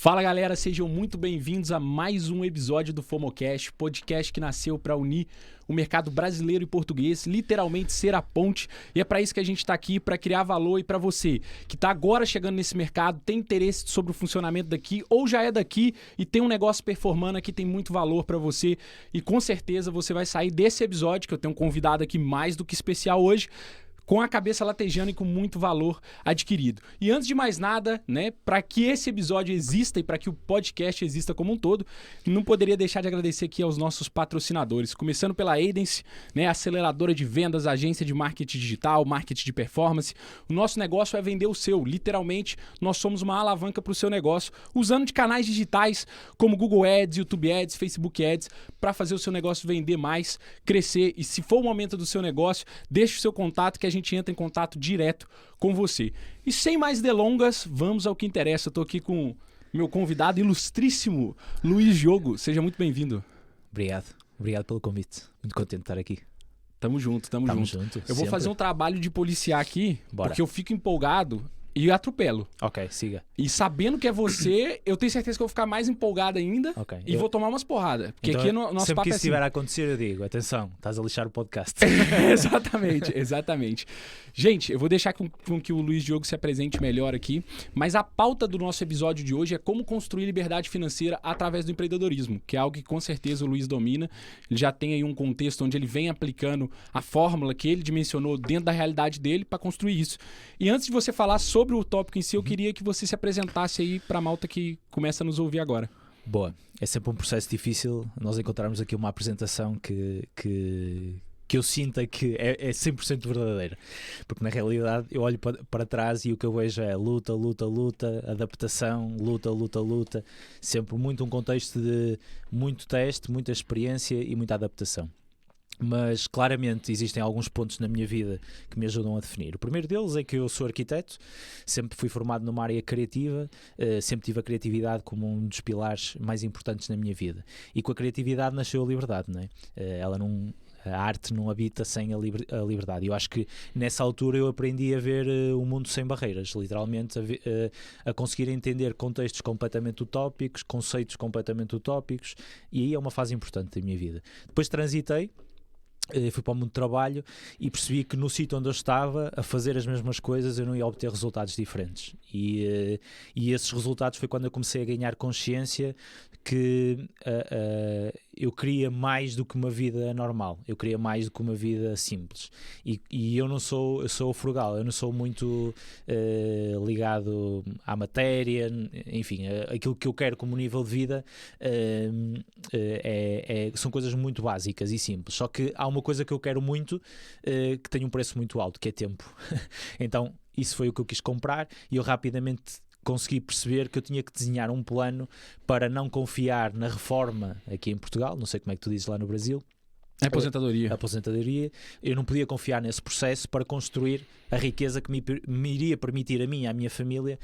Fala galera, sejam muito bem-vindos a mais um episódio do FOMOcast, podcast que nasceu para unir o mercado brasileiro e português, literalmente ser a ponte, e é para isso que a gente está aqui, para criar valor. E para você que está agora chegando nesse mercado, tem interesse sobre o funcionamento daqui ou já é daqui e tem um negócio performando aqui, tem muito valor para você, e com certeza você vai sair desse episódio, que eu tenho um convidado aqui mais do que especial hoje, com a cabeça latejando e com muito valor adquirido. E antes de mais nada, né, para que esse episódio exista e para que o podcast exista como um todo, não poderia deixar de agradecer aqui aos nossos patrocinadores, começando pela Aidence, né, aceleradora de vendas, agência de marketing digital, marketing de performance. O nosso negócio é vender o seu, literalmente, nós somos uma alavanca para o seu negócio, usando de canais digitais como Google Ads, YouTube Ads, Facebook Ads, para fazer o seu negócio vender mais, crescer. E se for o momento do seu negócio, deixe o seu contato que a gente entra em contato direto com você. E sem mais delongas, vamos ao que interessa. Eu tô aqui com meu convidado ilustríssimo, Luiz Diogo. Seja muito bem-vindo. Obrigado pelo convite. Muito contente de estar aqui. Tamo junto. Eu vou sempre fazer um trabalho de policiar aqui, Bora. Porque eu fico empolgado e atropelo. Ok, siga. E sabendo que é você, eu tenho certeza que eu vou ficar mais empolgado ainda e vou tomar umas porradas. Porque então, aqui no nosso sempre papo que isso assim. estiver a acontecer, eu digo, atenção, estás a lixar o podcast. Exatamente. Gente, eu vou deixar com que o Luiz Diogo se apresente melhor aqui, mas a pauta do nosso episódio de hoje é como construir liberdade financeira através do empreendedorismo, que é algo que com certeza o Luiz domina. Ele já tem aí um contexto onde ele vem aplicando a fórmula que ele dimensionou dentro da realidade dele para construir isso. E antes de você falar sobre o tópico em si, eu queria que você se apresentasse aí para a malta que começa a nos ouvir agora. Boa. É sempre um processo difícil nós encontrarmos aqui uma apresentação que eu sinta que é 100% verdadeira. Porque na realidade eu olho para trás e o que eu vejo é luta, adaptação, luta. Sempre muito um contexto de muito teste, muita experiência e muita adaptação. Mas claramente existem alguns pontos na minha vida que me ajudam a definir. O primeiro deles é que eu sou arquiteto, sempre fui formado numa área criativa, sempre tive a criatividade como um dos pilares mais importantes na minha vida. E com a criatividade nasceu a liberdade, não é? A arte não habita sem a liberdade. Eu acho que nessa altura eu aprendi a ver o mundo sem barreiras, literalmente a conseguir entender contextos completamente utópicos, conceitos completamente utópicos, e aí é uma fase importante da minha vida. Depois transitei, fui para o mundo do trabalho e percebi que no sítio onde eu estava a fazer as mesmas coisas eu não ia obter resultados diferentes, e esses resultados foi quando eu comecei a ganhar consciência que eu queria mais do que uma vida normal, eu queria mais do que uma vida simples, e eu sou frugal, eu não sou muito ligado à matéria, enfim, aquilo que eu quero como nível de vida são coisas muito básicas e simples, só que há uma coisa que eu quero muito que tem um preço muito alto, que é tempo. Então isso foi o que eu quis comprar e eu rapidamente consegui perceber que eu tinha que desenhar um plano para não confiar na reforma aqui em Portugal, não sei como é que tu dizes lá no Brasil. Aposentadoria. Eu não podia confiar nesse processo para construir a riqueza que me iria permitir a mim e à minha família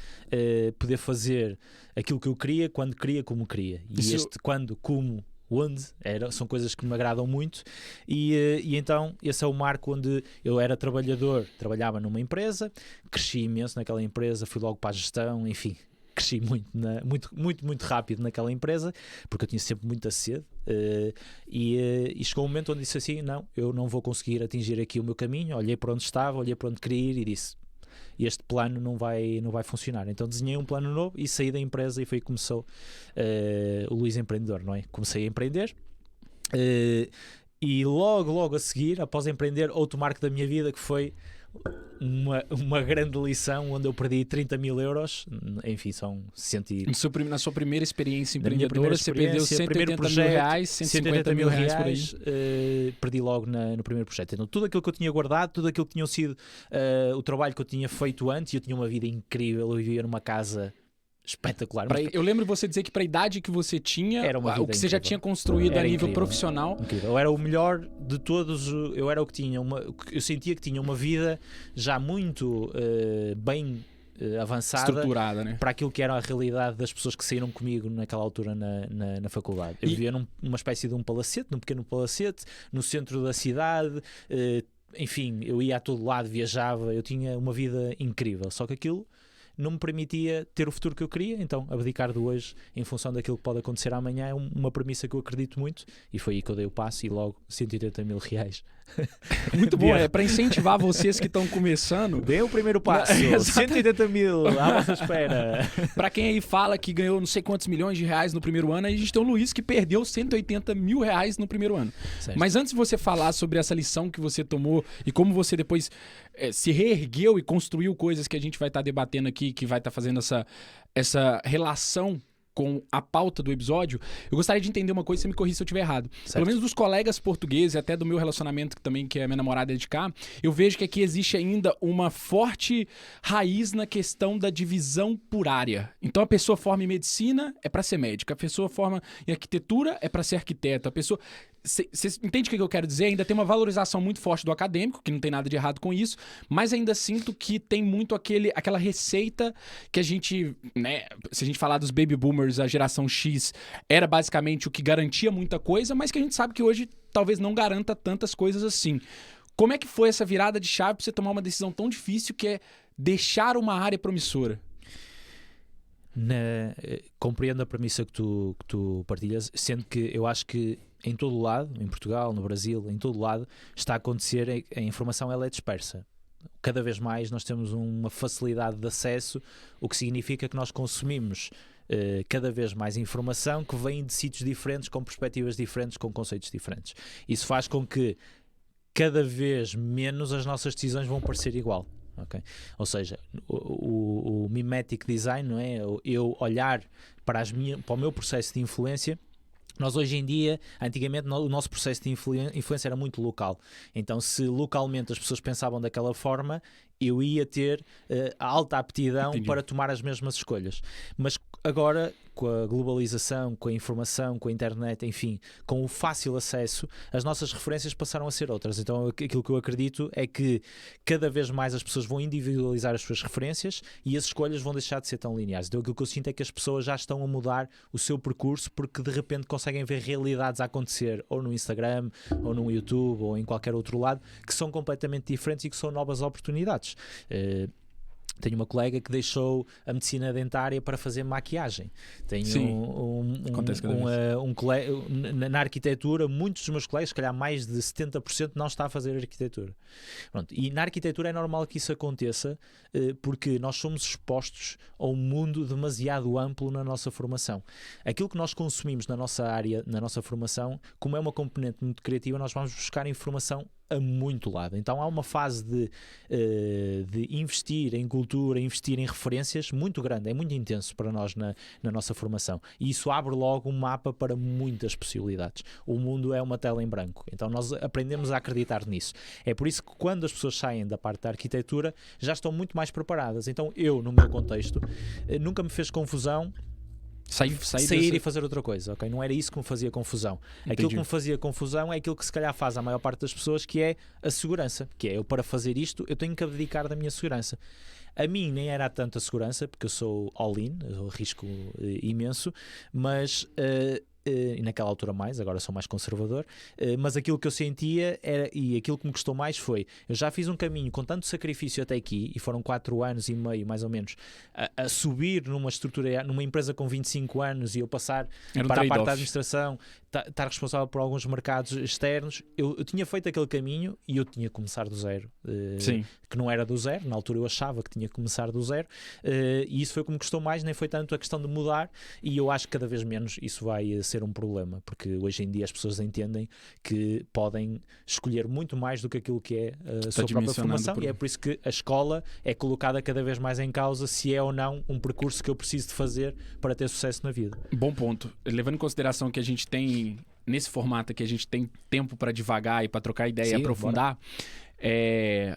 poder fazer aquilo que eu queria, quando queria, como queria. E quando, como, onde, são coisas que me agradam muito, e então esse é o marco onde eu era trabalhador, trabalhava numa empresa, cresci imenso naquela empresa, fui logo para a gestão, enfim, cresci muito rápido naquela empresa, porque eu tinha sempre muita sede, e chegou um momento onde disse assim, não, eu não vou conseguir atingir aqui o meu caminho, olhei para onde estava, olhei para onde queria ir e disse, este plano não vai funcionar. Então desenhei um plano novo e saí da empresa, e foi que começou o Luís Empreendedor, não é? Comecei a empreender e logo a seguir, após empreender, outro marco da minha vida que foi uma grande lição, onde eu perdi 30 mil euros, enfim, são Na sua primeira experiência empreendedora, você perdeu 180 mil reais, 150 mil reais por aí. Perdi logo no primeiro projeto. Então tudo aquilo que eu tinha guardado, tudo aquilo que tinha sido o trabalho que eu tinha feito antes, eu tinha uma vida incrível, eu vivia numa casa espetacular. Eu lembro você dizer que para a idade que você tinha, o que você já tinha construído a nível profissional. Incrível. Eu era o melhor de todos, eu era o que tinha eu sentia que tinha uma vida já muito bem avançada, estruturada, né? Para aquilo que era a realidade das pessoas que saíram comigo naquela altura na faculdade. Eu vivia numa espécie de um palacete, num pequeno palacete, no centro da cidade. Enfim, eu ia a todo lado, viajava, eu tinha uma vida incrível, só que aquilo não me permitia ter o futuro que eu queria, então abdicar do hoje em função daquilo que pode acontecer amanhã é uma premissa que eu acredito muito, e foi aí que eu dei o passo e logo 180 mil reais. Muito bom, é para incentivar vocês que estão começando. Dê o primeiro passo, 180 mil, à vossa espera. Para quem aí fala que ganhou não sei quantos milhões de reais no primeiro ano, aí a gente tem o Luiz que perdeu 180 mil reais no primeiro ano. Certo. Mas antes de você falar sobre essa lição que você tomou e como você depois se reergueu e construiu coisas que a gente vai estar debatendo aqui, que vai estar fazendo essa relação com a pauta do episódio, eu gostaria de entender uma coisa, você me corrija se eu estiver errado. Certo. Pelo menos dos colegas portugueses, até do meu relacionamento também, que a minha namorada é de cá, eu vejo que aqui existe ainda uma forte raiz na questão da divisão por área. Então a pessoa forma em medicina, é para ser médica. A pessoa forma em arquitetura, é para ser arquiteto. A pessoa... Você entende o que eu quero dizer? Ainda tem uma valorização muito forte do acadêmico, que não tem nada de errado com isso, mas ainda sinto que tem muito aquela receita que a gente, né, se a gente falar dos baby boomers, a geração X, era basicamente o que garantia muita coisa, mas que a gente sabe que hoje talvez não garanta tantas coisas assim. Como é que foi essa virada de chave para você tomar uma decisão tão difícil que é deixar uma área promissora? Compreendo a premissa que tu partilhas, sendo que eu acho que em todo o lado, em Portugal, no Brasil, em todo o lado, está a acontecer, a informação ela é dispersa. Cada vez mais nós temos uma facilidade de acesso, o que significa que nós consumimos cada vez mais informação que vem de sítios diferentes, com perspectivas diferentes, com conceitos diferentes. Isso faz com que cada vez menos as nossas decisões vão parecer igual. Okay? Ou seja, o mimetic design, não é? Eu olhar para o meu processo de influência. Nós hoje em dia, antigamente o nosso processo de influência era muito local, então se localmente as pessoas pensavam daquela forma, eu ia ter a alta aptidão para tomar as mesmas escolhas. Mas agora, com a globalização, com a informação, com a internet, enfim, com o fácil acesso, as nossas referências passaram a ser outras. Então aquilo que eu acredito é que cada vez mais as pessoas vão individualizar as suas referências e as escolhas vão deixar de ser tão lineares. Então aquilo que eu sinto é que as pessoas já estão a mudar o seu percurso porque de repente conseguem ver realidades a acontecer ou no Instagram, ou no YouTube, ou em qualquer outro lado, que são completamente diferentes e que são novas oportunidades. Tenho uma colega que deixou a medicina dentária para fazer maquiagem. Tenho na arquitetura, muitos dos meus colegas, se calhar mais de 70%, não está a fazer arquitetura. Pronto. E na arquitetura é normal que isso aconteça, porque nós somos expostos a um mundo demasiado amplo na nossa formação. Aquilo que nós consumimos na nossa área, na nossa formação, como é uma componente muito criativa, nós vamos buscar informação a muito lado. Então há uma fase de investir em cultura, investir em referências muito grande, é muito intenso para nós na nossa formação, e isso abre logo um mapa para muitas possibilidades. O mundo é uma tela em branco, então nós aprendemos a acreditar nisso. É por isso que quando as pessoas saem da parte da arquitetura já estão muito mais preparadas. Então eu, no meu contexto, nunca me fez confusão sair e fazer outra coisa, ok? Não era isso que me fazia confusão. Entendi. Aquilo que me fazia confusão é aquilo que se calhar faz a maior parte das pessoas, que é a segurança, que é eu, para fazer isto, eu tenho que abdicar da minha segurança. A mim nem era tanta segurança, porque eu sou all-in, eu risco imenso, mas... e naquela altura mais, agora sou mais conservador, mas aquilo que eu sentia era, e aquilo que me custou mais foi, eu já fiz um caminho com tanto sacrifício até aqui, e foram 4 anos e meio mais ou menos a subir numa estrutura, numa empresa com 25 anos, e eu passar para a parte da administração, estar responsável por alguns mercados externos. Eu tinha feito aquele caminho e eu tinha que começar do zero, que não era do zero, na altura eu achava que tinha que começar do zero, e isso foi o que me custou mais, nem foi tanto a questão de mudar, e eu acho que cada vez menos isso vai ser um problema, porque hoje em dia as pessoas entendem que podem escolher muito mais do que aquilo que é a sua própria formação, e é por isso que a escola é colocada cada vez mais em causa, se é ou não um percurso que eu preciso de fazer para ter sucesso na vida. Bom ponto. Levando em consideração que a gente tem, nesse formato aqui, a gente tem tempo para divagar e para trocar ideia e aprofundar,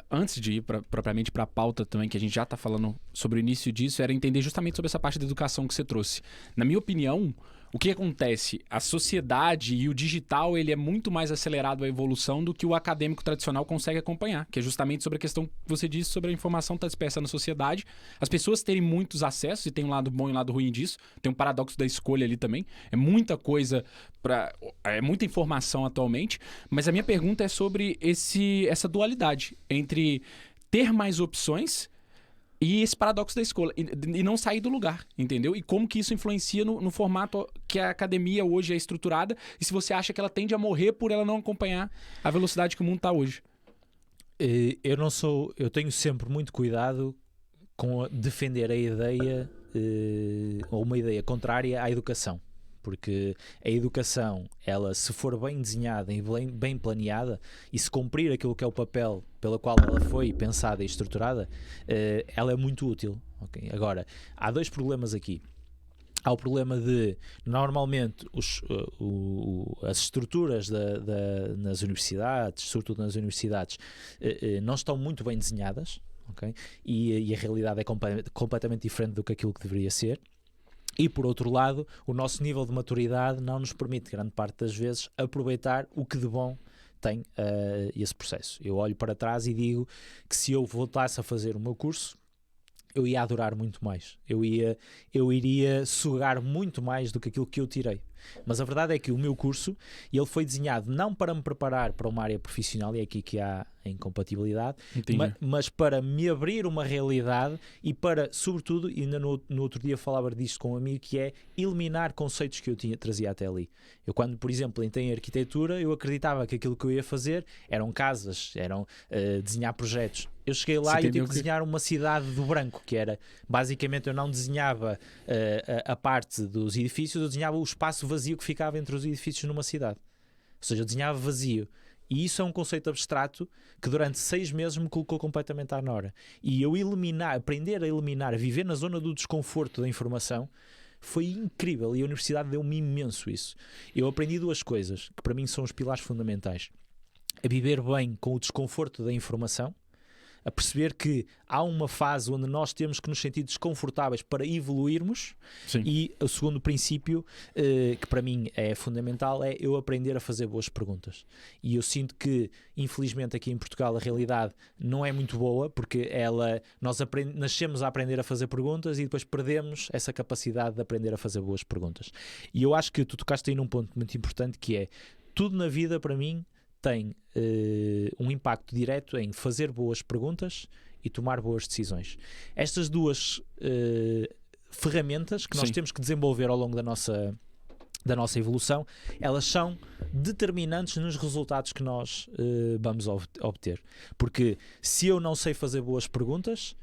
antes de ir propriamente para a pauta também, que a gente já está falando sobre o início disso, era entender justamente sobre essa parte da educação que você trouxe. Na minha opinião, o que acontece? A sociedade e o digital, ele é muito mais acelerado a evolução do que o acadêmico tradicional consegue acompanhar, que é justamente sobre a questão que você disse sobre a informação estar dispersa na sociedade, as pessoas terem muitos acessos, e tem um lado bom e um lado ruim disso, tem um paradoxo da escolha ali também, é muita coisa, é muita informação atualmente, mas a minha pergunta é sobre essa dualidade entre ter mais opções E esse paradoxo da escola, e não sair do lugar, entendeu? E como que isso influencia no formato que a academia hoje é estruturada, e se você acha que ela tende a morrer por ela não acompanhar a velocidade que o mundo está hoje. Eu tenho sempre muito cuidado com defender a ideia ou uma ideia contrária à educação, porque a educação, ela, se for bem desenhada e bem planeada, e se cumprir aquilo que é o papel pelo qual ela foi pensada e estruturada, ela é muito útil. Okay? Agora, há dois problemas aqui. Há o problema de, normalmente, as estruturas nas universidades, sobretudo nas universidades, não estão muito bem desenhadas, okay? E a realidade é completamente diferente do que aquilo que deveria ser. E, por outro lado, o nosso nível de maturidade não nos permite, grande parte das vezes, aproveitar o que de bom tem esse processo. Eu olho para trás e digo que se eu voltasse a fazer o meu curso, eu ia adorar muito mais. Eu iria sugar muito mais do que aquilo que eu tirei. Mas a verdade é que o meu curso, ele foi desenhado não para me preparar para uma área profissional, e é aqui que há a incompatibilidade, mas para me abrir uma realidade e para, sobretudo, ainda no outro dia falava disto com um amigo, que é eliminar conceitos que eu trazia até ali. Eu, quando, por exemplo, entrei em arquitetura, eu acreditava que aquilo que eu ia fazer eram casas, eram desenhar projetos. Eu cheguei lá e eu tive que desenhar uma cidade do branco, que era, basicamente, eu não desenhava a parte dos edifícios, eu desenhava o espaço vazio que ficava entre os edifícios numa cidade. Ou seja, eu desenhava vazio. E isso é um conceito abstrato que durante 6 meses me colocou completamente à nora. E eu aprender a eliminar, a viver na zona do desconforto da informação, foi incrível. E a universidade deu-me imenso isso. Eu aprendi 2 coisas, que para mim são os pilares fundamentais. A viver bem com o desconforto da informação, a perceber que há uma fase onde nós temos que nos sentir desconfortáveis para evoluirmos. Sim. E o segundo princípio, que para mim é fundamental, é eu aprender a fazer boas perguntas. E eu sinto que, infelizmente, aqui em Portugal a realidade não é muito boa, porque nós nascemos a aprender a fazer perguntas e depois perdemos essa capacidade de aprender a fazer boas perguntas. E eu acho que tu tocaste aí num ponto muito importante, que é, tudo na vida, para mim, tem um impacto direto em fazer boas perguntas e tomar boas decisões. Estas 2 ferramentas que nós temos que desenvolver ao longo da nossa evolução, elas são determinantes nos resultados que nós vamos obter. Porque se eu não sei fazer boas perguntas,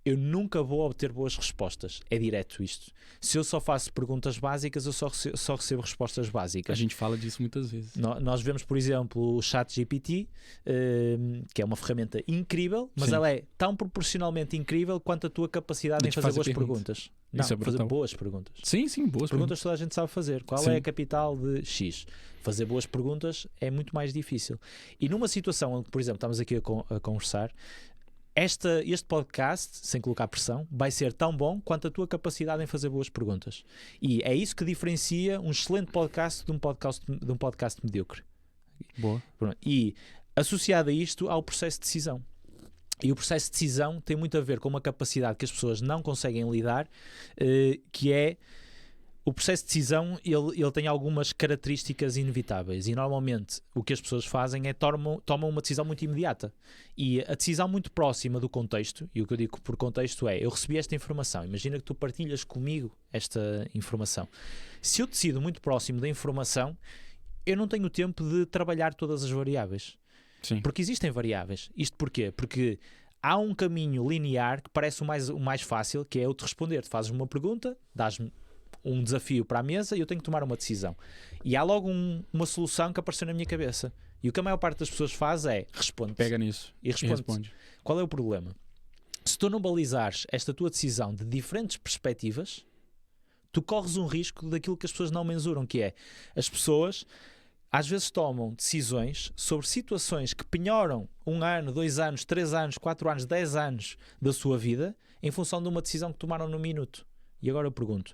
eu nunca vou obter boas respostas. É direto isto. Se eu só faço perguntas básicas, eu só recebo respostas básicas. A gente fala disso muitas vezes. Nós vemos, por exemplo, o ChatGPT, que é uma ferramenta incrível, mas ela é tão proporcionalmente incrível quanto a tua capacidade em fazer boas perguntas. Não, fazer boas perguntas. Sim, boas perguntas toda a gente sabe fazer. Qual é a capital de X? Fazer boas perguntas é muito mais difícil. E numa situação onde, por exemplo, estamos aqui a conversar, este podcast, sem colocar pressão, vai ser tão bom quanto a tua capacidade em fazer boas perguntas. E é isso que diferencia um excelente podcast de um podcast medíocre. Boa. E associado a isto, há o processo de decisão. E o processo de decisão tem muito a ver com uma capacidade que as pessoas não conseguem lidar, que é o processo de decisão. Ele tem algumas características inevitáveis, e normalmente o que as pessoas fazem é tomam uma decisão muito imediata, e a decisão muito próxima do contexto. E o que eu digo por contexto é, eu recebi esta informação, imagina que tu partilhas comigo esta informação. Se eu decido muito próximo da informação, eu não tenho tempo de trabalhar todas as variáveis. Sim. Porque existem variáveis. Isto porquê? Porque há um caminho linear que parece o mais fácil, que é eu te responder. Tu fazes-me uma pergunta, dás-me um desafio para a mesa e eu tenho que tomar uma decisão. E há logo uma solução que apareceu na minha cabeça. E o que a maior parte das pessoas faz é responde. Pega nisso e responde. Qual é o problema? Se tu não balizares esta tua decisão de diferentes perspectivas, tu corres um risco daquilo que as pessoas não mensuram, que é, as pessoas às vezes tomam decisões sobre situações que penhoram 1 ano, 2 anos, 3 anos, 4 anos, 10 anos da sua vida em função de uma decisão que tomaram no minuto. E agora eu pergunto,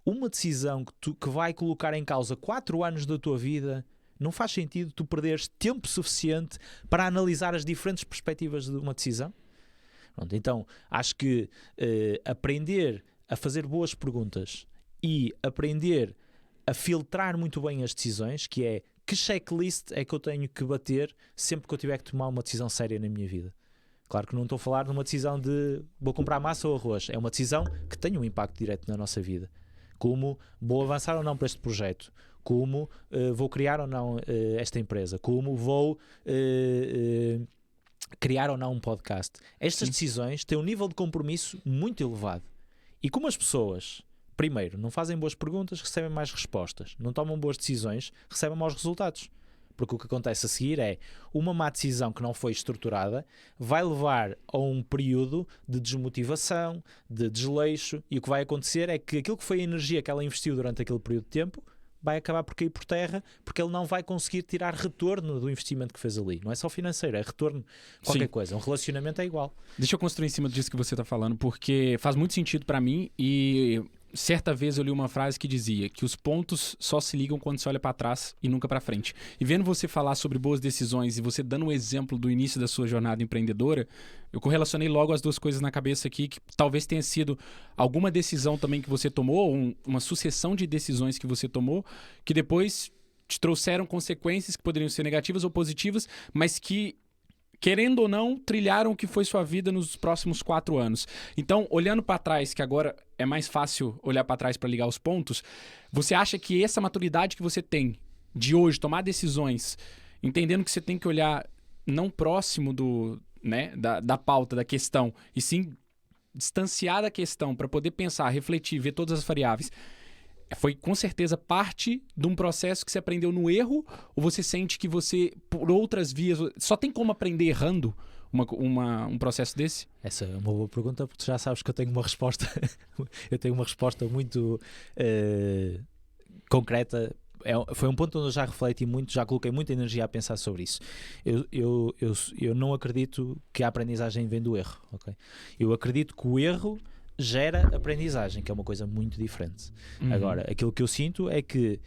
uma decisão que vai colocar em causa 4 anos da tua vida, não faz sentido tu perderes tempo suficiente para analisar as diferentes perspectivas de uma decisão? Pronto, então, acho que aprender a fazer boas perguntas e aprender a filtrar muito bem as decisões, que é, que checklist é que eu tenho que bater sempre que eu tiver que tomar uma decisão séria na minha vida? Claro que não estou a falar de uma decisão de vou comprar massa ou arroz. É uma decisão que tem um impacto direto na nossa vida. Como vou avançar ou não para este projeto. Como vou criar ou não esta empresa. Como vou criar ou não um podcast. Estas decisões têm um nível de compromisso muito elevado. E como as pessoas, primeiro, não fazem boas perguntas, recebem mais respostas. Não tomam boas decisões, recebem maus resultados. Porque o que acontece a seguir é uma má decisão que não foi estruturada vai levar a um período de desmotivação, de desleixo, e o que vai acontecer é que aquilo que foi a energia que ela investiu durante aquele período de tempo vai acabar por cair por terra, porque ele não vai conseguir tirar retorno do investimento que fez ali. Não é só financeiro, é retorno qualquer coisa. Um relacionamento é igual. Deixa eu construir em cima disso que você está falando, porque faz muito sentido para mim e... Certa vez eu li uma frase que dizia que os pontos só se ligam quando se olha para trás e nunca para frente. E vendo você falar sobre boas decisões e você dando um exemplo do início da sua jornada empreendedora, eu correlacionei logo as duas coisas na cabeça aqui, que talvez tenha sido alguma decisão também que você tomou, ou uma sucessão de decisões que você tomou, que depois te trouxeram consequências que poderiam ser negativas ou positivas, mas que, querendo ou não, trilharam o que foi sua vida nos próximos 4 anos. Então, olhando para trás, que agora é mais fácil olhar para trás para ligar os pontos, você acha que essa maturidade que você tem de hoje, tomar decisões, entendendo que você tem que olhar não próximo da pauta, da questão, e sim distanciar da questão para poder pensar, refletir, ver todas as variáveis, foi com certeza parte de um processo que você aprendeu no erro, ou você sente que você, por outras vias, só tem como aprender errando um processo desse? Essa é uma boa pergunta, porque tu já sabes que eu tenho uma resposta eu tenho uma resposta muito concreta. Foi um ponto onde eu já refleti muito, já coloquei muita energia a pensar sobre isso. Eu não acredito que a aprendizagem vem do erro, okay? Eu acredito que o erro gera aprendizagem, que é uma coisa muito diferente. Agora, aquilo que eu sinto é que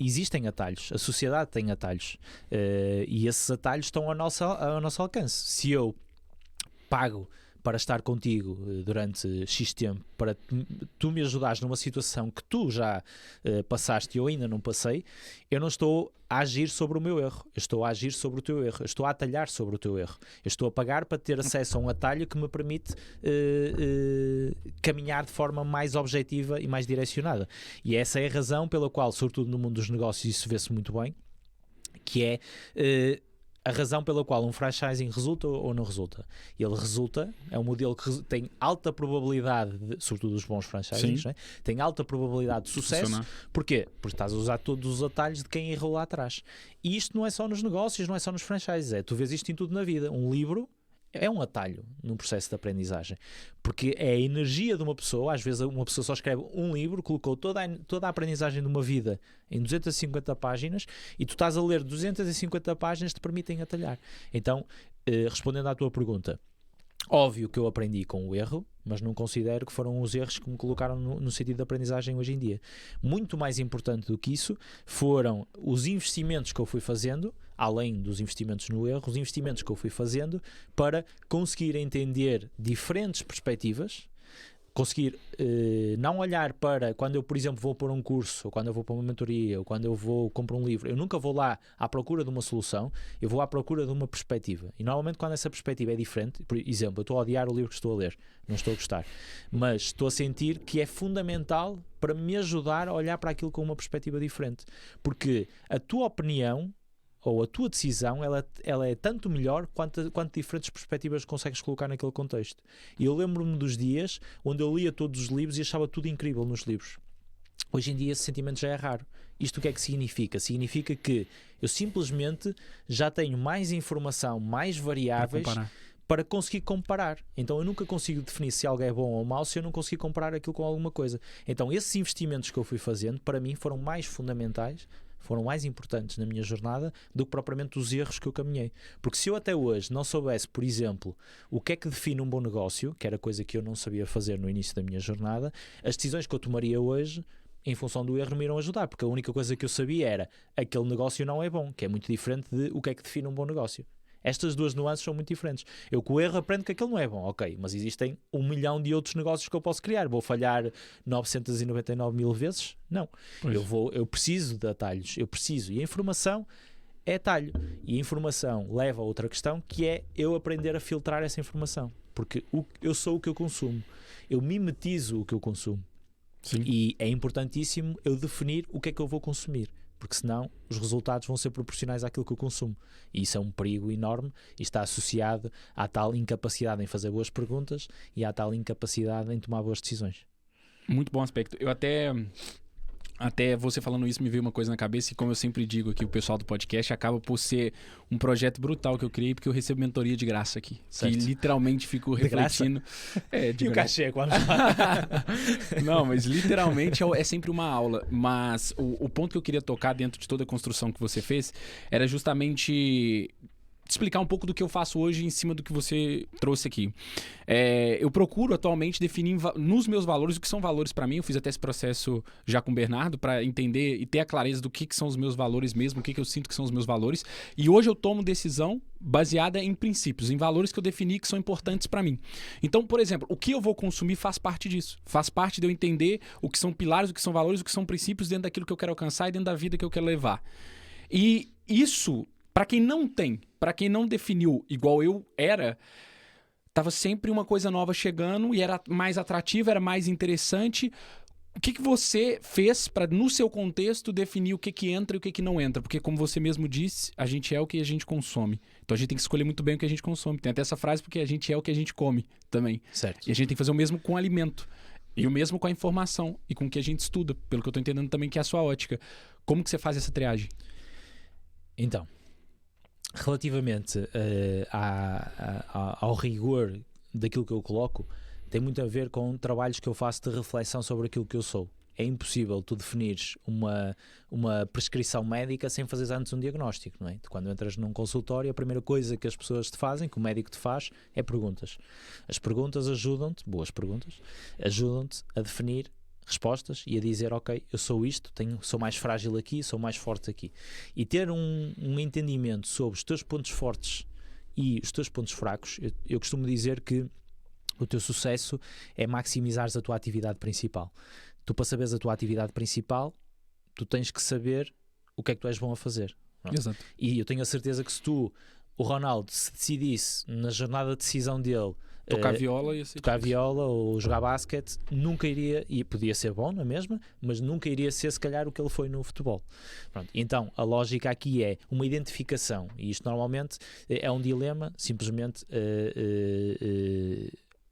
existem atalhos, a sociedade tem atalhos, e esses atalhos estão ao nosso alcance. Se eu pago para estar contigo durante X tempo, para tu me ajudares numa situação que tu já passaste e eu ainda não passei, eu não estou a agir sobre o meu erro, eu estou a agir sobre o teu erro, eu estou a atalhar sobre o teu erro, eu estou a pagar para ter acesso a um atalho que me permite caminhar de forma mais objetiva e mais direcionada. E essa é a razão pela qual, sobretudo no mundo dos negócios, isso vê-se muito bem, que é... a razão pela qual um franchising resulta ou não resulta. Ele resulta, é um modelo que tem alta probabilidade, sobretudo os bons franchisings, né? Tem alta probabilidade de sucesso. Porquê? Porque estás a usar todos os atalhos de quem errou lá atrás. E isto não é só nos negócios, não é só nos franchises, tu vês isto em tudo na vida. Um livro é um atalho num processo de aprendizagem, porque é a energia de uma pessoa. Às vezes uma pessoa só escreve um livro, colocou toda a aprendizagem de uma vida em 250 páginas, e tu estás a ler 250 páginas que te permitem atalhar. Então, respondendo à tua pergunta, óbvio que eu aprendi com o erro, mas não considero que foram os erros que me colocaram no sentido de aprendizagem hoje em dia. Muito mais importante do que isso foram os investimentos que eu fui fazendo, além dos investimentos no erro, os investimentos que eu fui fazendo para conseguir entender diferentes perspectivas, conseguir não olhar para quando eu, por exemplo, vou pôr um curso, ou quando eu vou para uma mentoria, ou quando eu vou comprar um livro. Eu nunca vou lá à procura de uma solução, eu vou à procura de uma perspectiva. E normalmente quando essa perspectiva é diferente, por exemplo, eu estou a odiar o livro que estou a ler, não estou a gostar, mas estou a sentir que é fundamental para me ajudar a olhar para aquilo com uma perspectiva diferente. Porque a tua opinião ou a tua decisão, ela é tanto melhor quanto diferentes perspectivas consegues colocar naquele contexto. E eu lembro-me dos dias onde eu lia todos os livros e achava tudo incrível nos livros. Hoje em dia esse sentimento já é raro. Isto o que é que significa? Significa que eu simplesmente já tenho mais informação, mais variáveis para conseguir comparar. Então eu nunca consigo definir se algo é bom ou mau se eu não conseguir comparar aquilo com alguma coisa. Então esses investimentos que eu fui fazendo, para mim, foram mais fundamentais, foram mais importantes na minha jornada do que propriamente os erros que eu caminhei. Porque se eu até hoje não soubesse, por exemplo, o que é que define um bom negócio, que era coisa que eu não sabia fazer no início da minha jornada, as decisões que eu tomaria hoje, em função do erro, me irão ajudar. Porque a única coisa que eu sabia era aquele negócio não é bom, que é muito diferente de o que é que define um bom negócio. Estas duas nuances são muito diferentes. Eu com o erro aprendo que aquele não é bom, ok, mas existem 1 milhão de outros negócios que eu posso criar. Vou falhar 999 mil vezes? Não. Eu preciso de atalhos, eu preciso. E a informação é atalho. E a informação leva a outra questão, que é eu aprender a filtrar essa informação. Porque eu sou o que eu consumo. Eu mimetizo o que eu consumo. Sim. E é importantíssimo eu definir o que é que eu vou consumir. Porque senão os resultados vão ser proporcionais àquilo que eu consumo. E isso é um perigo enorme e está associado à tal incapacidade em fazer boas perguntas e à tal incapacidade em tomar boas decisões. Muito bom aspecto. Eu até você falando isso me veio uma coisa na cabeça, e como eu sempre digo aqui, o pessoal do podcast acaba por ser um projeto brutal que eu criei, porque eu recebo mentoria de graça aqui. Certo. E literalmente fico De refletindo. De e o graça. cachê, quando Não, mas literalmente é sempre uma aula. Mas o ponto que eu queria tocar dentro de toda a construção que você fez era justamente explicar um pouco do que eu faço hoje em cima do que você trouxe aqui. Eu procuro atualmente definir nos meus valores o que são valores para mim. Eu fiz até esse processo já com o Bernardo para entender e ter a clareza do que são os meus valores mesmo, o que eu sinto que são os meus valores. E hoje eu tomo decisão baseada em princípios, em valores que eu defini que são importantes para mim. Então, por exemplo, o que eu vou consumir faz parte disso. Faz parte de eu entender o que são pilares, o que são valores, o que são princípios dentro daquilo que eu quero alcançar e dentro da vida que eu quero levar. E isso, para quem não tem, para quem não definiu igual eu era, tava sempre uma coisa nova chegando e era mais atrativa, era mais interessante. O que você fez para, no seu contexto, definir o que entra e o que não entra? Porque, como você mesmo disse, a gente é o que a gente consome. Então a gente tem que escolher muito bem o que a gente consome. Tem até essa frase, porque a gente é o que a gente come também. Certo. E a gente tem que fazer o mesmo com o alimento. E o mesmo com a informação e com o que a gente estuda, pelo que eu tô entendendo também que é a sua ótica. Como que você faz essa triagem? Então, relativamente ao rigor daquilo que eu coloco, tem muito a ver com trabalhos que eu faço de reflexão sobre aquilo que eu sou. É impossível tu definires uma prescrição médica sem fazeres antes um diagnóstico, não é? Quando entras num consultório, a primeira coisa que as pessoas te fazem, que o médico te faz, é perguntas. As perguntas ajudam-te, boas perguntas, ajudam-te a definir respostas e a dizer, ok, eu sou isto, sou mais frágil aqui, sou mais forte aqui. E ter um entendimento sobre os teus pontos fortes e os teus pontos fracos. Eu costumo dizer que o teu sucesso é maximizares a tua atividade principal. Tu, para saberes a tua atividade principal, tu tens que saber o que é que tu és bom a fazer. Exato. E eu tenho a certeza que se o Ronaldo se decidisse na jornada de decisão dele Tocar viola, ia ser tocar viola ou jogar basquete, nunca iria, e podia ser bom na mesma, mas nunca iria ser se calhar o que ele foi no futebol. Pronto. Então a lógica aqui é uma identificação, e isto normalmente é um dilema, simplesmente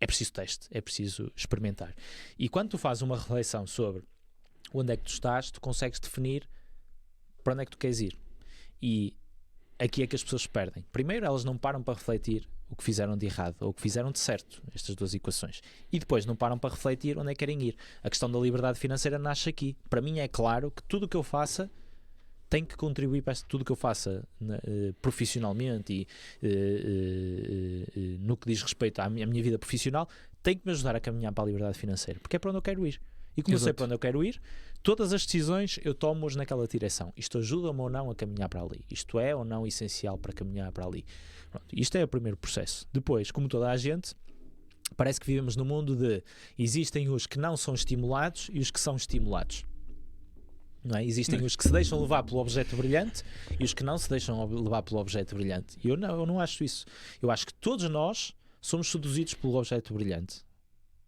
é preciso teste, é preciso experimentar. E quando tu fazes uma reflexão sobre onde é que tu estás, tu consegues definir para onde é que tu queres ir. E aqui é que as pessoas se perdem. Primeiro, elas não param para refletir o que fizeram de errado ou o que fizeram de certo, estas duas equações. E depois não param para refletir onde é que querem ir. A questão da liberdade financeira nasce aqui. Para mim é claro que tudo o que eu faça tem que contribuir para tudo o que eu faça profissionalmente e no que diz respeito à minha vida profissional, tem que me ajudar a caminhar para a liberdade financeira, porque é para onde eu quero ir. E como eu sei para onde eu quero ir, todas as decisões eu tomo-as naquela direção. Isto ajuda-me ou não a caminhar para ali? Isto é ou não essencial para caminhar para ali? Pronto, isto é o primeiro processo. Depois, como toda a gente, parece que vivemos num mundo de existem os que não são estimulados e os que são estimulados. Não é? Existem os que se deixam levar pelo objeto brilhante e os que não se deixam levar pelo objeto brilhante. E eu não acho isso. Eu acho que todos nós somos seduzidos pelo objeto brilhante.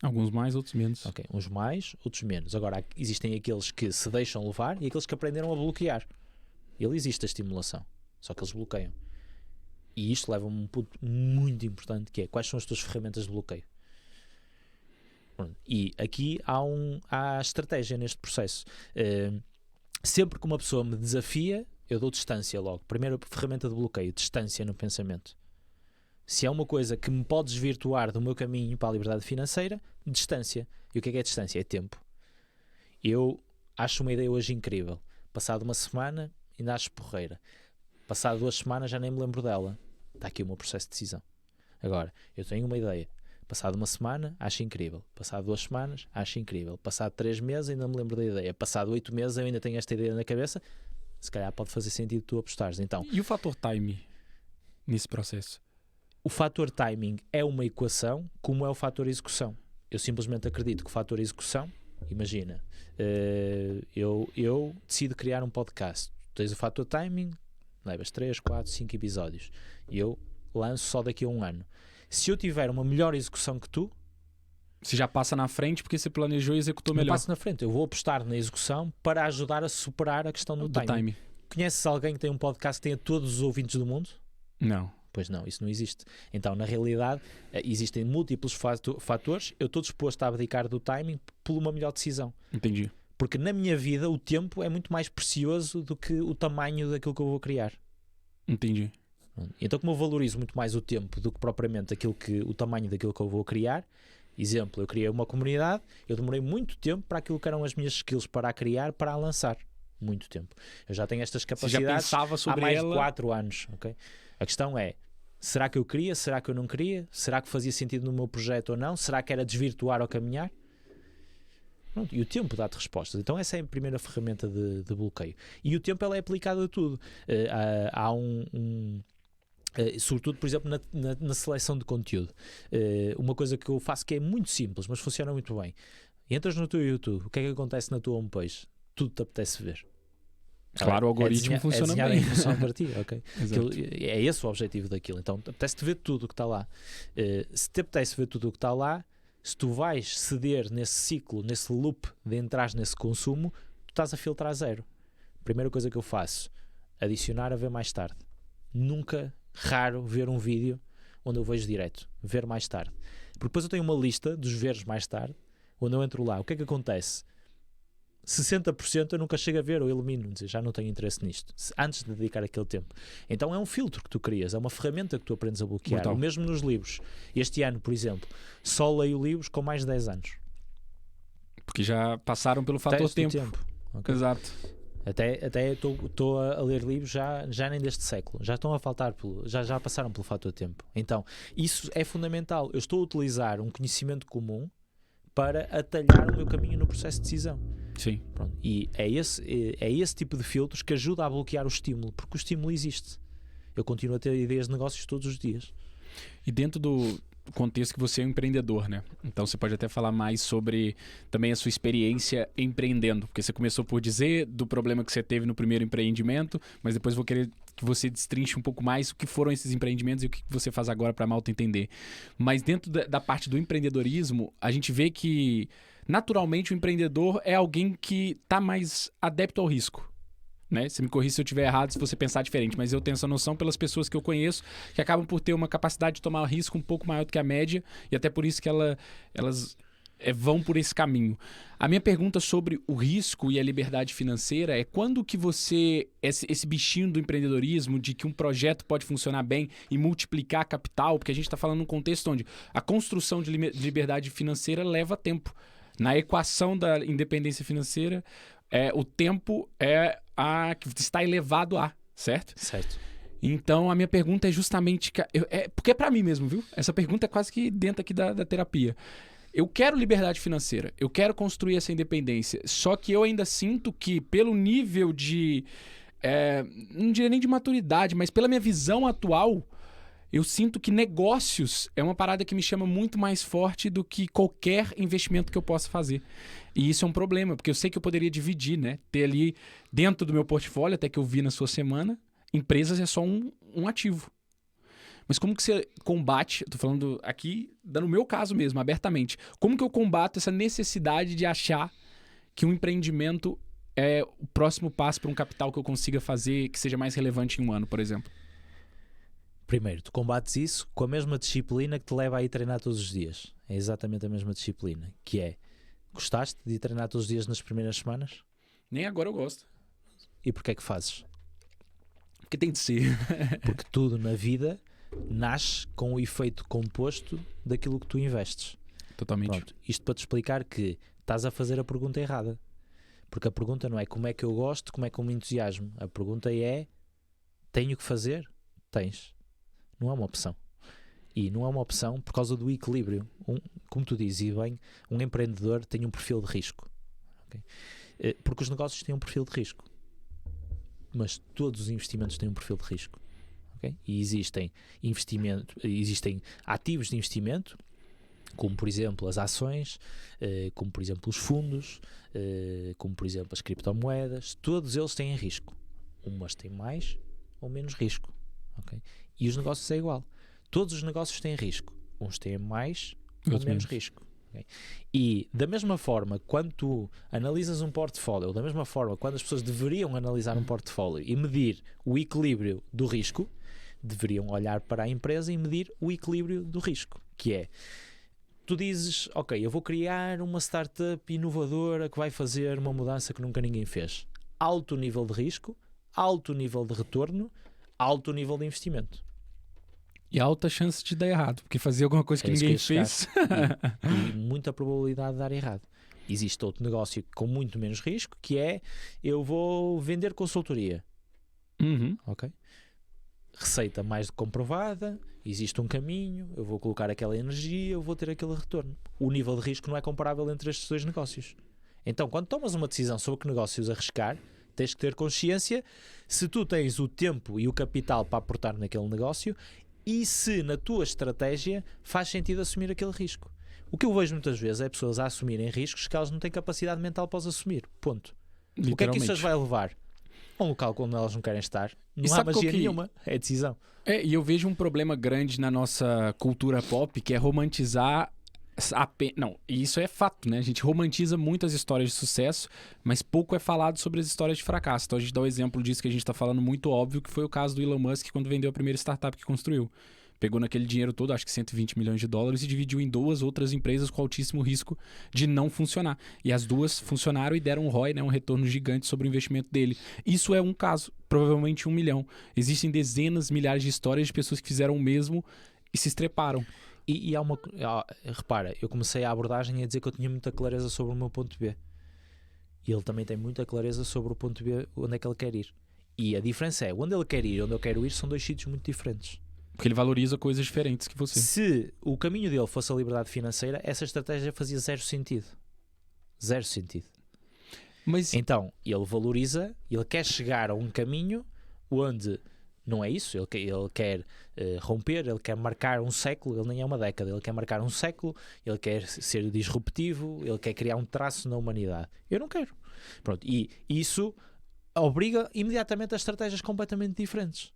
Alguns mais, outros menos. Ok, uns mais, outros menos. Agora, existem aqueles que se deixam levar e aqueles que aprenderam a bloquear. Ele existe a estimulação, só que eles bloqueiam. E isto leva-me a um ponto muito importante, que é quais são as tuas ferramentas de bloqueio. E aqui há estratégia neste processo. Sempre que uma pessoa me desafia, eu dou distância logo. Primeira ferramenta de bloqueio, distância no pensamento. Se é uma coisa que me pode desvirtuar do meu caminho para a liberdade financeira, distância. E o que é distância? É tempo. Eu acho uma ideia hoje incrível. Passado uma semana, ainda acho porreira. Passado 2 semanas, já nem me lembro dela. Está aqui o meu processo de decisão. Agora, eu tenho uma ideia. Passado uma semana, acho incrível. Passado 2 semanas, acho incrível. Passado 3 meses, ainda me lembro da ideia. Passado 8 meses, eu ainda tenho esta ideia na cabeça. Se calhar pode fazer sentido tu apostares. Então, e o fator time nesse processo? O fator timing é uma equação, como é o fator execução. Eu simplesmente acredito que o fator execução, imagina, eu decido criar um podcast. Tens o fator timing, levas 3, 4, 5 episódios e eu lanço só daqui a um ano. Se eu tiver uma melhor execução que tu, Você já passa na frente porque você planejou e executou melhor. não passo na frente, eu vou apostar na execução para ajudar a superar a questão do timing. Conheces alguém que tem um podcast que tenha todos os ouvintes do mundo? Não. Pois não, isso não existe. Então, na realidade, existem múltiplos fatores. Eu estou disposto a abdicar do timing por uma melhor decisão. Entendi. Porque na minha vida o tempo é muito mais precioso do que o tamanho daquilo que eu vou criar. Entendi. Então, como eu valorizo muito mais o tempo do que propriamente o tamanho daquilo que eu vou criar, exemplo, eu criei uma comunidade, eu demorei muito tempo para aquilo que eram as minhas skills para a criar, para a lançar. Muito tempo. Eu já tenho estas capacidades Você já pensava sobre há mais ela... de 4 anos. Okay? A questão é, será que eu queria? Será que eu não queria? Será que fazia sentido no meu projeto ou não? Será que era desvirtuar ou caminhar? Pronto, e o tempo dá-te respostas. Então essa é a primeira ferramenta de bloqueio. E o tempo ela é aplicada a tudo. Há sobretudo, por exemplo, na seleção de conteúdo. Uma coisa que eu faço que é muito simples, mas funciona muito bem. Entras no teu YouTube, o que é que acontece na tua homepage? Tudo te apetece ver. Claro, o algoritmo funciona bem. É função para ti, ok? Exato. É esse o objetivo daquilo. Então, apetece-te ver tudo o que está lá. Se te apetece ver tudo o que está lá, se tu vais ceder nesse ciclo, nesse loop de entrar nesse consumo, tu estás a filtrar zero. Primeira coisa que eu faço, adicionar a ver mais tarde. Nunca, raro, ver um vídeo onde eu vejo direto. Ver mais tarde. Porque depois eu tenho uma lista dos veres mais tarde, onde eu entro lá. O que é que acontece? 60% eu nunca chego a ver ou elimino, já não tenho interesse nisto, antes de dedicar aquele tempo. Então é um filtro que tu crias, é uma ferramenta que tu aprendes a bloquear. Brutal. O mesmo nos livros. Este ano, por exemplo, só leio livros com mais de 10 anos. Porque já passaram pelo fator Teste do tempo. Okay? Exato. Até estou a ler livros já nem deste século, já estão a faltar, já passaram pelo fator tempo. Então, isso é fundamental. Eu estou a utilizar um conhecimento comum para atalhar o meu caminho no processo de decisão. Sim. Pronto. E é esse tipo de filtros que ajuda a bloquear o estímulo, porque o estímulo existe. Eu continuo a ter ideias de negócios todos os dias. E dentro do contexto que você é um empreendedor, né? Então você pode até falar mais sobre também a sua experiência empreendendo, porque você começou por dizer do problema que você teve no primeiro empreendimento, mas depois vou querer que você destrinche um pouco mais o que foram esses empreendimentos e o que você faz agora para a malta entender. Mas dentro da parte do empreendedorismo, a gente vê que naturalmente o empreendedor é alguém que está mais adepto ao risco. Né? Você me corrija se eu estiver errado, se você pensar diferente, mas eu tenho essa noção pelas pessoas que eu conheço que acabam por ter uma capacidade de tomar risco um pouco maior do que a média e até por isso que elas vão por esse caminho. A minha pergunta sobre o risco e a liberdade financeira é quando que você, esse bichinho do empreendedorismo, de que um projeto pode funcionar bem e multiplicar capital, porque a gente está falando num contexto onde a construção de liberdade financeira leva tempo. Na equação da independência financeira, o tempo é a que está elevado a, certo? Certo. Então, a minha pergunta é justamente... porque é para mim mesmo, viu? Essa pergunta é quase que dentro aqui da terapia. Eu quero liberdade financeira, eu quero construir essa independência, só que eu ainda sinto que pelo nível de... não diria nem de maturidade, mas pela minha visão atual... Eu sinto que negócios é uma parada que me chama muito mais forte do que qualquer investimento que eu possa fazer. E isso é um problema, porque eu sei que eu poderia dividir, né? Ter ali dentro do meu portfólio, até que eu vi na sua semana, empresas é só um ativo. Mas como que você combate, eu tô falando aqui, no meu caso mesmo, abertamente, como que eu combato essa necessidade de achar que um empreendimento é o próximo passo para um capital que eu consiga fazer que seja mais relevante em um ano, por exemplo? Primeiro, tu combates isso com a mesma disciplina que te leva a ir treinar todos os dias. É exatamente a mesma disciplina, que é, gostaste de ir treinar todos os dias nas primeiras semanas? Nem agora eu gosto. E porquê é que fazes? Porque tem de ser. Porque tudo na vida nasce com o efeito composto daquilo que tu investes. Totalmente. Pronto, isto para te explicar que estás a fazer a pergunta errada. Porque a pergunta não é como é que eu gosto, como é que eu me entusiasmo. A pergunta é, tenho que fazer? Tens. Não é uma opção. E não é uma opção por causa do equilíbrio. Como tu dizes, e bem, um empreendedor tem um perfil de risco. Okay? Porque os negócios têm um perfil de risco. Mas todos os investimentos têm um perfil de risco. Okay? E existem ativos de investimento, como por exemplo as ações, como por exemplo os fundos, como por exemplo as criptomoedas. Todos eles têm risco. Umas têm mais, ou menos risco. Okay? E os negócios é igual. Todos os negócios têm risco. Uns têm mais ou menos risco. Okay? E da mesma forma, quando tu analisas um portfólio, da mesma forma, quando as pessoas deveriam analisar um portfólio e medir o equilíbrio do risco, deveriam olhar para a empresa e medir o equilíbrio do risco, que é, tu dizes, ok, eu vou criar uma startup inovadora que vai fazer uma mudança que nunca ninguém fez. Alto nível de risco, alto nível de retorno, alto nível de investimento. E alta chance de dar errado, porque fazer alguma coisa que ninguém fez. E muita probabilidade de dar errado. Existe outro negócio com muito menos risco, que é, eu vou vender consultoria. Ok? Receita mais do que comprovada, existe um caminho, eu vou colocar aquela energia, eu vou ter aquele retorno. O nível de risco não é comparável entre estes dois negócios. Então, quando tomas uma decisão sobre que negócios arriscar, tens que ter consciência se tu tens o tempo e o capital para aportar naquele negócio e se na tua estratégia faz sentido assumir aquele risco. O que eu vejo muitas vezes é pessoas a assumirem riscos que elas não têm capacidade mental para os assumir. Ponto. O que é que isso as vai levar? A um local onde elas não querem estar. Não há magia nenhuma. É decisão. E eu vejo um problema grande na nossa cultura pop, que é romantizar não, e isso é fato, né? A gente romantiza muitas histórias de sucesso, mas pouco é falado sobre as histórias de fracasso. Então a gente dá o exemplo disso que a gente está falando muito óbvio, que foi o caso do Elon Musk quando vendeu a primeira startup que construiu. Pegou naquele dinheiro todo, acho que 120 milhões de dólares, e dividiu em 2 outras empresas com altíssimo risco de não funcionar. E as 2 funcionaram e deram um ROI, né, um retorno gigante sobre o investimento dele. Isso é um caso, provavelmente 1 milhão. Existem dezenas, milhares de histórias de pessoas que fizeram o mesmo e se estreparam. E há uma... repara, eu comecei a abordagem a dizer que eu tinha muita clareza sobre o meu ponto B. E ele também tem muita clareza sobre o ponto B, onde é que ele quer ir. E a diferença é, onde ele quer ir e onde eu quero ir são 2 sítios muito diferentes. Porque ele valoriza coisas diferentes que você. Se o caminho dele fosse a liberdade financeira, essa estratégia fazia 0 sentido. 0 sentido. Mas... Então, ele valoriza, ele quer chegar a um caminho onde não é isso, ele quer romper, ele quer marcar um século, ele nem é uma década, ele quer marcar um século, ele quer ser disruptivo, ele quer criar um traço na humanidade. Eu não quero. Pronto, e isso obriga imediatamente a estratégias completamente diferentes.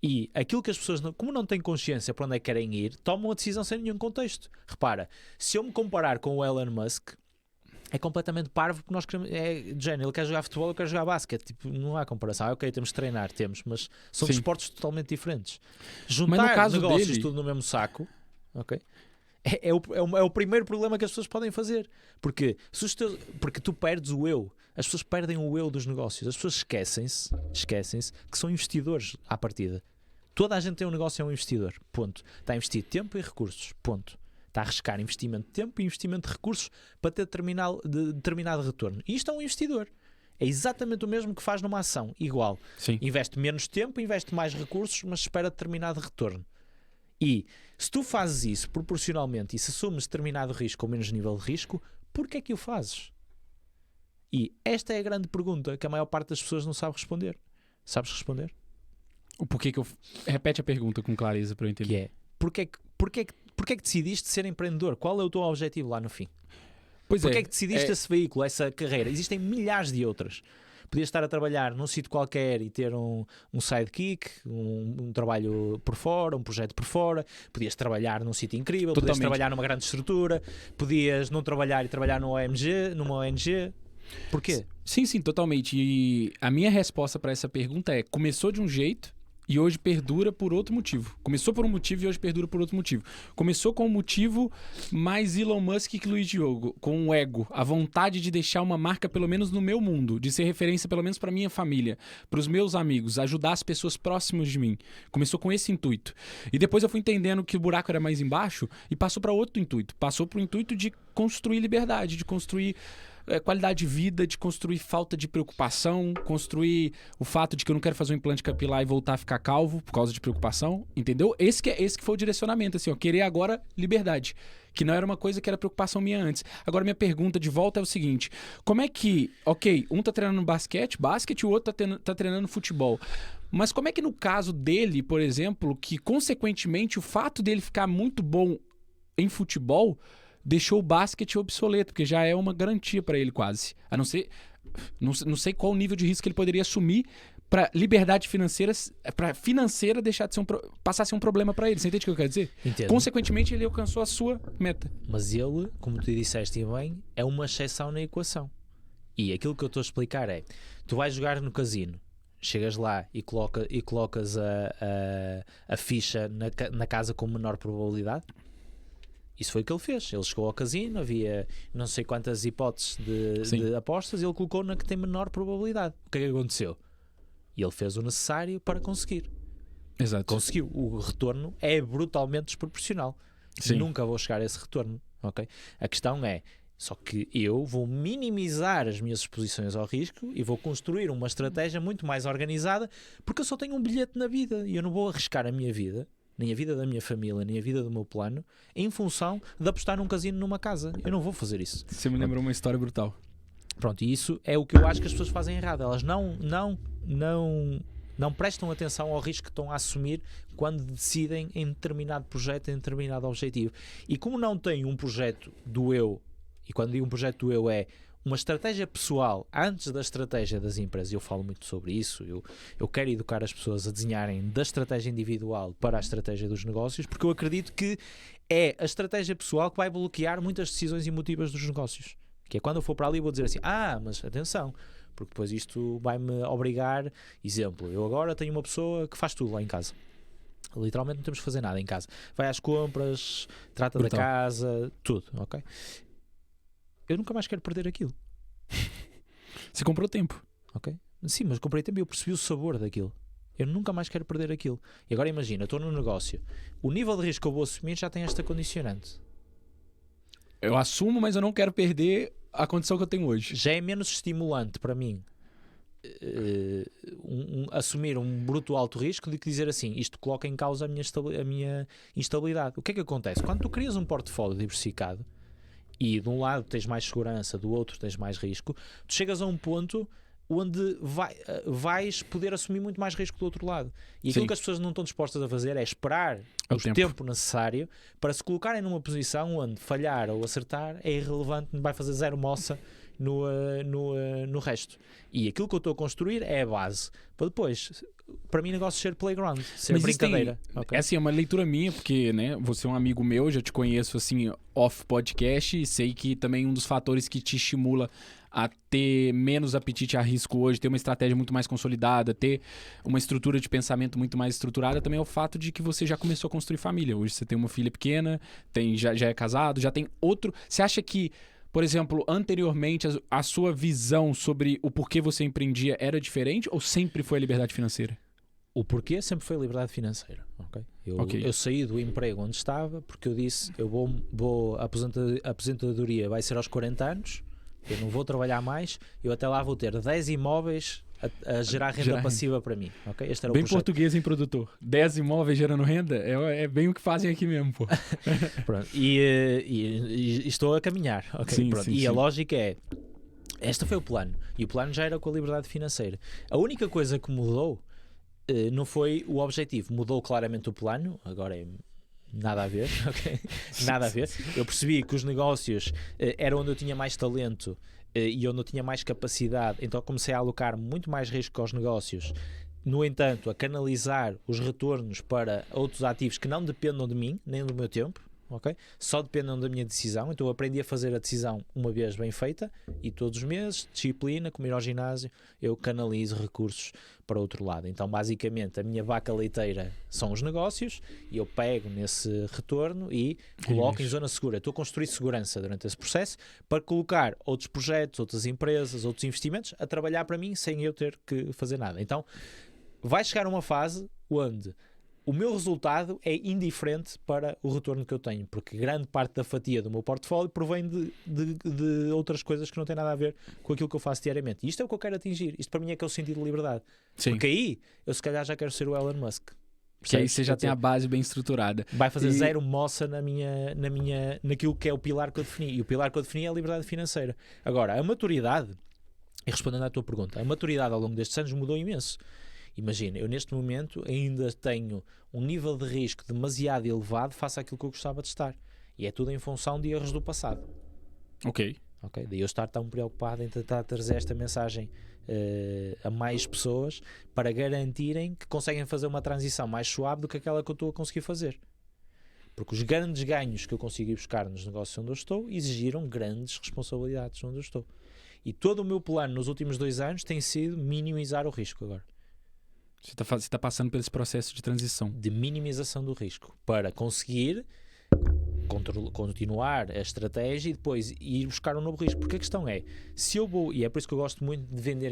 E aquilo que as pessoas, como não têm consciência para onde é que querem ir, tomam a decisão sem nenhum contexto. Repara, se eu me comparar com o Elon Musk, é completamente parvo, porque nós queremos, de género, ele quer jogar futebol, eu quero jogar basquete, tipo, não há comparação. Ok, temos de treinar, mas são desportos totalmente diferentes. Juntar negócios dele... tudo no mesmo saco, ok? É o primeiro problema que as pessoas podem fazer, porque tu perdes o eu. As pessoas perdem o eu dos negócios. As pessoas esquecem-se que são investidores à partida. Toda a gente tem um negócio, é um investidor, ponto. Está a investir tempo e recursos, ponto. Está a arriscar investimento de tempo e investimento de recursos para ter determinado retorno. E isto é um investidor. É exatamente o mesmo que faz numa ação, igual. Sim. Investe menos tempo, investe mais recursos, mas espera determinado retorno. E se tu fazes isso proporcionalmente e se assumes determinado risco ou menos nível de risco, porquê é que o fazes? E esta é a grande pergunta que a maior parte das pessoas não sabe responder. Sabes responder? O porquê que eu... Repete a pergunta com clareza para eu entender. Que é, porquê é que decidiste ser empreendedor? Qual é o teu objetivo lá no fim? Porquê é que decidiste esse veículo, essa carreira? Existem milhares de outras. Podias estar a trabalhar num sítio qualquer e ter um sidekick, um trabalho por fora, um projeto por fora. Podias trabalhar num sítio incrível, podias trabalhar numa grande estrutura, podias não trabalhar e trabalhar numa ONG. Porquê? Sim, totalmente. E a minha resposta para essa pergunta é: começou de um jeito e hoje perdura por outro motivo. Começou por um motivo e hoje perdura por outro motivo. Começou com um motivo mais Elon Musk que Luiz Diogo, com o ego, a vontade de deixar uma marca pelo menos no meu mundo, de ser referência pelo menos para minha família, para os meus amigos, ajudar as pessoas próximas de mim. Começou com esse intuito. E depois eu fui entendendo que o buraco era mais embaixo e passou para outro intuito. Passou para o intuito de construir liberdade, de construir qualidade de vida, de construir falta de preocupação, construir o fato de que eu não quero fazer um implante capilar e voltar a ficar calvo por causa de preocupação, entendeu? Esse que foi o direcionamento, assim, ó, querer agora liberdade, que não era uma coisa que era preocupação minha antes. Agora minha pergunta de volta é o seguinte: como é que, ok, um tá treinando basquete e o outro tá treinando futebol, mas como é que no caso dele, por exemplo, que consequentemente o fato dele ficar muito bom em futebol deixou o basquete obsoleto, porque já é uma garantia para ele quase. A não ser... Não sei qual o nível de risco que ele poderia assumir para liberdade financeira, para financeira deixar de ser passar a ser um problema para ele. Você entende o que eu quero dizer? Entendo. Consequentemente, ele alcançou a sua meta. Mas ele, como tu disseste bem, é uma exceção na equação. E aquilo que eu estou a explicar é, tu vais jogar no casino, chegas lá e colocas a ficha na casa com menor probabilidade. Isso foi o que ele fez. Ele chegou ao casino, havia não sei quantas hipóteses de apostas, e ele colocou na que tem menor probabilidade. O que é que aconteceu? E ele fez o necessário para conseguir. Exato. Conseguiu. O retorno é brutalmente desproporcional. Sim. Nunca vou chegar a esse retorno. Okay? A questão é, só que eu vou minimizar as minhas exposições ao risco e vou construir uma estratégia muito mais organizada, porque eu só tenho um bilhete na vida e eu não vou arriscar a minha vida, nem a vida da minha família, nem a vida do meu plano, em função de apostar num casino numa casa. Eu não vou fazer isso. Você me lembrou uma história brutal. Pronto, e isso é o que eu acho que as pessoas fazem errado. Elas não prestam atenção ao risco que estão a assumir quando decidem em determinado projeto, em determinado objetivo. E como não têm um projeto do eu, e quando digo um projeto do eu é uma estratégia pessoal antes da estratégia das empresas, eu falo muito sobre isso, eu quero educar as pessoas a desenharem da estratégia individual para a estratégia dos negócios, porque eu acredito que é a estratégia pessoal que vai bloquear muitas decisões emotivas dos negócios. Que é quando eu for para ali e vou dizer assim, mas atenção, porque depois isto vai-me obrigar, exemplo, eu agora tenho uma pessoa que faz tudo lá em casa. Literalmente não temos que fazer nada em casa. Vai às compras, trata da casa, tudo, ok? Eu nunca mais quero perder aquilo. Você comprou tempo. Ok? Sim, mas comprei tempo e eu percebi o sabor daquilo. Eu nunca mais quero perder aquilo. E agora imagina, estou no negócio. O nível de risco que eu vou assumir já tem esta condicionante. Eu assumo, mas eu não quero perder a condição que eu tenho hoje. Já é menos estimulante para mim assumir um bruto alto risco do que dizer assim, isto coloca em causa a minha instabilidade. O que é que acontece? Quando tu crias um portfólio diversificado e de um lado tens mais segurança, do outro tens mais risco, tu chegas a um ponto onde vais poder assumir muito mais risco do outro lado. E aquilo que as pessoas não estão dispostas a fazer é esperar o tempo necessário para se colocarem numa posição onde falhar ou acertar é irrelevante, vai fazer zero moça no resto. E aquilo que eu estou a construir é a base para depois, para mim, negócio ser playground, ser mas brincadeira. É assim, é uma leitura minha, porque né, você é um amigo meu, já te conheço assim off podcast e sei que também um dos fatores que te estimula a ter menos apetite a risco hoje, ter uma estratégia muito mais consolidada, ter uma estrutura de pensamento muito mais estruturada, também é o fato de que você já começou a construir família. Hoje você tem uma filha pequena, já é casado, já tem outro... Você acha que, por exemplo, anteriormente a sua visão sobre o porquê você empreendia era diferente ou sempre foi a liberdade financeira? O porquê sempre foi a liberdade financeira. Eu saí do emprego onde estava porque eu disse, a aposentadoria vai ser aos 40 anos, eu não vou trabalhar mais, eu até lá vou ter 10 imóveis a gerar renda passiva para mim. Okay? Este era bem o projeto. Português, hein, produtor? 10 imóveis gerando renda? É bem o que fazem aqui mesmo, pô. Pronto. E estou a caminhar. Okay? Sim, Pronto. sim, e sim. A lógica é, este foi o plano. E o plano já era com a liberdade financeira. A única coisa que mudou não foi o objetivo. Mudou claramente o plano. Agora é... Nada a ver, ok? Nada a ver. Eu percebi que os negócios era onde eu tinha mais talento e onde eu tinha mais capacidade, então comecei a alocar muito mais risco aos negócios. No entanto, a canalizar os retornos para outros ativos que não dependam de mim, nem do meu tempo, ok? Só dependam da minha decisão. Então eu aprendi a fazer a decisão uma vez bem feita e todos os meses, disciplina, como ir ao ginásio, eu canalizo recursos para outro lado. Então basicamente a minha vaca leiteira são os negócios e eu pego nesse retorno e coloco em zona segura. Estou a construir segurança durante esse processo para colocar outros projetos, outras empresas, outros investimentos a trabalhar para mim sem eu ter que fazer nada. Então vai chegar uma fase onde o meu resultado é indiferente para o retorno que eu tenho, porque grande parte da fatia do meu portfólio provém de outras coisas que não têm nada a ver com aquilo que eu faço diariamente. E isto é o que eu quero atingir. Isto para mim é que é o sentido de liberdade. Sim. Porque aí eu se calhar já quero ser o Elon Musk. Que aí você já tem a base bem estruturada. Vai fazer zero moça naquilo que é o pilar que eu defini. E o pilar que eu defini é a liberdade financeira. Agora, a maturidade, e respondendo à tua pergunta, a maturidade ao longo destes anos mudou imenso. Imagina, eu neste momento ainda tenho um nível de risco demasiado elevado face àquilo que eu gostava de estar. E é tudo em função de erros do passado. Ok. Okay? Daí eu estar tão preocupado em tentar trazer esta mensagem a mais pessoas para garantirem que conseguem fazer uma transição mais suave do que aquela que eu estou a conseguir fazer. Porque os grandes ganhos que eu consegui buscar nos negócios onde eu estou exigiram grandes responsabilidades onde eu estou. E todo o meu plano nos últimos 2 anos tem sido minimizar o risco agora. Você está passando por esse processo de transição. De minimização do risco. Para conseguir continuar a estratégia e depois ir buscar um novo risco. Porque a questão é, se eu vou, e é por isso que eu gosto muito de vender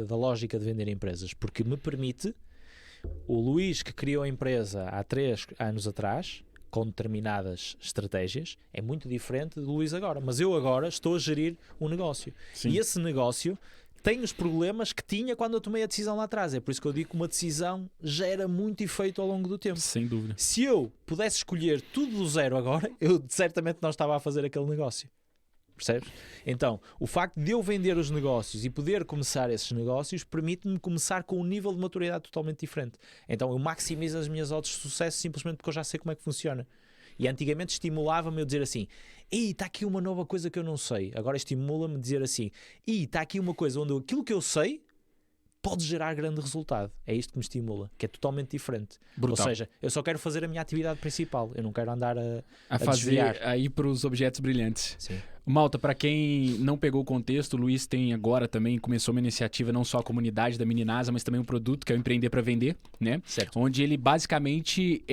da lógica de vender empresas, porque me permite, o Luís que criou a empresa há 3 anos atrás, com determinadas estratégias, é muito diferente do Luís agora. Mas eu agora estou a gerir um negócio. Sim. E esse negócio tem os problemas que tinha quando eu tomei a decisão lá atrás. É por isso que eu digo que uma decisão gera muito efeito ao longo do tempo. Sem dúvida. Se eu pudesse escolher tudo do zero agora, eu certamente não estava a fazer aquele negócio. Percebes? Então, o facto de eu vender os negócios e poder começar esses negócios permite-me começar com um nível de maturidade totalmente diferente. Então, eu maximizo as minhas odds de sucesso simplesmente porque eu já sei como é que funciona. E antigamente estimulava-me a dizer assim: "Ei, está aqui uma nova coisa que eu não sei." Agora estimula-me a dizer assim: "Ei, está aqui uma coisa onde aquilo que eu sei pode gerar grande resultado." É isto que me estimula, que é totalmente diferente. Brutal. Ou seja, eu só quero fazer a minha atividade principal. Eu não quero andar a fazer desviar. aí para os objetos brilhantes. Sim. Malta, para quem não pegou o contexto, o Luís tem agora também, começou uma iniciativa, não só a comunidade da Meninasa, mas também um produto que é o Empreender para Vender, né? Certo. Onde ele basicamente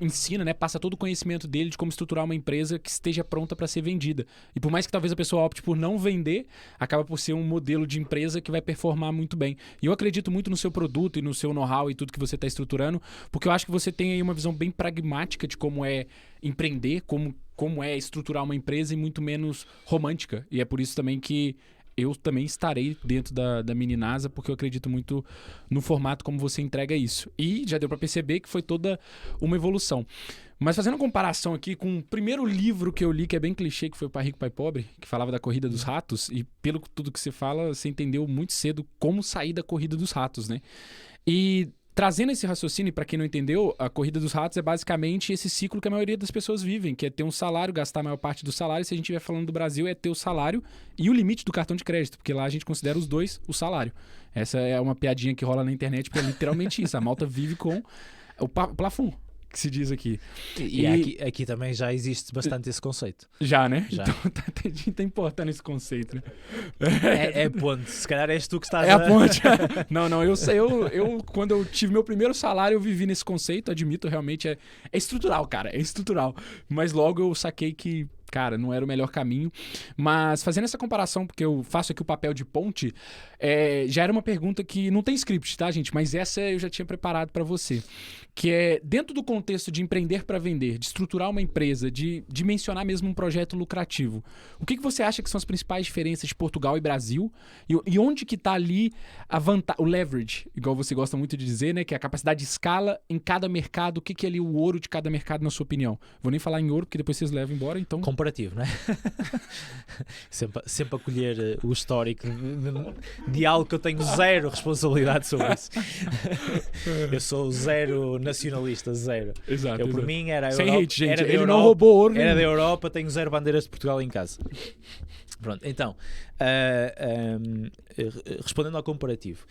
ensina, né? Passa todo o conhecimento dele de como estruturar uma empresa que esteja pronta para ser vendida. E por mais que talvez a pessoa opte por não vender, acaba por ser um modelo de empresa que vai performar muito bem. E eu acredito muito no seu produto e no seu know-how e tudo que você está estruturando, porque eu acho que você tem aí uma visão bem pragmática de como é empreender, como é estruturar uma empresa e muito menos romântica. E é por isso também que eu também estarei dentro da Meninasa, porque eu acredito muito no formato como você entrega isso. E já deu para perceber que foi toda uma evolução. Mas fazendo uma comparação aqui com o primeiro livro que eu li, que é bem clichê, que foi o Pai Rico, Pai Pobre, que falava da corrida dos ratos, e pelo tudo que você fala, você entendeu muito cedo como sair da corrida dos ratos, né? E trazendo esse raciocínio, para quem não entendeu, a corrida dos ratos é basicamente esse ciclo que a maioria das pessoas vivem, que é ter um salário, gastar a maior parte do salário. Se a gente estiver falando do Brasil, é ter o salário e o limite do cartão de crédito, porque lá a gente considera os dois o salário. Essa é uma piadinha que rola na internet, porque é literalmente isso. A malta vive com o plafond, que se diz aqui. E aqui também já existe bastante esse conceito. Já, né? Já. Então tá importando esse conceito, né? É ponte. Se calhar és tu que estás a ponte. Não, eu sei. Eu, quando eu tive meu primeiro salário, eu vivi nesse conceito, admito, realmente é estrutural, cara. É estrutural. Mas logo eu saquei que, cara, não era o melhor caminho. Mas fazendo essa comparação, porque eu faço aqui o papel de ponte, já era uma pergunta que não tem script, tá, gente? Mas essa eu já tinha preparado para você. Que é, dentro do contexto de empreender para vender, de estruturar uma empresa, de mencionar mesmo um projeto lucrativo, o que você acha que são as principais diferenças de Portugal e Brasil? E onde que tá ali o leverage, igual você gosta muito de dizer, né? Que é a capacidade de escala em cada mercado. O que é ali o ouro de cada mercado, na sua opinião? Vou nem falar em ouro, porque depois vocês levam embora, então... Comparativo, né? sempre a colher o histórico de algo que eu tenho zero responsabilidade sobre isso. Eu sou zero nacionalista, zero. Exato. Eu, por mim, era a Sem Europa, hate, gente. era da Ele Europa, não roubou ouro. Era da Europa, tenho zero bandeiras de Portugal em casa. Pronto, então, respondendo ao comparativo.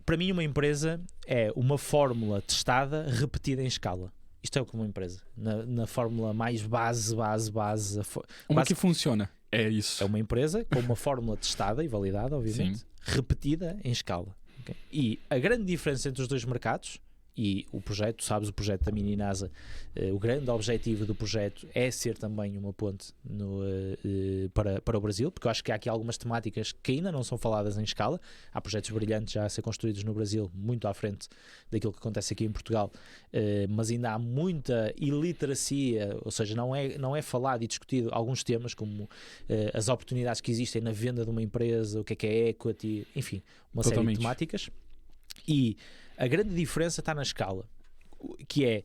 Para mim, uma empresa é uma fórmula testada, repetida em escala. Isto é como uma empresa. Na fórmula mais base. Uma que funciona. É isso. É uma empresa com uma fórmula testada e validada, obviamente, Sim. repetida em escala. Okay? E a grande diferença entre os dois mercados, e o projeto, sabes, o projeto da Meninasa, o grande objetivo do projeto é ser também uma ponte para o Brasil, porque eu acho que há aqui algumas temáticas que ainda não são faladas em escala. Há projetos brilhantes já a ser construídos no Brasil, muito à frente daquilo que acontece aqui em Portugal, mas ainda há muita iliteracia, ou seja, não é falado e discutido alguns temas como as oportunidades que existem na venda de uma empresa, o que é equity, enfim, uma série de temáticas. E a grande diferença está na escala, que é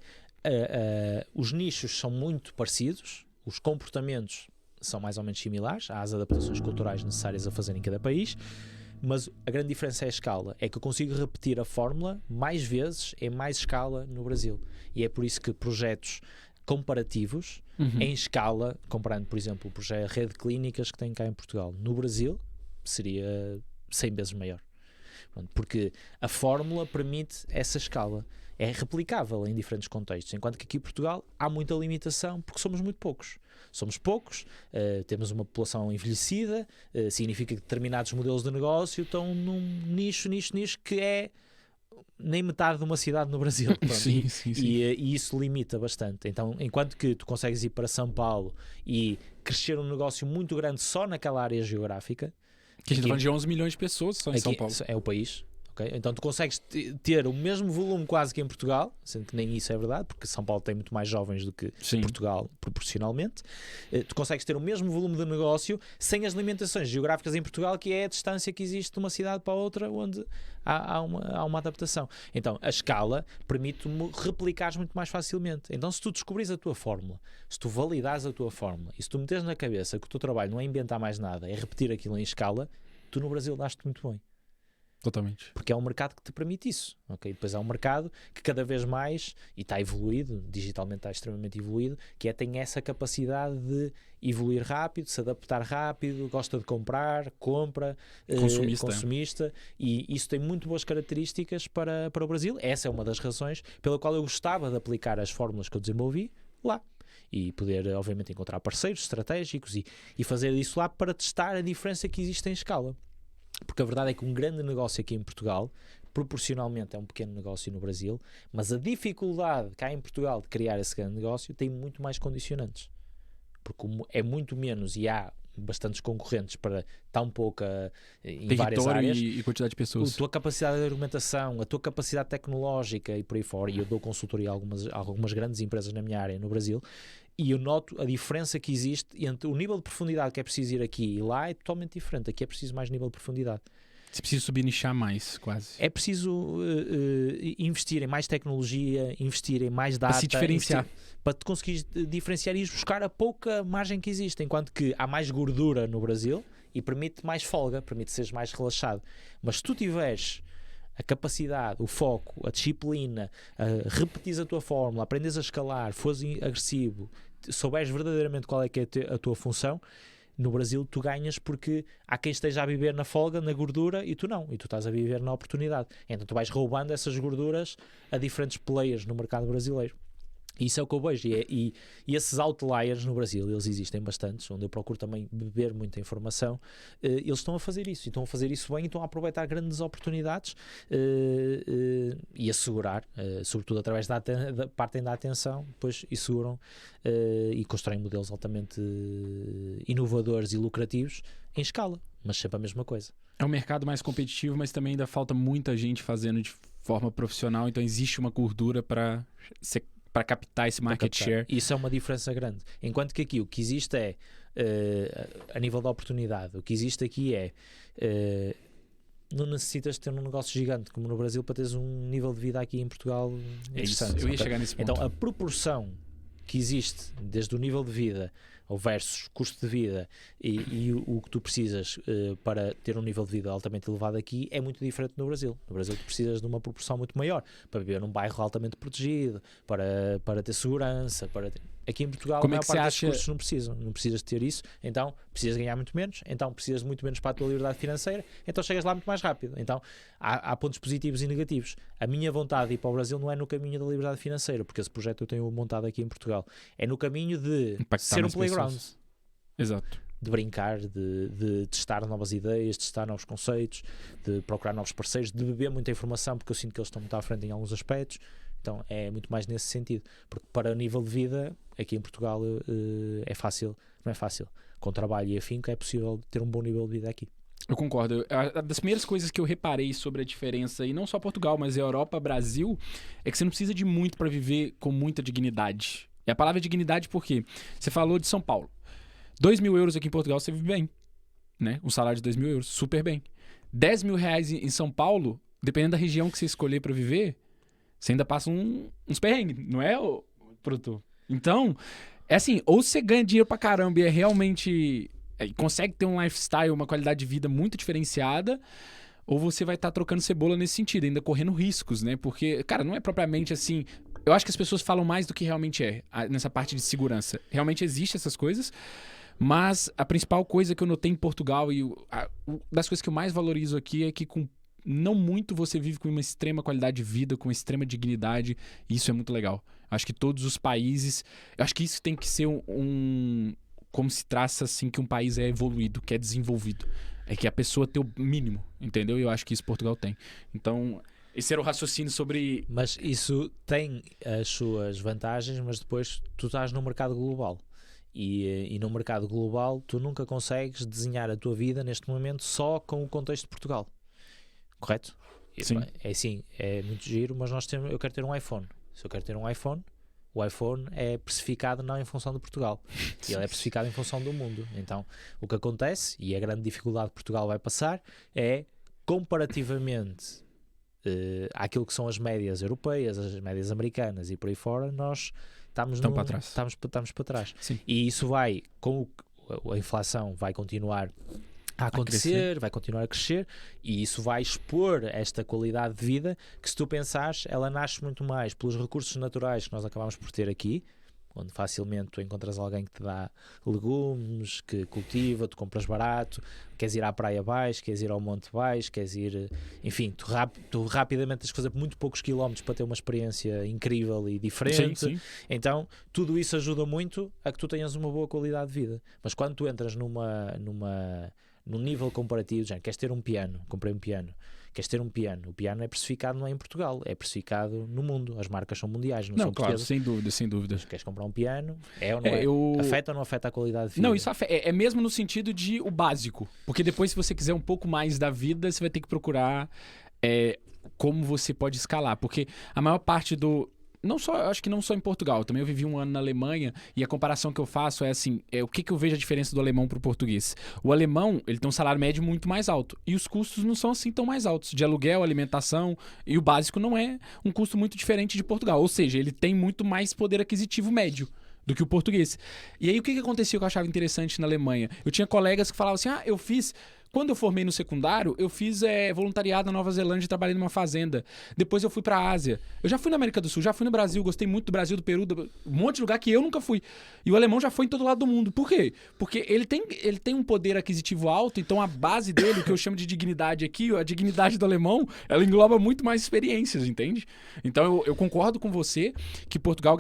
os nichos são muito parecidos, os comportamentos são mais ou menos similares, há as adaptações culturais necessárias a fazer em cada país, mas a grande diferença é a escala, é que eu consigo repetir a fórmula mais vezes em mais escala no Brasil. E é por isso que projetos comparativos em escala, comparando, por exemplo, a rede de clínicas que tem cá em Portugal. No Brasil, seria 100 vezes maior. Porque a fórmula permite essa escala. É replicável em diferentes contextos, enquanto que aqui em Portugal há muita limitação porque somos muito poucos. Somos poucos, temos uma população envelhecida, significa que determinados modelos de negócio estão num nicho que é nem metade de uma cidade no Brasil. Sim. E isso limita bastante. Então, enquanto que tu consegues ir para São Paulo e crescer um negócio muito grande só naquela área geográfica... Que a gente está falando de 11 milhões de pessoas só em São Paulo. É o país. Okay? Então tu consegues ter o mesmo volume quase que em Portugal, sendo que nem isso é verdade, porque São Paulo tem muito mais jovens do que Portugal proporcionalmente. Tu consegues ter o mesmo volume de negócio sem as limitações geográficas em Portugal, que é a distância que existe de uma cidade para outra, onde há uma adaptação. Então a escala permite replicar muito mais facilmente. Então se tu descobris a tua fórmula, se tu validares a tua fórmula e se tu meteres na cabeça que o teu trabalho não é inventar mais nada, é repetir aquilo em escala, tu no Brasil dás-te muito bem. Totalmente. Porque é um mercado que te permite isso, ok? Depois há um mercado que cada vez mais, e está evoluído, digitalmente está extremamente evoluído, que tem essa capacidade de evoluir rápido, se adaptar rápido, gosta de comprar, compra, consumista, e isso tem muito boas características para o Brasil. Essa é uma das razões pela qual eu gostava de aplicar as fórmulas que eu desenvolvi lá. E poder, obviamente, encontrar parceiros estratégicos e fazer isso lá para testar a diferença que existe em escala. Porque a verdade é que um grande negócio aqui em Portugal, proporcionalmente é um pequeno negócio no Brasil, mas a dificuldade cá em Portugal de criar esse grande negócio tem muito mais condicionantes. Porque é muito menos e há bastantes concorrentes para tão pouca em várias áreas e quantidade de pessoas. A tua capacidade de argumentação, a tua capacidade tecnológica e por aí fora, e eu dou consultoria a algumas grandes empresas na minha área no Brasil, e eu noto a diferença que existe entre o nível de profundidade que é preciso ir aqui e lá é totalmente diferente. Aqui é preciso mais nível de profundidade. Você precisa subnichar mais, quase. É preciso investir em mais tecnologia, investir em mais data. Para se diferenciar. Para te conseguires diferenciar e buscar a pouca margem que existe. Enquanto que há mais gordura no Brasil e permite mais folga, permite seres mais relaxado. Mas se tu tiveres a capacidade, o foco, a disciplina, repetires a tua fórmula, aprendes a escalar, fores agressivo, souberes verdadeiramente qual é que é a tua função, no Brasil tu ganhas porque há quem esteja a viver na folga, na gordura, e tu não, e tu estás a viver na oportunidade. Então tu vais roubando essas gorduras a diferentes players no mercado brasileiro. Isso é o que eu vejo, e esses outliers no Brasil, eles existem bastantes, onde eu procuro também beber muita informação, eles estão a fazer isso, e estão a fazer isso bem, e estão a aproveitar grandes oportunidades e assegurar, sobretudo através partem da atenção, depois e seguram e constroem modelos altamente inovadores e lucrativos em escala, mas sempre a mesma coisa. É um mercado mais competitivo, mas também ainda falta muita gente fazendo de forma profissional, então existe uma gordura para captar esse market share. Isso é uma diferença grande. Enquanto que aqui o que existe é, a nível da oportunidade, o que existe aqui é, não necessitas ter um negócio gigante como no Brasil para teres um nível de vida aqui em Portugal interessante. É isso, eu ia chegar nesse ponto. Então a proporção que existe desde o nível de vida ou versus custo de vida e o que tu precisas para ter um nível de vida altamente elevado aqui é muito diferente no Brasil. No Brasil tu precisas de uma proporção muito maior para viver num bairro altamente protegido, para ter segurança, Aqui em Portugal a maior parte dos custos não precisas ter isso, então precisas ganhar muito menos, então precisas muito menos para a tua liberdade financeira, então chegas lá muito mais rápido. Então há pontos positivos e negativos. A minha vontade de ir para o Brasil não é no caminho da liberdade financeira, porque esse projeto eu tenho montado aqui em Portugal, é no caminho de ser um playground. Exato. De brincar, de testar novas ideias, de testar novos conceitos, de procurar novos parceiros, de beber muita informação, porque eu sinto que eles estão muito à frente em alguns aspectos. Então é muito mais nesse sentido, porque para o nível de vida aqui em Portugal é fácil, não é fácil, com trabalho e afinco é possível ter um bom nível de vida aqui. Eu concordo. Uma das primeiras coisas que eu reparei sobre a diferença, e não só Portugal, mas Europa, Brasil, é que você não precisa de muito para viver com muita dignidade. E a palavra dignidade porque você falou de São Paulo. 2 mil euros aqui em Portugal você vive bem, né? Um salário de 2 mil euros, super bem. 10 mil reais em São Paulo, dependendo da região que você escolher para viver, você ainda passa uns perrengues, não é, produtor? Então, é assim, ou você ganha dinheiro pra caramba e é realmente consegue ter um lifestyle, uma qualidade de vida muito diferenciada, ou você vai estar trocando cebola nesse sentido, ainda correndo riscos, né? Porque, cara, não é propriamente assim, eu acho que as pessoas falam mais do que realmente é, nessa parte de segurança. Realmente existem essas coisas, mas a principal coisa que eu notei em Portugal e das coisas que eu mais valorizo aqui é que com não muito você vive com uma extrema qualidade de vida, com uma extrema dignidade, e isso é muito legal. Acho que todos os países... Eu acho que isso tem que ser como se traça assim que um país é evoluído, que é desenvolvido. É que a pessoa tem o mínimo, entendeu? E eu acho que isso Portugal tem. Então... Esse era o raciocínio sobre... Mas isso tem as suas vantagens, mas depois tu estás no mercado global. E no mercado global tu nunca consegues desenhar a tua vida neste momento só com o contexto de Portugal. Correto? Sim. É assim, é muito giro, mas eu quero ter um iPhone. Se eu quero ter um iPhone, o iPhone é precificado não em função de Portugal. Ele é precificado em função do mundo. Então, o que acontece, e a grande dificuldade que Portugal vai passar, é comparativamente... àquilo que são as médias europeias, as médias americanas e por aí fora, nós estamos para trás. Sim. E isso vai, com a inflação vai continuar a acontecer, vai continuar a crescer, e isso vai expor esta qualidade de vida que, se tu pensares, ela nasce muito mais pelos recursos naturais que nós acabamos por ter aqui, onde facilmente tu encontras alguém que te dá legumes, que cultiva, tu compras barato, queres ir à praia baixo, queres ir ao monte baixo, queres ir... Enfim, tu rapidamente tens que fazer muito poucos quilómetros para ter uma experiência incrível e diferente. Sim. Então, tudo isso ajuda muito a que tu tenhas uma boa qualidade de vida. Mas quando tu entras num nível comparativo, já queres ter um piano, comprei um piano, queres ter um piano, o piano é precificado não é em Portugal, é precificado no mundo, as marcas são mundiais, não são portuguesas. Sem dúvida. Queres comprar um piano, ou não é? Afeta ou não afeta a qualidade de vida? Não, isso é mesmo no sentido de o básico, porque depois, se você quiser um pouco mais da vida, você vai ter que procurar como você pode escalar, porque a maior parte acho que não só em Portugal, também eu vivi um ano na Alemanha, e a comparação que eu faço é assim, o que eu vejo a diferença do alemão pro português. O alemão, ele tem um salário médio muito mais alto, e os custos não são assim tão mais altos, de aluguel, alimentação, e o básico não é um custo muito diferente de Portugal, ou seja, ele tem muito mais poder aquisitivo médio do que o português. E aí o que acontecia que eu achava interessante na Alemanha? Eu tinha colegas que falavam assim, quando eu formei no secundário, eu fiz voluntariado na Nova Zelândia e trabalhei numa fazenda. Depois eu fui pra Ásia. Eu já fui na América do Sul, já fui no Brasil, gostei muito do Brasil, do Peru, um monte de lugar que eu nunca fui. E o alemão já foi em todo lado do mundo. Por quê? Porque ele tem um poder aquisitivo alto, então a base dele, o que eu chamo de dignidade aqui, a dignidade do alemão, ela engloba muito mais experiências, entende? Então eu concordo com você que Portugal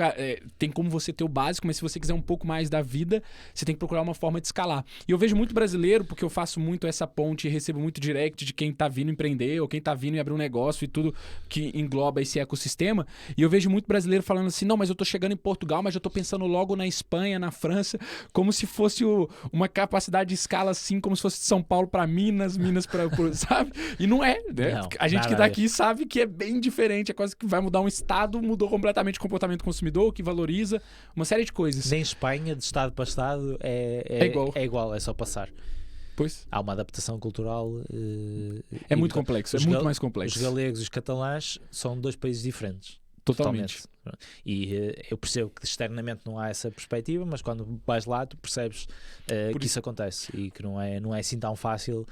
tem como você ter o básico, mas se você quiser um pouco mais da vida, você tem que procurar uma forma de escalar. E eu vejo muito brasileiro, porque eu faço muito essa ponte e recebo muito direct de quem tá vindo empreender ou quem tá vindo e abrir um negócio e tudo que engloba esse ecossistema, e eu vejo muito brasileiro falando assim, não, mas eu tô chegando em Portugal, mas eu tô pensando logo na Espanha, na França, como se fosse uma capacidade de escala assim, como se fosse de São Paulo para Minas para sabe? E não é, né? Não, a gente que daqui sabe que é bem diferente, é quase que vai mudar um estado, mudou completamente o comportamento do consumidor, que valoriza uma série de coisas. Nem Espanha, de estado para estado, é igual, é só passar. Pois. Há uma adaptação cultural. É muito complexo, é muito mais complexo. Os galegos e os catalãs são dois países diferentes. Totalmente. E eu percebo que externamente não há essa perspectiva, mas quando vais lá tu percebes que isso acontece e que não é assim tão fácil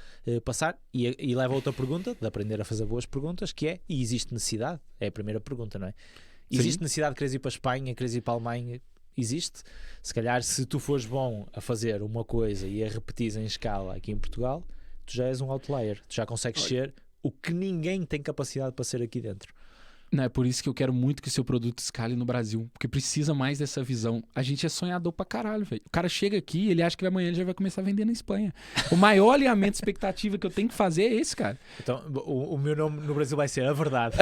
passar. E leva a outra pergunta, de aprender a fazer boas perguntas, que é, e existe necessidade? É a primeira pergunta, não é? Existe necessidade de quereres ir para a Espanha, quereres ir para a Alemanha? Existe. Se calhar, se tu fores bom a fazer uma coisa e a repetir em escala aqui em Portugal, tu já és um outlier. Tu já consegues ser o que ninguém tem capacidade para ser aqui dentro. Não, é por isso que eu quero muito que o seu produto escale no Brasil, porque precisa mais dessa visão. A gente é sonhador pra caralho, velho. O cara chega aqui, ele acha que amanhã ele já vai começar a vender na Espanha. O maior alinhamento de expectativa que eu tenho que fazer é esse, cara. Então, o meu nome no Brasil vai ser A Verdade.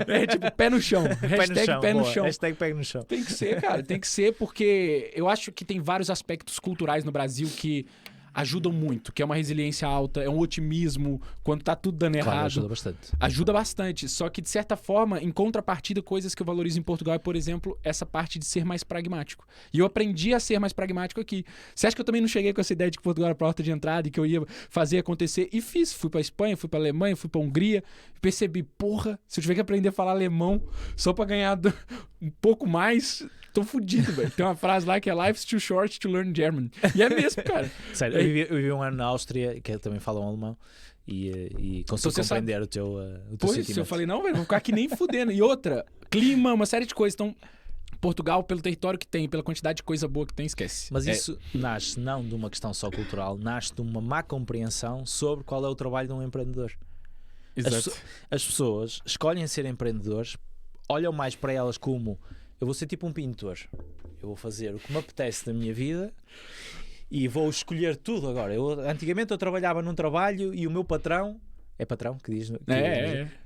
É tipo pé no chão. Hashtag pé no chão. Hashtag pé no chão. Tem que ser, cara. Tem que ser, porque eu acho que tem vários aspectos culturais no Brasil que ajudam muito, que é uma resiliência alta, é um otimismo quando tá tudo dando errado. Ajuda bastante. Ajuda bastante, só que de certa forma, em contrapartida, coisas que eu valorizo em Portugal é, por exemplo, essa parte de ser mais pragmático. E eu aprendi a ser mais pragmático aqui. Você acha que eu também não cheguei com essa ideia de que Portugal era a porta de entrada e que eu ia fazer acontecer? E fiz. Fui pra Espanha, fui pra Alemanha, fui pra Hungria, percebi, porra, se eu tiver que aprender a falar alemão só pra ganhar um pouco mais, tô fudido, velho. Tem uma frase lá que é Life's too short to learn German. E é mesmo, cara. Sério, eu vivi um ano na Áustria, que também falam alemão, e consigo compreender o teu Pois, sentimento. eu falei, não, velho, vou ficar aqui nem fudendo. E outra, clima, uma série de coisas. Então, Portugal, pelo território que tem, pela quantidade de coisa boa que tem, esquece. Mas isso nasce não de uma questão só cultural, nasce de uma má compreensão sobre qual é o trabalho de um empreendedor. Exato. As pessoas escolhem ser empreendedores, olham mais para elas como eu vou ser tipo um pintor, eu vou fazer o que me apetece da minha vida e vou escolher tudo agora. Antigamente eu trabalhava num trabalho e o meu patrão, é patrão que diz, o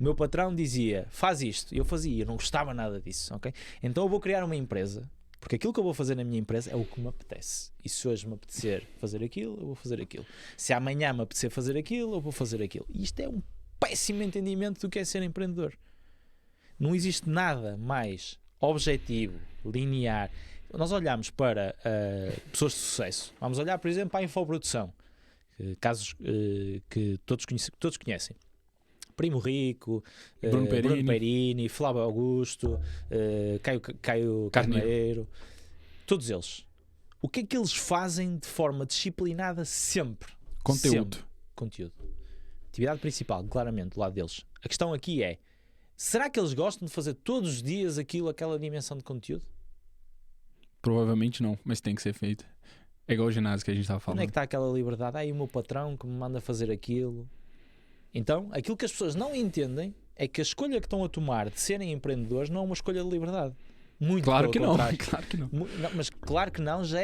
meu patrão dizia faz isto, e eu fazia, eu não gostava nada disso, ok? Então eu vou criar uma empresa, porque aquilo que eu vou fazer na minha empresa é o que me apetece, e se hoje me apetecer fazer aquilo, eu vou fazer aquilo, se amanhã me apetecer fazer aquilo, eu vou fazer aquilo. E isto é um péssimo entendimento do que é ser empreendedor. Não existe nada mais objetivo, linear. Nós olhamos para pessoas de sucesso, vamos olhar por exemplo para a infoprodução, casos que todos conhecem. Primo Rico, Bruno Perini, Flávio Augusto, Caio Carneiro, todos eles. O que é que eles fazem de forma disciplinada sempre? Conteúdo. Sempre. Conteúdo. Atividade principal, claramente, do lado deles. A questão aqui é, será que eles gostam de fazer todos os dias aquela dimensão de conteúdo? Provavelmente não, mas tem que ser feito. É igual o ginásio que a gente estava falando. Onde é que está aquela liberdade? Aí o meu patrão que me manda fazer aquilo. Então, aquilo que as pessoas não entendem é que a escolha que estão a tomar de serem empreendedores não é uma escolha de liberdade. Muito claro que não, claro que não. Mas claro que não, já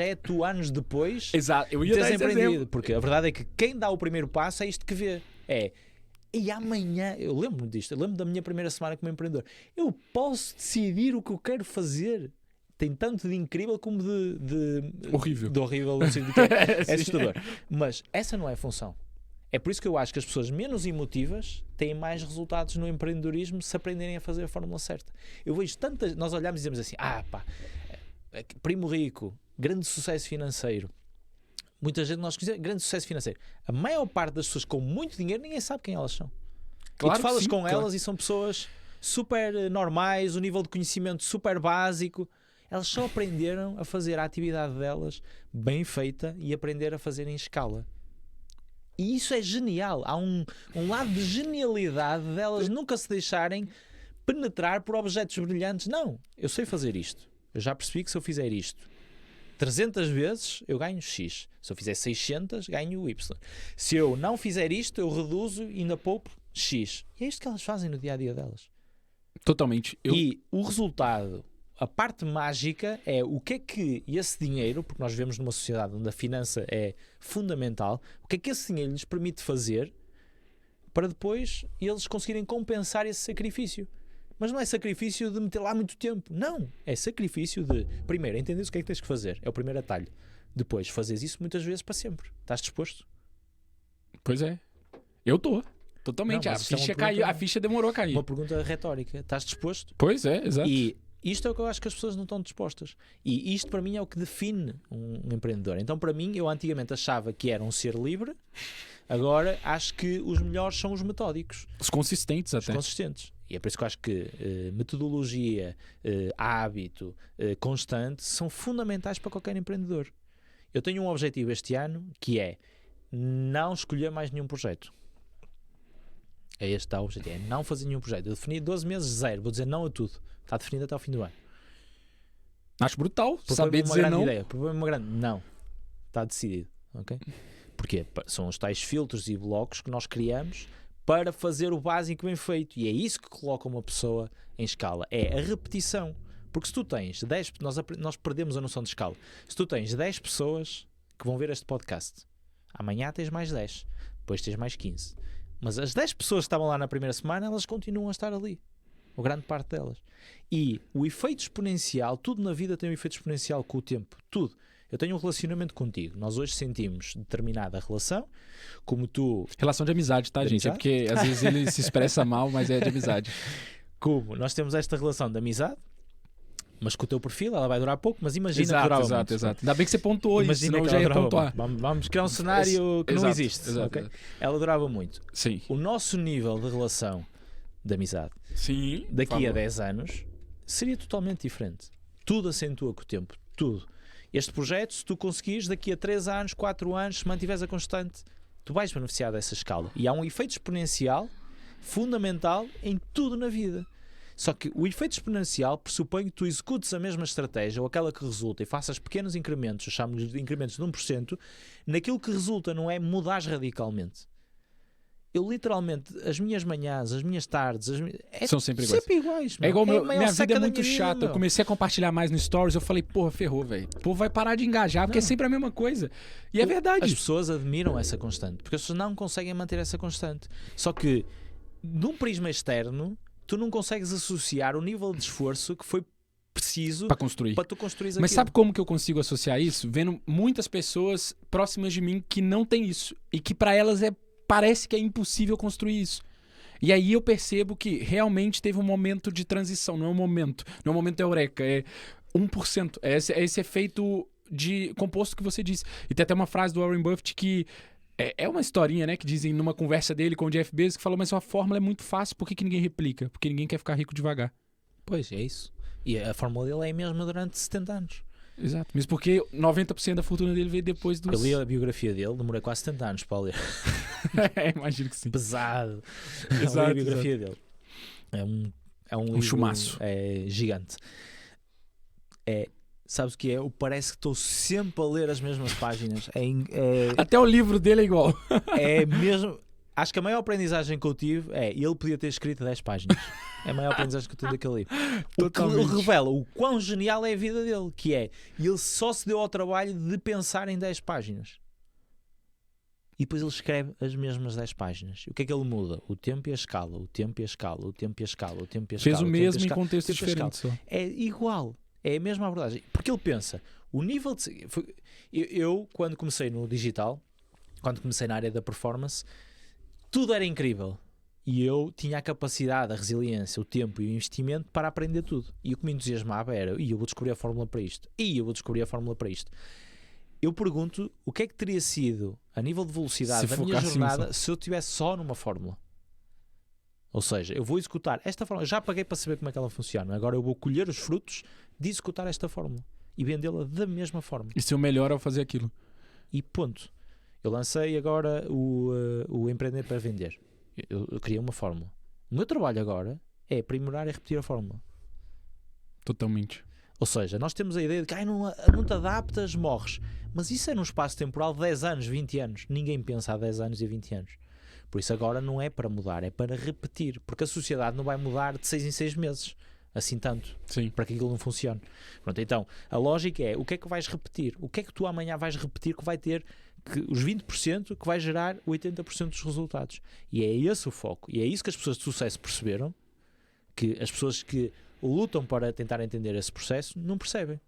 é tu anos depois. Exato, eu ia teres dar esse empreendido. exemplo. Porque a verdade é que quem dá o primeiro passo é isto que vê. E amanhã, eu lembro-me disto, eu lembro da minha primeira semana como empreendedor. Eu posso decidir o que eu quero fazer. Tem tanto de incrível como de horrível. De horrível, no sentido que é assustador. Mas essa não é a função. É por isso que eu acho que as pessoas menos emotivas têm mais resultados no empreendedorismo se aprenderem a fazer a fórmula certa. Eu vejo tantas... Nós olhamos e dizemos assim, Primo Rico, grande sucesso financeiro. Muita gente nós conhecemos, grande sucesso financeiro. A maior parte das pessoas com muito dinheiro, ninguém sabe quem elas são. Claro, e tu falas sim, com claro. elas e são pessoas super normais, o nível de conhecimento super básico. Elas só aprenderam a fazer a atividade delas bem feita e aprender a fazer em escala. E isso é genial. Há um lado de genialidade delas nunca se deixarem penetrar por objetos brilhantes. Não, eu sei fazer isto. Eu já percebi que se eu fizer isto 300 vezes, eu ganho X. Se eu fizer 600, ganho Y. Se eu não fizer isto, eu reduzo e ainda poupo X. E é isto que elas fazem no dia-a-dia delas. Totalmente. E o resultado... A parte mágica é o que é que esse dinheiro, porque nós vivemos numa sociedade onde a finança é fundamental, o que é que esse dinheiro lhes permite fazer para depois eles conseguirem compensar esse sacrifício. Mas não é sacrifício de meter lá muito tempo. Não. É sacrifício de, primeiro, entenderes o que é que tens que fazer. É o primeiro atalho. Depois, fazes isso muitas vezes para sempre. Estás disposto? Pois é. Eu estou. Totalmente. Não, a ficha caiu. A ficha demorou a cair. Uma pergunta retórica. Estás disposto? Pois é, exato. E isto é o que eu acho que as pessoas não estão dispostas. E isto para mim é o que define um empreendedor. Então para mim, eu antigamente achava que era um ser livre, agora acho que os melhores são os metódicos. Os consistentes até. Os consistentes. E é por isso que eu acho que metodologia, hábito, constante são fundamentais para qualquer empreendedor. Eu tenho um objetivo este ano que é não escolher mais nenhum projeto. É este o objetivo, é não fazer nenhum projeto. Eu defini 12 meses, 0. Vou dizer não a tudo. Está definido até ao fim do ano. Acho brutal. Saber dizer não. Problema grande. Não. Está decidido. Okay? Porquê? São os tais filtros e blocos que nós criamos para fazer o básico bem feito. E é isso que coloca uma pessoa em escala. É a repetição. Porque se tu tens 10... Nós perdemos a noção de escala. Se tu tens 10 pessoas que vão ver este podcast, amanhã tens mais 10. Depois tens mais 15. Mas as 10 pessoas que estavam lá na primeira semana, elas continuam a estar ali. Ou grande parte delas. E o efeito exponencial, tudo na vida tem um efeito exponencial com o tempo. Tudo. Eu tenho um relacionamento contigo. Nós hoje sentimos determinada relação, como tu... Relação de amizade, tá, gente? É porque às vezes ele se expressa mal, mas é de amizade. Como nós temos esta relação de amizade, mas com o teu perfil ela vai durar pouco, mas imagina que durava muito. Exato. Ainda bem que você pontuou isso, senão já ia pontuar. Vamos criar um cenário que não existe. Exato. Okay? Ela durava muito. Sim. O nosso nível de relação de amizade Sim, daqui a 10 anos seria totalmente diferente. Tudo acentua com o tempo. Tudo. Este projeto, se tu conseguires, daqui a 3 anos, 4 anos, se mantiveres a constante, tu vais beneficiar dessa escala. E há um efeito exponencial fundamental em tudo na vida. Só que o efeito exponencial pressupõe que tu executes a mesma estratégia ou aquela que resulta e faças pequenos incrementos, chamamos de incrementos de 1%, naquilo que resulta não é mudar radicalmente. Eu literalmente, as minhas manhãs, as minhas tardes, são sempre iguais. É igual minha vida é muito minha chata. Vida, eu comecei a compartilhar mais no Stories, eu falei, porra, ferrou, velho. O povo vai parar de engajar, porque é sempre a mesma coisa. E é verdade. As pessoas admiram essa constante, porque as pessoas não conseguem manter essa constante. Só que, num prisma externo, tu não consegues associar o nível de esforço que foi preciso para construir. Para tu construir aquilo. Mas sabe como que eu consigo associar isso? Vendo muitas pessoas próximas de mim que não têm isso. E que para elas parece que é impossível construir isso. E aí eu percebo que realmente teve um momento de transição. Não é um momento eureka. É 1%. É esse efeito de composto que você disse. E tem até uma frase do Warren Buffett que é uma historinha, né? Que dizem numa conversa dele com o Jeff Bezos, que falou, mas a fórmula é muito fácil, por que ninguém replica? Porque ninguém quer ficar rico devagar. Pois, é isso. E a fórmula dele é a mesma durante 70 anos. Exato. Mesmo porque 90% da fortuna dele veio depois dos... Eu li a biografia dele, demorei quase 70 anos para ler. Imagino que sim. Pesado. Exato, Eu li a biografia dele. É um livro, chumaço. É gigante. Sabes o que é? Parece que estou sempre a ler as mesmas páginas. Até o livro dele é igual. É mesmo... Acho que a maior aprendizagem que eu tive ele podia ter escrito 10 páginas. É a maior aprendizagem que eu tive daquele livro. O que revela o quão genial é a vida dele, que ele só se deu ao trabalho de pensar em 10 páginas. E depois ele escreve as mesmas 10 páginas. E o que é que ele muda? O tempo e a escala, o tempo e a escala, o tempo e a escala, o tempo e a escala. Fez o mesmo em contextos diferentes. É igual. É a mesma abordagem. Porque ele pensa, o nível de... Eu, quando comecei no digital, quando comecei na área da performance, tudo era incrível. E eu tinha a capacidade, a resiliência, o tempo e o investimento para aprender tudo. E o que me entusiasmava era, eu vou descobrir a fórmula para isto. Eu vou descobrir a fórmula para isto. Eu pergunto, o que é que teria sido, a nível de velocidade da minha jornada, se eu estivesse só numa fórmula? Ou seja, eu vou executar esta fórmula. Já paguei para saber como é que ela funciona. Agora eu vou colher os frutos de executar esta fórmula. E vendê-la da mesma forma. E ser o melhor ao fazer aquilo. E ponto. Eu lancei agora o Empreender para Vender. Eu criei uma fórmula. O meu trabalho agora é aprimorar e repetir a fórmula. Totalmente. Ou seja, nós temos a ideia de que não te adaptas, morres. Mas isso é num espaço temporal de 10 anos, 20 anos. Ninguém pensa há 10 anos e 20 anos. Por isso agora não é para mudar, é para repetir. Porque a sociedade não vai mudar de 6 em 6 meses. Assim tanto. Sim. Para que aquilo não funcione. Pronto, então, a lógica é, o que é que vais repetir? O que é que tu amanhã vais repetir que vai ter os 20% que vai gerar 80% dos resultados? E é esse o foco. E é isso que as pessoas de sucesso perceberam, que as pessoas que lutam para tentar entender esse processo não percebem.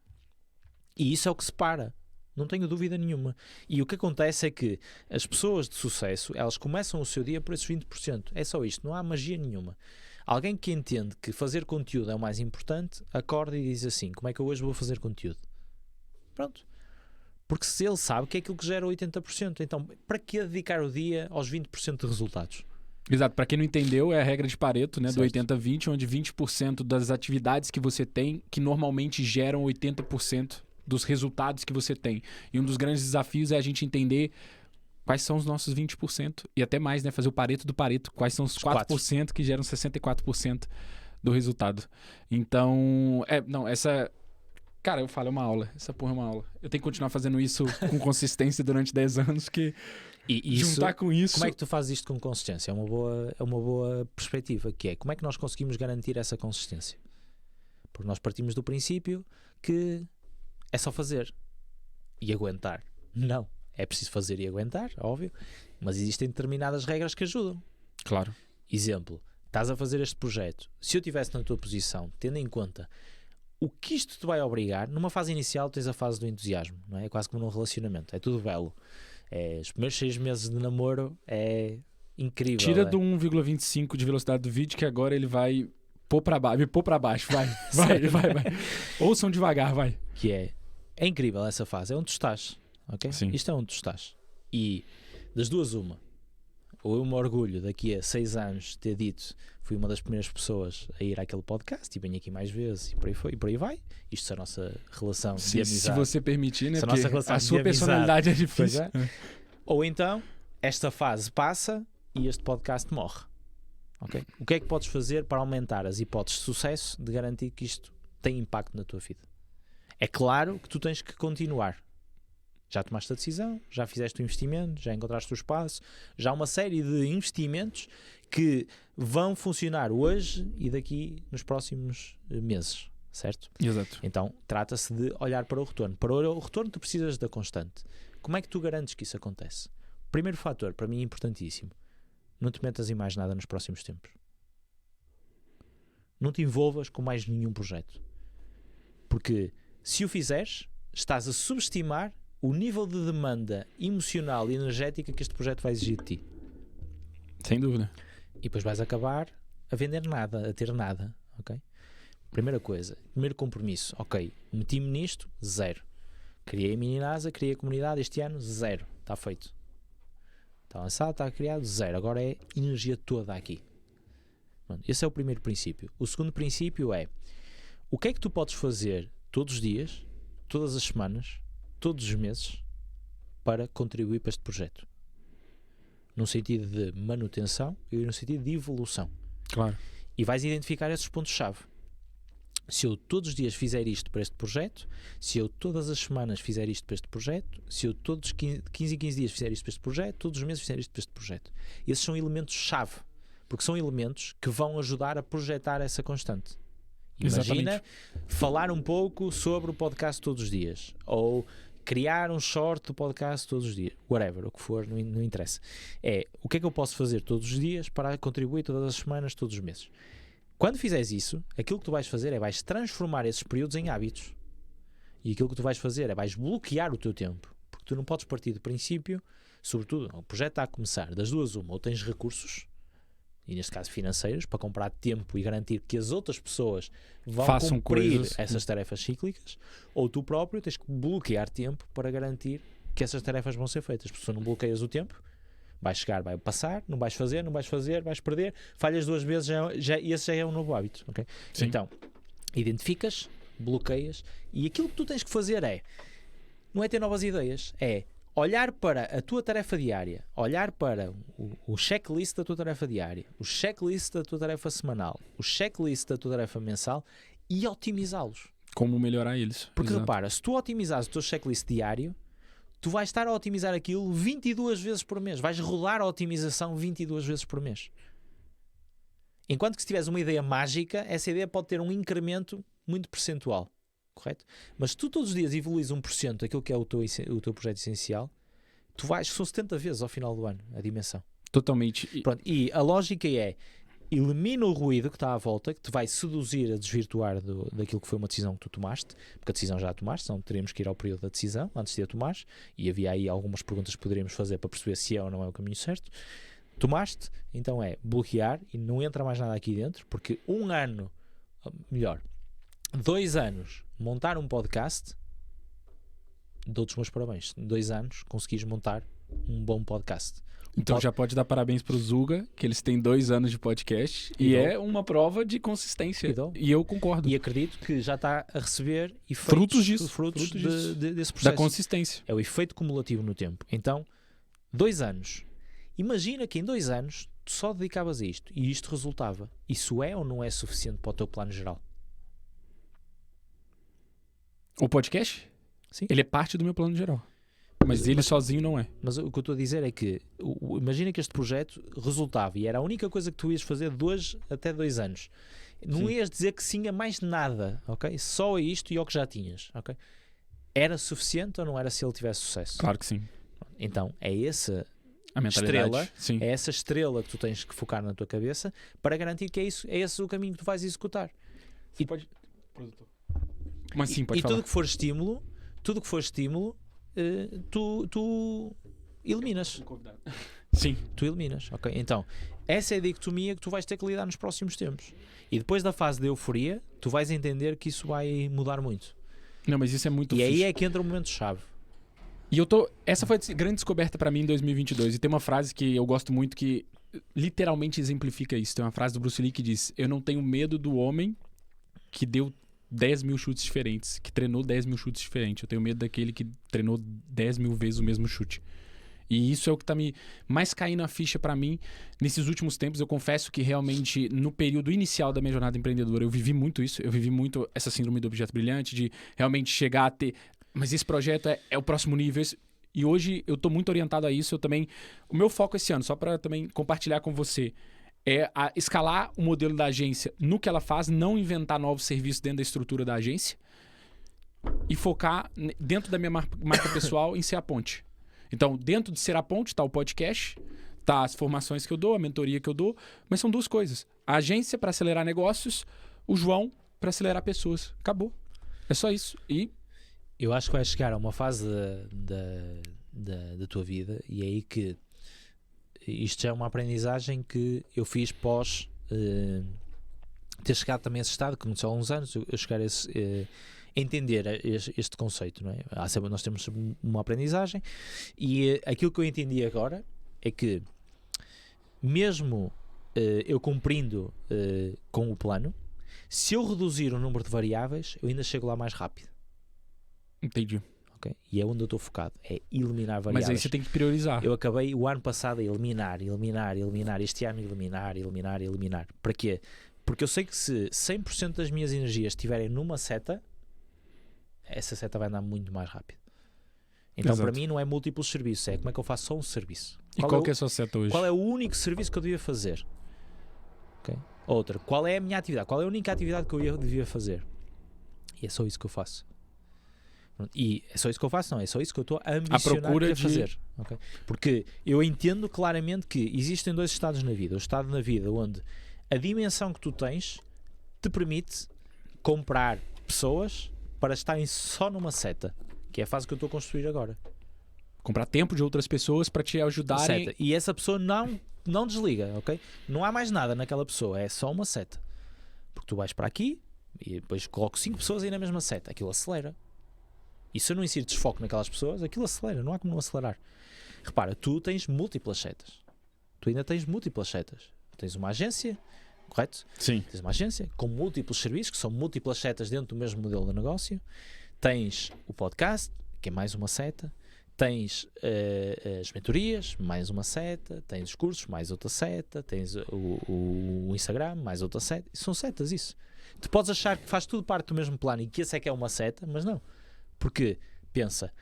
E isso é o que separa. Não tenho dúvida nenhuma. E o que acontece é que as pessoas de sucesso, elas começam o seu dia por esses 20%. É só isto. Não há magia nenhuma. Alguém que entende que fazer conteúdo é o mais importante, acorda e diz assim, como é que eu hoje vou fazer conteúdo? Pronto. Porque se ele sabe que é aquilo que gera 80%, então para que dedicar o dia aos 20% de resultados? Exato, para quem não entendeu, é a regra de Pareto, né, certo. do 80-20, onde 20% das atividades que você tem, que normalmente geram 80% dos resultados que você tem. E um dos grandes desafios é a gente entender quais são os nossos 20%, e até mais, né, fazer o Pareto do Pareto, quais são os 4% que geram 64% do resultado. Então, cara, eu falo, é uma aula. Essa porra é uma aula. Eu tenho que continuar fazendo isso com consistência durante 10 anos, que e juntar com isso... Como é que tu fazes isto com consistência? É uma boa perspectiva, que é, como é que nós conseguimos garantir essa consistência? Porque nós partimos do princípio que é só fazer e aguentar. Não. É preciso fazer e aguentar, óbvio, mas existem determinadas regras que ajudam. Claro. Exemplo, estás a fazer este projeto. Se eu estivesse na tua posição, tendo em conta o que isto te vai obrigar, numa fase inicial tens a fase do entusiasmo, não é? É quase como num relacionamento, é tudo belo. Os primeiros 6 meses de namoro é incrível. Tira do 1,25 de velocidade do vídeo, que agora ele vai pôr para baixo, vai. Ouçam devagar, vai. Que é incrível essa fase, é onde tu estás. Okay? Sim. Isto é onde tu estás. E das duas uma, ou eu me orgulho daqui a 6 anos ter dito, fui uma das primeiras pessoas a ir àquele podcast e venho aqui mais vezes e por aí vai. Isto é a nossa relação de amizade. Se você permitir, né? A sua personalidade é difícil. Ou então esta fase passa e este podcast morre. Okay? O que é que podes fazer para aumentar as hipóteses de sucesso de garantir que isto tem impacto na tua vida? É claro que tu tens que continuar. Já tomaste a decisão, já fizeste o investimento, já encontraste o espaço, já há uma série de investimentos que vão funcionar hoje e daqui nos próximos meses, certo? Exato. Então, trata-se de olhar para o retorno. Para o retorno, tu precisas da constante. Como é que tu garantes que isso acontece? Primeiro fator, para mim é importantíssimo. Não te metas em mais nada nos próximos tempos. Não te envolvas com mais nenhum projeto. Porque se o fizeres, estás a subestimar o nível de demanda emocional e energética que este projeto vai exigir de ti. Sem dúvida. E depois vais acabar a vender nada, a ter nada, ok? Primeira coisa, primeiro compromisso, ok, meti-me nisto, 0. Criei a mini NASA, criei a comunidade este ano, 0. Está feito. Está lançado, está criado, 0. Agora é energia toda aqui. Pronto, esse é o primeiro princípio. O segundo princípio é, o que é que tu podes fazer todos os dias, todas as semanas, todos os meses, para contribuir para este projeto? No sentido de manutenção e no sentido de evolução. Claro. E vais identificar esses pontos-chave. Se eu todos os dias fizer isto para este projeto, se eu todas as semanas fizer isto para este projeto, se eu todos 15 em 15 dias fizer isto para este projeto, todos os meses fizer isto para este projeto. Esses são elementos-chave, porque são elementos que vão ajudar a projetar essa constante. Imagina falar um pouco sobre o podcast todos os dias, ou criar um short do podcast todos os dias, whatever, o que for, não interessa. É, o que é que eu posso fazer todos os dias para contribuir todas as semanas, todos os meses? Quando fizeres isso, aquilo que tu vais fazer é vais transformar esses períodos em hábitos. E aquilo que tu vais fazer é vais bloquear o teu tempo. Porque tu não podes partir do princípio, sobretudo, o projeto está a começar, das duas uma, ou tens recursos, e neste caso financeiros, para comprar tempo e garantir que as outras pessoas vão façam cumprir coisas, essas tarefas cíclicas, ou tu próprio tens que bloquear tempo para garantir que essas tarefas vão ser feitas. Porque se tu não bloqueias o tempo, vais chegar, vai passar, não vais fazer, vais perder, falhas 2 vezes, esse já é um novo hábito. Okay? Então, identificas, bloqueias, e aquilo que tu tens que fazer não é ter novas ideias, é olhar para a tua tarefa diária, olhar para o checklist da tua tarefa diária, o checklist da tua tarefa semanal, o checklist da tua tarefa mensal e otimizá-los. Como melhorar eles. Porque Exato. repara, se tu otimizares o teu checklist diário, tu vais estar a otimizar aquilo 22 vezes por mês. Vais rodar a otimização 22 vezes por mês. Enquanto que se tiveres uma ideia mágica, essa ideia pode ter um incremento muito percentual. Correto? Mas se tu todos os dias evoluís 1% daquilo que é o teu projeto essencial, tu vais, são 70 vezes ao final do ano, a dimensão. Totalmente. Pronto, e a lógica é, elimina o ruído que está à volta, que te vai seduzir a desvirtuar daquilo que foi uma decisão que tu tomaste, porque a decisão já a tomaste, senão teríamos que ir ao período da decisão, antes de a tomares, e havia aí algumas perguntas que poderíamos fazer para perceber se é ou não é o caminho certo. Tomaste, então é bloquear e não entra mais nada aqui dentro, porque 1 ano, melhor, 2 anos, montar um podcast, dou-te os meus parabéns. 2 anos conseguires montar um bom podcast. Então já pode dar parabéns pro Zuga, que eles têm 2 anos de podcast e é uma prova de consistência. E eu concordo. E acredito que já está a receber frutos disso. Desse processo. Da consistência. É o efeito cumulativo no tempo. Então, 2 anos. Imagina que em 2 anos tu só dedicavas a isto e isto resultava. Isso é ou não é suficiente para o teu plano geral? O podcast? Sim. Ele é parte do meu plano geral. Mas ele sozinho não é. Mas o que eu estou a dizer é que imagina que este projeto resultava e era a única coisa que tu ias fazer de 2 até 2 anos. Não ias dizer que sim a mais nada, ok? Só a isto e ao que já tinhas, ok? Era suficiente ou não era se ele tivesse sucesso? Claro que sim. Então, é essa estrela, é essa estrela que tu tens que focar na tua cabeça para garantir que é esse o caminho que tu vais executar. Você pode... Mas sim, pode falar. Tudo que for estímulo, tu eliminas. Sim. Tu eliminas, ok? Então, essa é a dicotomia que tu vais ter que lidar nos próximos tempos. E depois da fase de euforia, tu vais entender que isso vai mudar muito. Não, mas isso é muito E aí é que entra o momento-chave. E essa foi a grande descoberta pra mim em 2022. E tem uma frase que eu gosto muito que literalmente exemplifica isso. Tem uma frase do Bruce Lee que diz: eu não tenho medo do homem que deu 10 mil chutes diferentes, que treinou 10 mil chutes diferentes. Eu tenho medo daquele que treinou 10 mil vezes o mesmo chute. E isso é o que tá me mais caindo a ficha para mim nesses últimos tempos. Eu confesso que realmente no período inicial da minha jornada empreendedora eu vivi muito isso. Eu vivi muito essa síndrome do objeto brilhante, de realmente chegar a ter... Mas esse projeto é o próximo nível. E hoje eu tô muito orientado a isso. O meu foco esse ano, só para também compartilhar com você, é a escalar o modelo da agência no que ela faz, não inventar novos serviços dentro da estrutura da agência e focar dentro da minha marca pessoal em ser a ponte. Então, dentro de ser a ponte está o podcast, tá as formações que eu dou, a mentoria que eu dou, mas são duas coisas. A agência para acelerar negócios, o João para acelerar pessoas. Acabou. É só isso. E eu acho que vais chegar a uma fase da tua vida, e é aí que isto já é uma aprendizagem que eu fiz pós ter chegado também a esse estado, que começou há uns anos, eu chegar a entender este conceito, não é? Nós temos uma aprendizagem, e aquilo que eu entendi agora é que mesmo eu cumprindo com o plano, se eu reduzir o número de variáveis, eu ainda chego lá mais rápido. Entendi. Okay? E é onde eu estou focado, é eliminar variáveis. Mas aí você tem que priorizar. Eu acabei o ano passado a eliminar, este ano eliminar. Para quê? Porque eu sei que se 100% das minhas energias estiverem numa seta, essa seta vai andar muito mais rápido. Então, Exato. para mim, não é múltiplos serviços, é como é que eu faço só um serviço. Qual que é a sua seta hoje? Qual é o único serviço que eu devia fazer? Okay? Outra, qual é a minha atividade? Qual é a única atividade que eu devia fazer? E é só isso que eu faço. E é só isso que eu faço? Não, é só isso que eu estou a ambicionar a fazer. Okay? Porque eu entendo claramente que existem dois estados na vida. O estado na vida onde a dimensão que tu tens te permite comprar pessoas para estarem só numa seta, que é a fase que eu estou a construir agora. Comprar tempo de outras pessoas para te ajudarem. Seta. E essa pessoa não desliga, ok? Não há mais nada naquela pessoa, é só uma seta. Porque tu vais para aqui e depois coloco 5 pessoas aí na mesma seta, aquilo acelera. E se eu não insiro desfoque naquelas pessoas, aquilo acelera, não há como não acelerar. Repara, tu tens múltiplas setas. Tu ainda tens múltiplas setas. Tens uma agência, correto? Sim. Tens uma agência com múltiplos serviços, que são múltiplas setas dentro do mesmo modelo de negócio. Tens o podcast, que é mais uma seta. Tens as mentorias, mais uma seta. Tens os cursos, mais outra seta. Tens o Instagram, mais outra seta. São setas isso. Tu podes achar que faz tudo parte do mesmo plano e que esse é que é uma seta, mas não. Porque, pensa,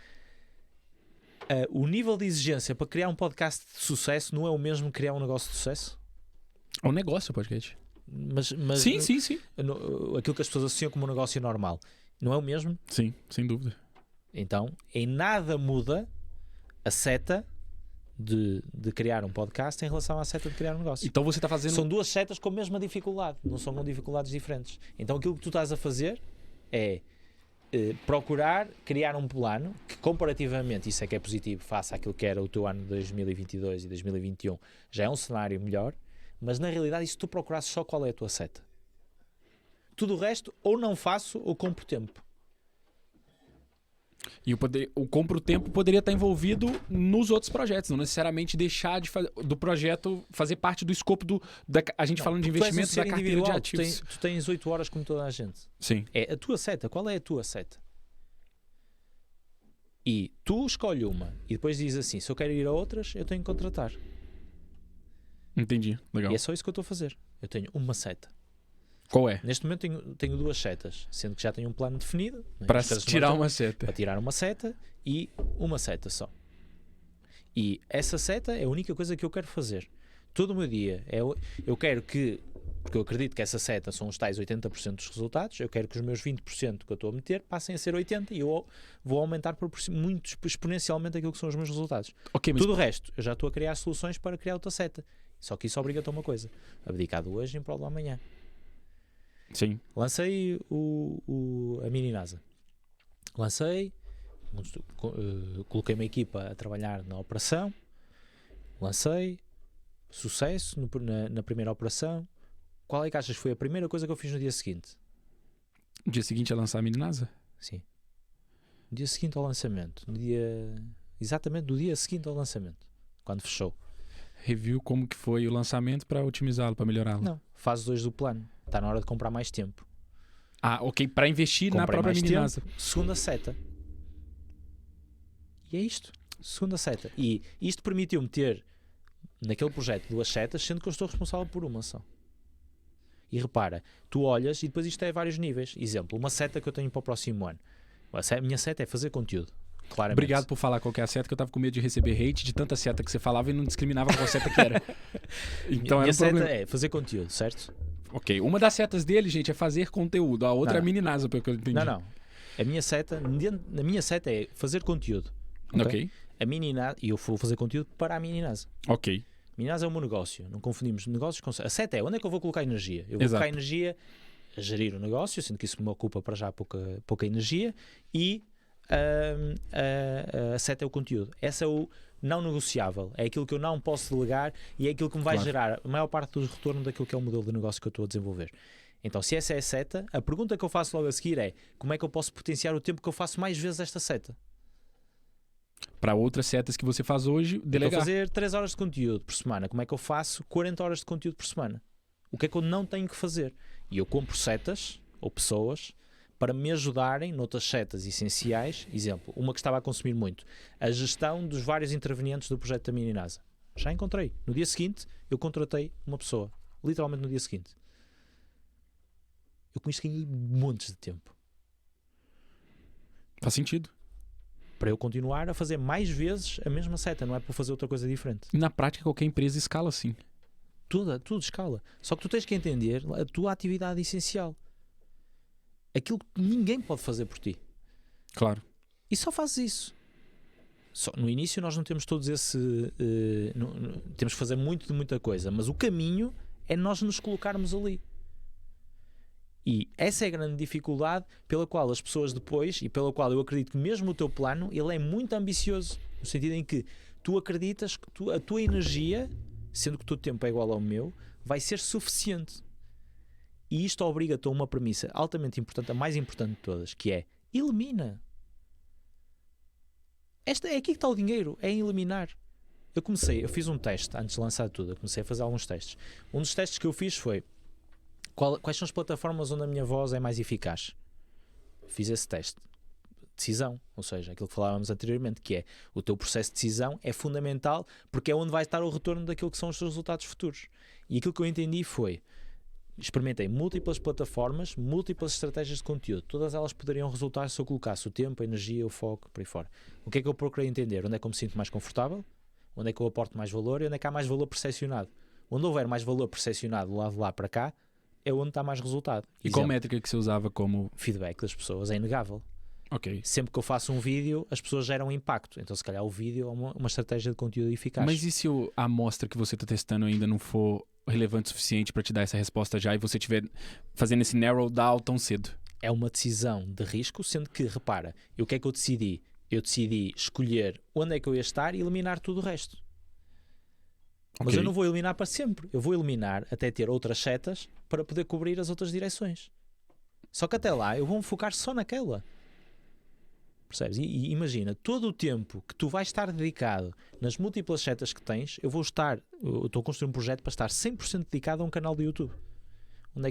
o nível de exigência para criar um podcast de sucesso não é o mesmo que criar um negócio de sucesso? É um negócio o podcast. Mas Sim. aquilo que as pessoas associam como um negócio normal não é o mesmo? Sim, sem dúvida. Então, em nada muda a seta de criar um podcast em relação à seta de criar um negócio. Então você está fazendo... São duas setas com a mesma dificuldade, não são com dificuldades diferentes. Então aquilo que tu estás a fazer é procurar criar um plano que, comparativamente, isso é que é positivo face àquilo que era o teu ano de 2022 e 2021, já é um cenário melhor, mas na realidade, e se tu procurasses só qual é a tua seta? Tudo o resto, ou não faço, ou compro tempo. E o compro tempo poderia estar envolvido nos outros projetos, não necessariamente deixar do projeto fazer parte do escopo a gente falando de investimento da carteira de ativos. Tu tens 8 horas como toda a gente. Sim. É a tua seta. Qual é a tua seta? E tu escolhe uma e depois dizes assim, se eu quero ir a outras, eu tenho que contratar. Entendi, legal. E é só isso que eu estou a fazer. Eu tenho uma seta. Qual é? Neste momento tenho 2 setas, sendo que já tenho um plano definido. Para tirar uma seta. Para tirar uma seta e uma seta só. E essa seta é a única coisa que eu quero fazer. Todo o meu dia, eu quero que, porque eu acredito que essa seta são os tais 80% dos resultados, eu quero que os meus 20% que eu estou a meter passem a ser 80% e eu vou aumentar muito exponencialmente aquilo que são os meus resultados. Okay, mas... Tudo o resto, eu já estou a criar soluções para criar outra seta. Só que isso obriga-te a uma coisa: abdicar do hoje em prol do amanhã. Sim. Lancei a Mini NASA. Lancei, coloquei uma equipa a trabalhar na operação, lancei, sucesso na primeira operação. Qual é que achas que foi a primeira coisa que eu fiz no dia seguinte? No dia seguinte a lançar a Mini NASA? Sim. No dia seguinte ao lançamento. Exatamente no dia seguinte ao lançamento. Quando fechou. Review como que foi o lançamento para otimizá-lo, para melhorá-lo? Não. Fase 2 do plano. Está na hora de comprar mais tempo. Ah, ok. Para investir na própria Mini NASA. Segunda seta. E é isto. Segunda seta. E isto permitiu-me ter naquele projeto 2 setas, sendo que eu estou responsável por uma só. E repara, tu olhas e depois isto é a vários níveis. Exemplo, uma seta que eu tenho para o próximo ano. A minha seta é fazer conteúdo. Claramente. Obrigado por falar qual que é a seta, que eu tava com medo de receber hate de tanta seta que você falava e não discriminava qual seta que era. Então minha era um seta problema. é fazer conteúdo, certo? Ok, uma das setas dele, gente, é fazer conteúdo. A outra é a mini NASA, pelo que eu entendi. Não. A minha seta é fazer conteúdo. Ok. A mini NASA, e eu vou fazer conteúdo para a mini NASA. Ok. Mini NASA é o meu negócio. Não confundimos negócios com... A seta é onde é que eu vou colocar energia. Eu vou colocar energia a gerir o negócio, sendo que isso me ocupa para já pouca energia, e a seta é o conteúdo. Essa é o não negociável, é aquilo que eu não posso delegar e é aquilo que me vai gerar a maior parte do retorno daquilo que é o modelo de negócio que eu estou a desenvolver. Então, se essa é a seta, a pergunta que eu faço logo a seguir é: como é que eu posso potenciar o tempo que eu faço mais vezes esta seta? Para outras setas que você faz hoje, delegar. Estou a fazer 3 horas de conteúdo por semana. Como é que eu faço 40 horas de conteúdo por semana? O que é que eu não tenho que fazer? E eu compro setas ou pessoas para me ajudarem noutras setas essenciais. Exemplo, uma que estava a consumir muito: a gestão dos vários intervenientes do projeto da Mini NASA. Já encontrei. No dia seguinte, eu contratei uma pessoa. Literalmente no dia seguinte. Eu com isto ganhei montes de tempo. Faz sentido. Para eu continuar a fazer mais vezes a mesma seta, não é para fazer outra coisa diferente. E na prática, qualquer empresa escala assim. Tudo escala. Só que tu tens que entender a tua atividade essencial. Aquilo que ninguém pode fazer por ti. Claro. E só fazes isso. No início nós não temos todos esse... temos que fazer muito de muita coisa, mas o caminho é nós nos colocarmos ali. E essa é a grande dificuldade pela qual as pessoas depois, e pela qual eu acredito que mesmo o teu plano, ele é muito ambicioso. No sentido em que tu acreditas que a tua energia, sendo que o teu tempo é igual ao meu, vai ser suficiente. E isto obriga-te a uma premissa altamente importante, a mais importante de todas, que é: elimina. É aqui que está o dinheiro, é em eliminar. Eu fiz um teste antes de lançar tudo, eu comecei a fazer alguns testes. Um dos testes que eu fiz foi: quais são as plataformas onde a minha voz é mais eficaz? Fiz esse teste. Decisão, ou seja, aquilo que falávamos anteriormente, que é o teu processo de decisão é fundamental, porque é onde vai estar o retorno daquilo que são os teus resultados futuros. E aquilo que eu entendi foi: experimentei múltiplas plataformas, múltiplas estratégias de conteúdo, todas elas poderiam resultar se eu colocasse o tempo, a energia, o foco, por aí fora. O que é que eu procurei entender? Onde é que eu me sinto mais confortável? Onde é que eu aporto mais valor? E onde é que há mais valor percepcionado? Onde houver mais valor percepcionado do lado de lá para cá, é onde está mais resultado. E qual métrica que você usava como... Feedback das pessoas é inegável. Ok. Sempre que eu faço um vídeo, as pessoas geram impacto. Então, se calhar, o vídeo é uma estratégia de conteúdo eficaz. Mas e se a amostra que você está testando ainda não for relevante o suficiente para te dar essa resposta já e você estiver fazendo esse narrow down tão cedo? É uma decisão de risco, sendo que, repara, o que é que eu decidi? Eu decidi escolher onde é que eu ia estar e eliminar tudo o resto. Mas eu não vou eliminar para sempre. Eu vou eliminar até ter outras setas para poder cobrir as outras direções. Só que até lá eu vou me focar só naquela. Percebes? E imagina, todo o tempo que tu vais estar dedicado nas múltiplas setas que tens, eu estou a construir um projeto para estar 100% dedicado a um canal do YouTube. Onde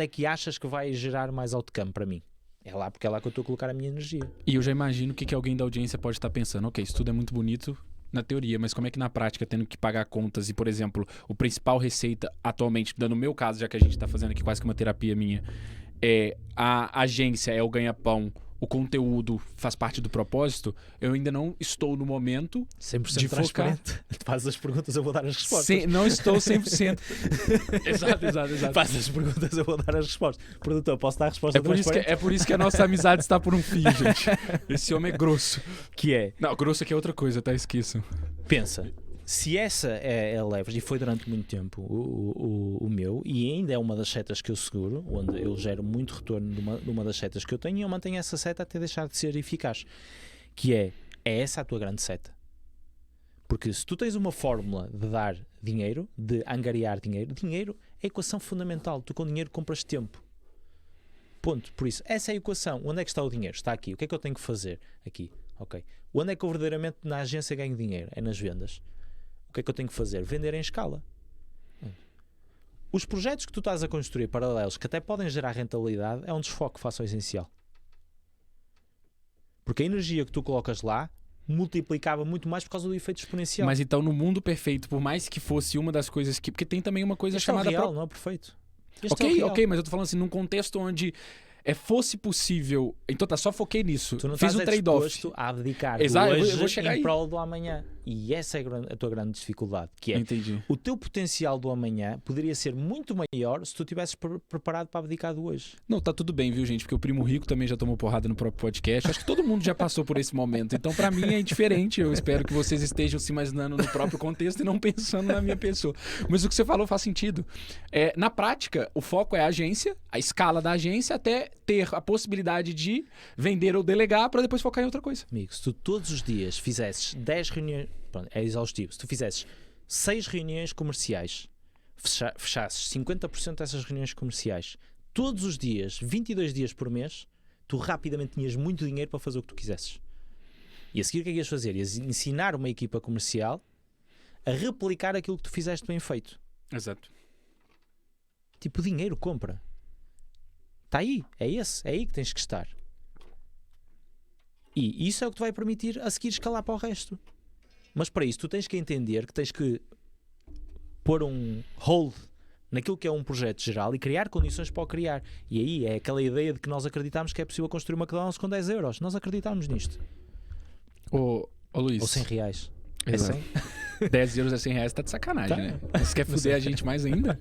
é que achas que vai gerar mais outcome para mim? É lá, porque é lá que eu estou a colocar a minha energia. E eu já imagino que alguém da audiência pode estar pensando: ok, isso tudo é muito bonito na teoria, mas como é que na prática, tendo que pagar contas e, por exemplo, o principal receita atualmente, dando o meu caso, já que a gente está fazendo aqui quase que uma terapia minha, a agência é o ganha-pão, o conteúdo faz parte do propósito, eu ainda não estou no momento 100% de transparente. focar. Faz as perguntas, eu vou dar as respostas. Não estou 100%. Exato. Faz as perguntas, eu vou dar as respostas. Produtor, posso dar a resposta transparente? É por isso que a nossa amizade está por um fio, gente. Esse homem é grosso. Que é? Não, grosso aqui é outra coisa, tá? Esqueçam. Pensa, se essa é a leverage, e foi durante muito tempo o meu, e ainda é uma das setas que eu seguro, onde eu gero muito retorno de uma das setas que eu tenho, e eu mantenho essa seta até deixar de ser eficaz, que é essa a tua grande seta. Porque se tu tens uma fórmula de dar dinheiro, de angariar dinheiro é a equação fundamental. Tu com dinheiro compras tempo. Ponto. Por isso, essa é a equação. Onde é que está o dinheiro? Está aqui. O que é que eu tenho que fazer? Aqui. Ok. Onde é que eu verdadeiramente na agência ganho dinheiro? É nas vendas. O que é que eu tenho que fazer? Vender em escala. Os projetos que tu estás a construir paralelos, que até podem gerar rentabilidade, é um desfoque face ao essencial. Porque a energia que tu colocas lá multiplicava muito mais por causa do efeito exponencial. Mas então, no mundo perfeito, por mais que fosse uma das coisas que... Porque tem também uma coisa chamada... real, não é perfeito. Ok, mas eu tô falando assim, num contexto onde fosse possível... Então tá, só foquei nisso. Tu não Fiz estás um trade-off. disposto a abdicar Exato, hoje eu vou chegar em aí. prol do amanhã. E essa é a tua grande dificuldade, que é Entendi. o teu potencial do amanhã poderia ser muito maior se tu estivesses preparado para abdicar do hoje. Não, tá tudo bem, viu, gente? Porque o Primo Rico também já tomou porrada no próprio podcast. Acho que todo mundo já passou por esse momento. Então, pra mim, é indiferente. Eu espero que vocês estejam se imaginando no próprio contexto e não pensando na minha pessoa. Mas o que você falou faz sentido. Na prática, o foco é a agência, a escala da agência, até ter a possibilidade de vender ou delegar para depois focar em outra coisa. Amigo, se tu todos os dias fizesses 10 reuniões... Pronto, é exaustivo. Se tu fizesses 6 reuniões comerciais, fechasses 50% dessas reuniões comerciais, todos os dias, 22 dias por mês, tu rapidamente tinhas muito dinheiro para fazer o que tu quisesses. E a seguir o que é que ias fazer? Ias ensinar uma equipa comercial a replicar aquilo que tu fizeste bem feito. Exato. Tipo, o dinheiro compra. Está aí, é aí que tens que estar. E isso é o que te vai permitir a seguir escalar para o resto. Mas para isso tu tens que entender que tens que pôr um hold naquilo que é um projeto geral e criar condições para o criar. E aí é aquela ideia de que nós acreditamos que é possível construir uma McDonald's com 10 euros. Nós acreditamos nisto. Ô Luís. Ou 100 reais. É Exato. 100? 10 euros é 100 reais, tá de sacanagem, Tá. né? Você quer fuder a gente mais ainda?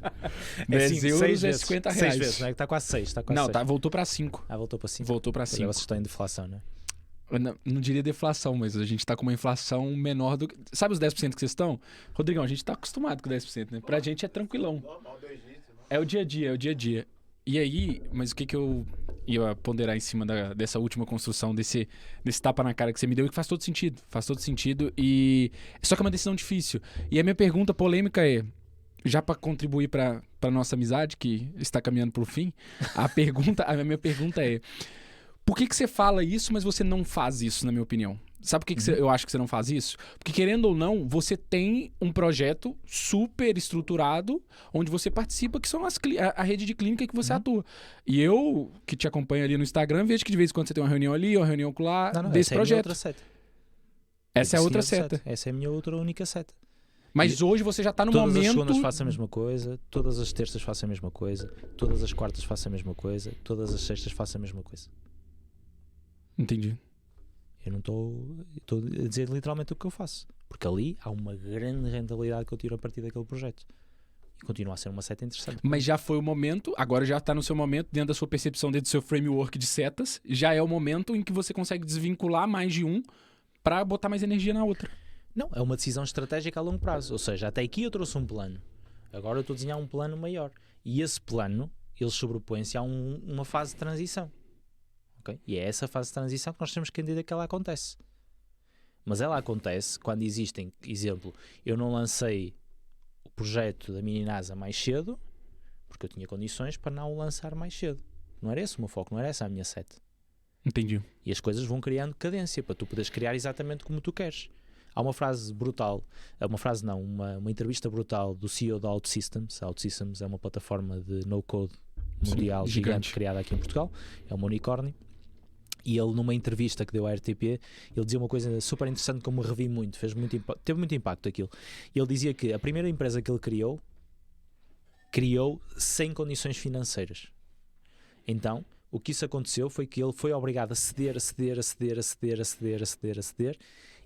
É 10 cinco, euros seis é vezes. 50 6 reais. vezes, não é? Está quase 6. Não, tá, voltou pra 5. Voltou para 5. Voltou pra 5. Vocês estão em deflação, não é? Eu não diria deflação, mas a gente tá com uma inflação menor do que... Sabe os 10% que vocês estão? Rodrigão, a gente tá acostumado com 10%, né? Pra gente é tranquilão. É o dia a dia. E aí, mas o que eu ia ponderar em cima dessa última construção, desse tapa na cara que você me deu, e que faz todo sentido, e só que é uma decisão difícil. E a minha pergunta polêmica é, já para contribuir para nossa amizade, que está caminhando pro fim, a minha pergunta é, por que você fala isso, mas você não faz isso, na minha opinião? Sabe por que eu acho que você não faz isso? Porque, querendo ou não, você tem um projeto super estruturado onde você participa, que são a rede de clínica que você atua. E eu, que te acompanho ali no Instagram, vejo que de vez em quando você tem uma reunião ali, uma reunião lá, desse projeto. Essa é a outra seta. Essa é a minha outra única seta. Mas hoje você já está no todas momento... Todas as segundas faço a mesma coisa, todas as terças faço a mesma coisa, todas as quartas faço a mesma coisa, todas as sextas faço a mesma coisa. Entendi. Eu não estou a dizer literalmente o que eu faço. Porque ali há uma grande rentabilidade que eu tiro a partir daquele projeto. E continua a ser uma seta interessante. Mas já foi o momento, agora já está no seu momento, dentro da sua percepção, dentro do seu framework de setas, já é o momento em que você consegue desvincular mais de um para botar mais energia na outra. Não, é uma decisão estratégica a longo prazo. Ou seja, até aqui eu trouxe um plano. Agora eu estou a desenhar um plano maior. E esse plano, ele sobrepõe-se a uma fase de transição. Okay? E é essa fase de transição que nós temos que entender que ela acontece. Mas ela acontece quando existem, exemplo, eu não lancei o projeto da Mini NASA mais cedo, porque eu tinha condições para não o lançar mais cedo. Não era esse o meu foco, não era essa a minha seta. Entendi. E as coisas vão criando cadência para tu poderes criar exatamente como tu queres. Há uma frase brutal, uma entrevista brutal do CEO da OutSystems. A OutSystems é uma plataforma de no-code mundial gigante criada aqui em Portugal, é uma unicórnio. E ele, numa entrevista que deu à RTP, ele dizia uma coisa super interessante que eu me revi muito, teve muito impacto aquilo. Ele dizia que a primeira empresa que ele criou sem condições financeiras. Então, o que isso aconteceu foi que ele foi obrigado a ceder,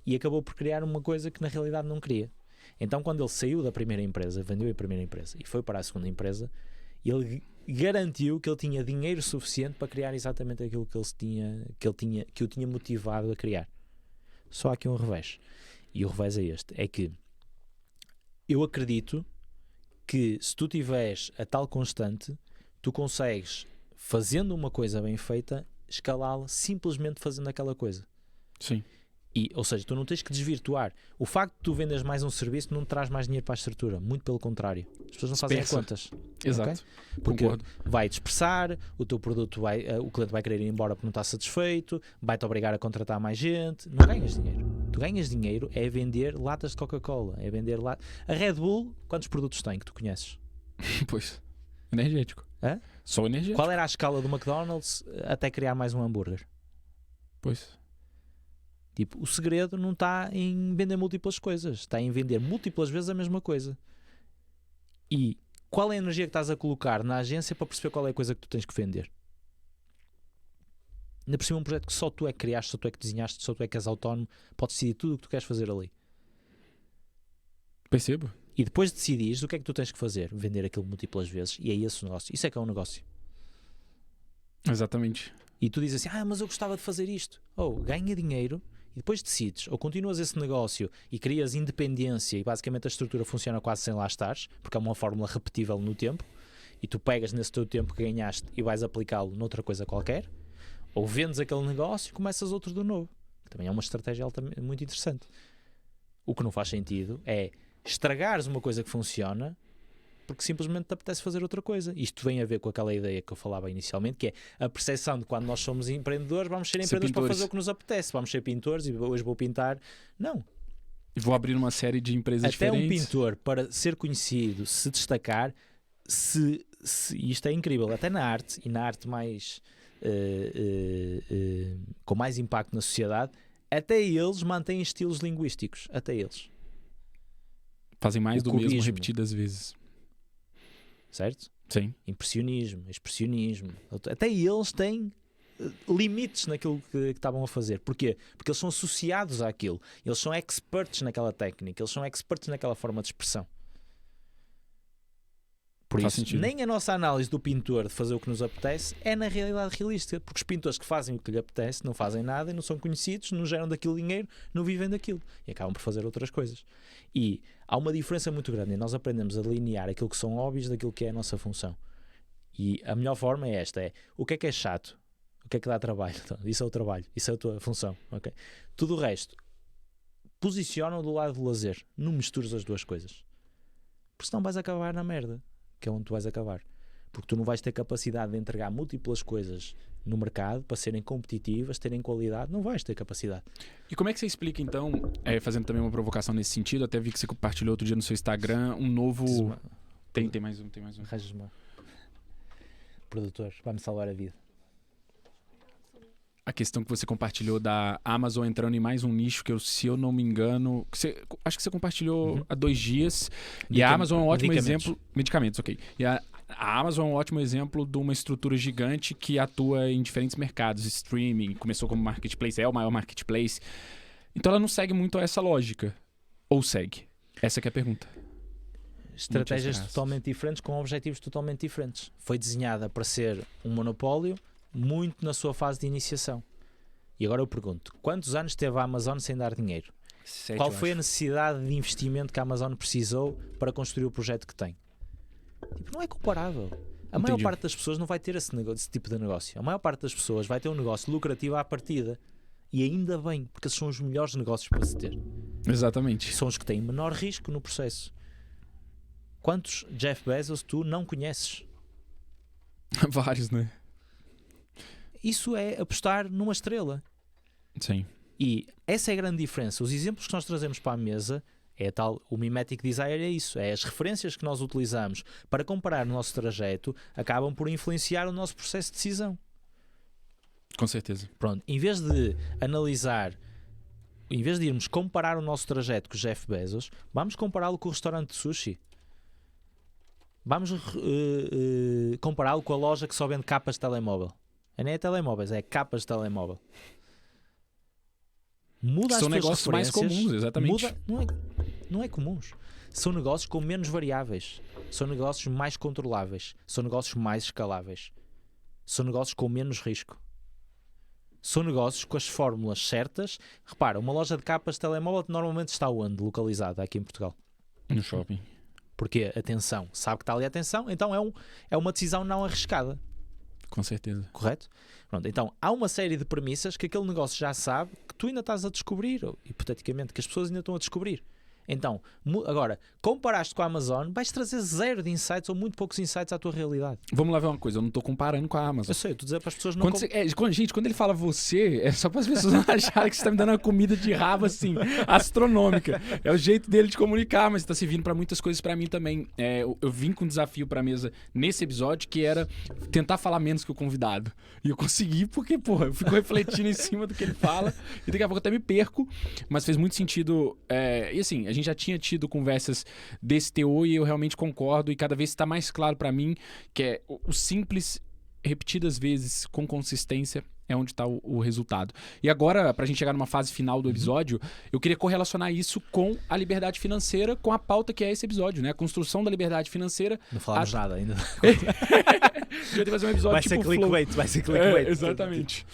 e acabou por criar uma coisa que na realidade não queria. Então, quando ele saiu da primeira empresa, vendeu a primeira empresa e foi para a segunda empresa, ele garantiu que ele tinha dinheiro suficiente para criar exatamente aquilo que o tinha motivado a criar. Só há aqui um revés. E o revés é este. É que eu acredito que se tu tiveres a tal constante, tu consegues, fazendo uma coisa bem feita, escalá-la simplesmente fazendo aquela coisa. Sim. Ou seja, tu não tens que desvirtuar. O facto de tu vendas mais um serviço não te traz mais dinheiro para a estrutura. Muito pelo contrário. As pessoas não fazem contas. Exato. Okay? Porque vai dispersar, o teu produto o cliente vai querer ir embora porque não está satisfeito, vai-te obrigar a contratar mais gente. Não ganhas dinheiro. Tu ganhas dinheiro é vender latas de Coca-Cola. É vender A Red Bull, quantos produtos tem que tu conheces? Pois. Energético. Hã? Só energético. Qual era a escala do McDonald's até criar mais um hambúrguer? Pois. Tipo, o segredo não está em vender múltiplas coisas, está em vender múltiplas vezes a mesma coisa. E qual é a energia que estás a colocar na agência para perceber qual é a coisa que tu tens que vender? Ainda por cima um projeto que só tu é que criaste, só tu é que desenhaste, só tu é que és autónomo, podes decidir tudo o que tu queres fazer ali. Percebo. E depois de decidires, o que é que tu tens que fazer? Vender aquilo múltiplas vezes. E é esse o negócio. Isso é que é um negócio. Exatamente. E tu dizes assim, mas eu gostava de fazer isto. Ganha dinheiro e depois decides. Ou continuas esse negócio e crias independência e basicamente a estrutura funciona quase sem lá estares, porque é uma fórmula repetível no tempo, e tu pegas nesse teu tempo que ganhaste e vais aplicá-lo noutra coisa qualquer. Ou vendes aquele negócio e começas outro de novo. Que também é uma estratégia muito interessante. O que não faz sentido é estragares uma coisa que funciona porque simplesmente te apetece fazer outra coisa. Isto tem a ver com aquela ideia que eu falava inicialmente, que é a percepção de quando nós somos empreendedores, vamos ser empreendedores para fazer o que nos apetece. Vamos ser pintores e hoje vou pintar. Não. E vou abrir uma série de empresas Até diferentes. Um pintor, para ser conhecido, se destacar, isto é incrível, até na arte, e na arte mais com mais impacto na sociedade, até eles mantêm estilos linguísticos. Até eles. Fazem mais do cubismo, mesmo repetidas vezes. Certo? Sim. Impressionismo, expressionismo. Até eles têm limites naquilo que estavam a fazer. Porquê? Porque eles são associados àquilo. Eles são experts naquela técnica. Eles são experts naquela forma de expressão. Por Faz isso, sentido. nem a nossa análise do pintor de fazer o que nos apetece é na realidade realista. Porque os pintores que fazem o que lhe apetece não fazem nada e não são conhecidos, não geram daquilo dinheiro, não vivem daquilo. E acabam por fazer outras coisas. E há uma diferença muito grande. E nós aprendemos a delinear aquilo que são hobbies daquilo que é a nossa função. E a melhor forma é esta. O que é chato? O que é que dá trabalho? Então, isso é o trabalho. Isso é a tua função. Okay? Tudo o resto posiciona-o do lado do lazer. Não misturas as duas coisas. Porque senão vais acabar na merda. Que é onde tu vais acabar. Porque tu não vais ter capacidade de entregar múltiplas coisas no mercado para serem competitivas, terem qualidade. Não vais ter capacidade. E como é que você explica, então, fazendo também uma provocação nesse sentido, até vi que você compartilhou outro dia no seu Instagram, um novo... Tem mais um. Arranjas-me. Produtor, vai-me salvar a vida. A questão que você compartilhou da Amazon entrando em mais um nicho que se eu não me engano, acho que você compartilhou há 2 dias. E a Amazon é um ótimo exemplo. Medicamentos, ok. E a Amazon é um ótimo exemplo de uma estrutura gigante que atua em diferentes mercados. Streaming, começou como marketplace, é o maior marketplace. Então ela não segue muito essa lógica. Ou segue? Essa que é a pergunta. Estratégias totalmente diferentes com objetivos totalmente diferentes. Foi desenhada para ser um monopólio muito na sua fase de iniciação. E agora eu pergunto, quantos anos teve a Amazon sem dar dinheiro? 7, qual foi a necessidade de investimento que a Amazon precisou para construir o projeto que tem? Tipo, não é comparável. A maior parte das pessoas não vai ter esse tipo de negócio. A maior parte das pessoas vai ter um negócio lucrativo à partida. E ainda bem, porque esses são os melhores negócios para se ter. Exatamente. São os que têm menor risco no processo. Quantos Jeff Bezos tu não conheces? Vários, né? Isso é apostar numa estrela. Sim. E essa é a grande diferença. Os exemplos que nós trazemos para a mesa é tal, o Mimetic Desire é isso, é as referências que nós utilizamos para comparar o nosso trajeto acabam por influenciar o nosso processo de decisão. Com certeza. Pronto, em vez de analisar, em vez de irmos comparar o nosso trajeto com o Jeff Bezos, vamos compará-lo com o restaurante de sushi. Vamos compará-lo com a loja que só vende capas de telemóvel. Nem é telemóveis, é capas de telemóvel. Muda as são tuas negócios mais comuns, exatamente. Não é comuns. São negócios com menos variáveis. São negócios mais controláveis. São negócios mais escaláveis. São negócios com menos risco. São negócios com as fórmulas certas. Repara, uma loja de capas de telemóvel normalmente está onde? Localizada aqui em Portugal. No shopping. Porque, atenção, sabe que está ali a atenção, então é uma decisão não arriscada. Com certeza. Correto? Pronto, então há uma série de premissas que aquele negócio já sabe que tu ainda estás a descobrir, ou hipoteticamente, que as pessoas ainda estão a descobrir. Então, agora, comparaste com a Amazon, vais trazer zero de insights ou muito poucos insights à tua realidade. Vamos lá ver uma coisa, eu não tô comparando com a Amazon. Eu sei, eu estou a dizer para as pessoas não... Quando ele fala você, é só para as pessoas não acharem que você tá me dando uma comida de rabo, assim, astronômica. É o jeito dele de comunicar, mas tá servindo para muitas coisas para mim também. Eu vim com um desafio pra mesa nesse episódio, que era tentar falar menos que o convidado. E eu consegui, porque, porra, eu fico refletindo em cima do que ele fala, e daqui a pouco eu até me perco, mas fez muito sentido. E assim, a gente já tinha tido conversas desse teor e eu realmente concordo, e cada vez está mais claro para mim que é o simples, repetidas vezes, com consistência, é onde está o resultado. E agora, pra gente chegar numa fase final do episódio, eu queria correlacionar isso com a liberdade financeira, com a pauta que é esse episódio, né? A construção da liberdade financeira. Não falamos nada ainda. Eu ia fazer um episódio vai tipo ser clickbait, vai ser clickbait. Exatamente.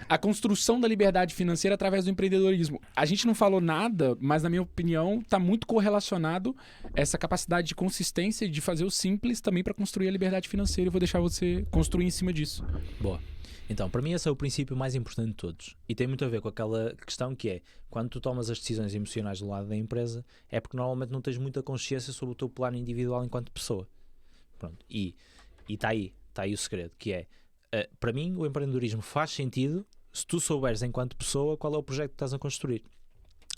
A construção da liberdade financeira através do empreendedorismo. A gente não falou nada, mas na minha opinião está muito correlacionado essa capacidade de consistência de fazer o simples também para construir a liberdade financeira. Eu vou deixar você construir em cima disso. Boa. Então, para mim esse é o princípio mais importante de todos. E tem muito a ver com aquela questão que é, quando tu tomas as decisões emocionais do lado da empresa, é porque normalmente não tens muita consciência sobre o teu plano individual enquanto pessoa. Pronto. E está aí o segredo, que é, para mim, o empreendedorismo faz sentido se tu souberes enquanto pessoa qual é o projeto que estás a construir.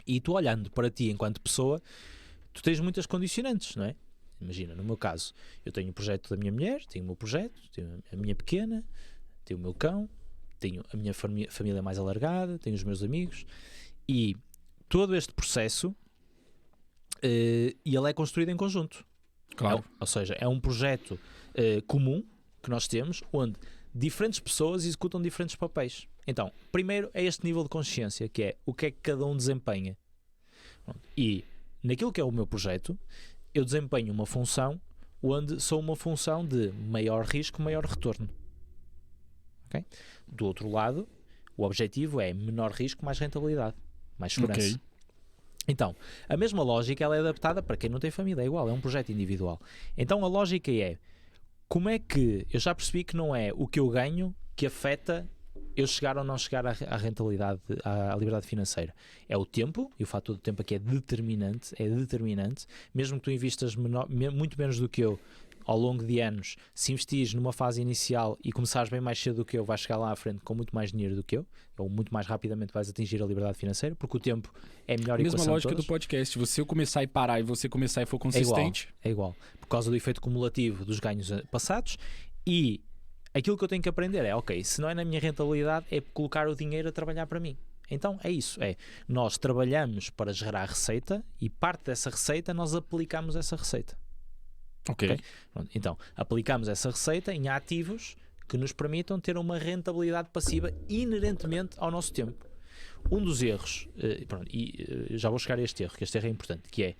E tu olhando para ti enquanto pessoa, tu tens muitas condicionantes, não é? Imagina, no meu caso, eu tenho o projeto da minha mulher, tenho o meu projeto, tenho a minha pequena, tenho o meu cão, tenho a minha família mais alargada, tenho os meus amigos, e todo este processo, ele é construído em conjunto. Claro. Ou seja, é um projeto comum que nós temos, onde diferentes pessoas executam diferentes papéis. Então, primeiro é este nível de consciência, que é o que é que cada um desempenha. E naquilo que é o meu projeto, eu desempenho uma função onde sou uma função de maior risco, maior retorno. Okay? Do outro lado, o objetivo é menor risco, mais rentabilidade, mais segurança. Okay. Então, a mesma lógica ela é adaptada para quem não tem família, é igual, é um projeto individual. Então a lógica é, como é que eu já percebi que não é o que eu ganho que afeta eu chegar ou não chegar à rentabilidade, à liberdade financeira. É o tempo, e o fator do tempo aqui é determinante, mesmo que tu investas muito menos do que eu ao longo de anos, se investires numa fase inicial e começares bem mais cedo do que eu, vais chegar lá à frente com muito mais dinheiro do que eu, ou muito mais rapidamente vais atingir a liberdade financeira, porque o tempo é a melhor equação. A mesma lógica do podcast, se eu começar e parar e você começar e for consistente... É igual, por causa do efeito cumulativo dos ganhos passados. E aquilo que eu tenho que aprender é, ok, se não é na minha rentabilidade, é colocar o dinheiro a trabalhar para mim. Então é isso, nós trabalhamos para gerar receita e parte dessa receita nós aplicamos essa receita. Ok. Então, aplicamos essa receita em ativos que nos permitam ter uma rentabilidade passiva inerentemente ao nosso tempo. Um dos erros, já vou chegar a este erro, que este erro é importante, que é,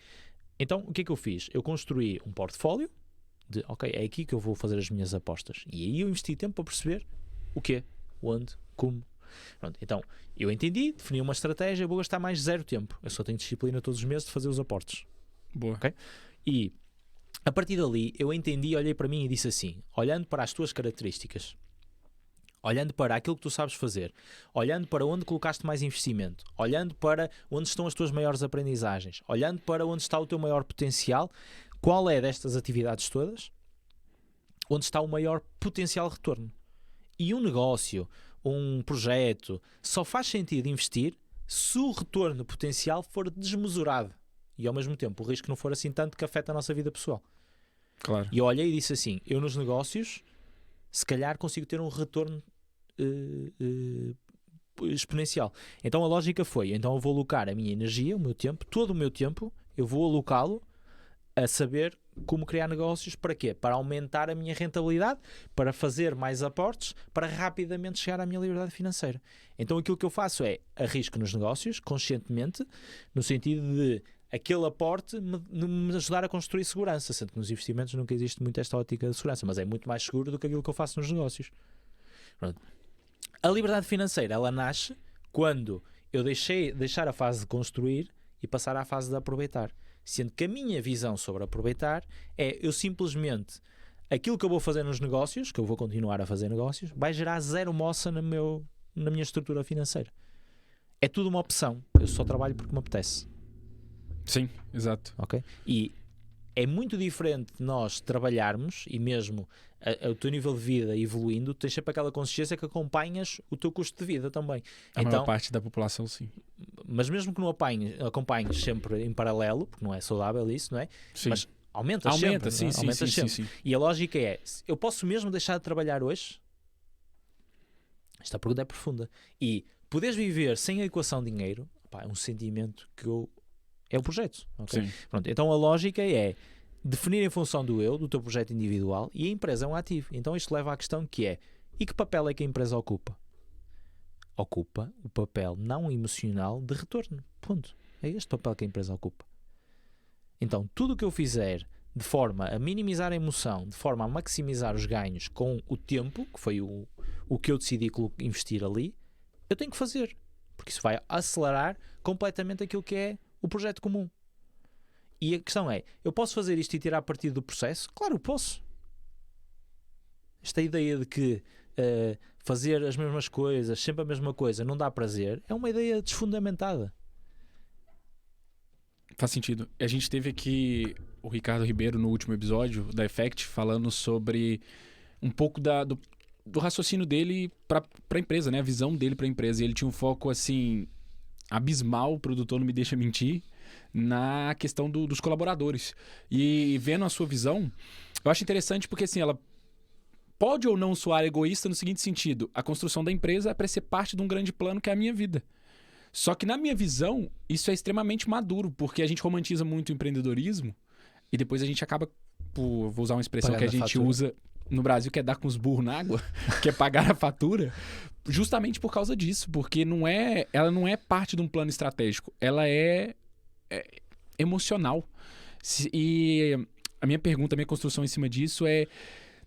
então o que é que eu fiz? Eu construí um portfólio de, ok, é aqui que eu vou fazer as minhas apostas. E aí eu investi tempo para perceber o quê, onde, como. Pronto, então, eu entendi, defini uma estratégia, vou gastar mais zero tempo. Eu só tenho disciplina todos os meses de fazer os aportes. Boa. Okay? E a partir dali, eu entendi, olhei para mim e disse assim, olhando para as tuas características, olhando para aquilo que tu sabes fazer, olhando para onde colocaste mais investimento, olhando para onde estão as tuas maiores aprendizagens, olhando para onde está o teu maior potencial, qual é destas atividades todas, onde está o maior potencial retorno. E um negócio, um projeto, só faz sentido investir se o retorno potencial for desmesurado e ao mesmo tempo o risco não for assim tanto que afeta a nossa vida pessoal. Claro. E eu olhei e disse assim, eu nos negócios se calhar consigo ter um retorno exponencial. Então a lógica foi, então eu vou alocar a minha energia, o meu tempo, todo o meu tempo, eu vou alocá-lo a saber como criar negócios. Para quê? Para aumentar a minha rentabilidade, para fazer mais aportes, para rapidamente chegar à minha liberdade financeira. Então aquilo que eu faço é arrisco nos negócios, conscientemente, no sentido de aquele aporte me ajudar a construir segurança, sendo que nos investimentos nunca existe muito esta ótica de segurança, mas é muito mais seguro do que aquilo que eu faço nos negócios. Pronto. A liberdade financeira, ela nasce quando eu deixar a fase de construir e passar à fase de aproveitar. Sendo que a minha visão sobre aproveitar é eu simplesmente, aquilo que eu vou fazer nos negócios, que eu vou continuar a fazer negócios, vai gerar zero moça na minha estrutura financeira. É tudo uma opção. Eu só trabalho porque me apetece. Sim, exato. Ok? E é muito diferente nós trabalharmos e mesmo o teu nível de vida evoluindo, tens sempre aquela consciência que acompanhas o teu custo de vida também. A maior parte da população, sim. Mas mesmo que não acompanhes sempre em paralelo, porque não é saudável isso, não é? Sim. Mas aumentas sempre. Sim, sim, aumentas sim, sempre. sim. E a lógica é, eu posso mesmo deixar de trabalhar hoje? Esta pergunta é profunda. E poderes viver sem a equação dinheiro, pá, é um sentimento que é o projeto. Okay? Sim. Pronto, então a lógica é definir em função do eu, do teu projeto individual, e a empresa é um ativo. Então isto leva à questão que é, e que papel é que a empresa ocupa? Ocupa o papel não emocional de retorno. Ponto. É este papel que a empresa ocupa. Então, tudo o que eu fizer de forma a minimizar a emoção, de forma a maximizar os ganhos com o tempo, que foi o que eu decidi investir ali, eu tenho que fazer. Porque isso vai acelerar completamente aquilo que é o projeto comum. E a questão é, eu posso fazer isto e tirar partido do processo? Claro, posso. Esta ideia de que fazer as mesmas coisas, sempre a mesma coisa, não dá prazer, é uma ideia desfundamentada. Faz sentido. A gente teve aqui o Ricardo Ribeiro no último episódio da Effect falando sobre um pouco do raciocínio dele para a empresa, né? A visão dele para a empresa. E ele tinha um foco assim abismal, o produtor não me deixa mentir, na questão dos colaboradores. E vendo a sua visão, eu acho interessante porque assim, ela pode ou não soar egoísta no seguinte sentido: a construção da empresa é para ser parte de um grande plano que é a minha vida. Só que na minha visão, isso é extremamente maduro, porque a gente romantiza muito o empreendedorismo e depois a gente acaba, vou usar uma expressão pagando que a gente fatura. usa no Brasil, que é dar com os burros na água, que é pagar a fatura, justamente por causa disso, porque ela não é parte de um plano estratégico, ela é emocional. E a minha pergunta, a minha construção em cima disso é,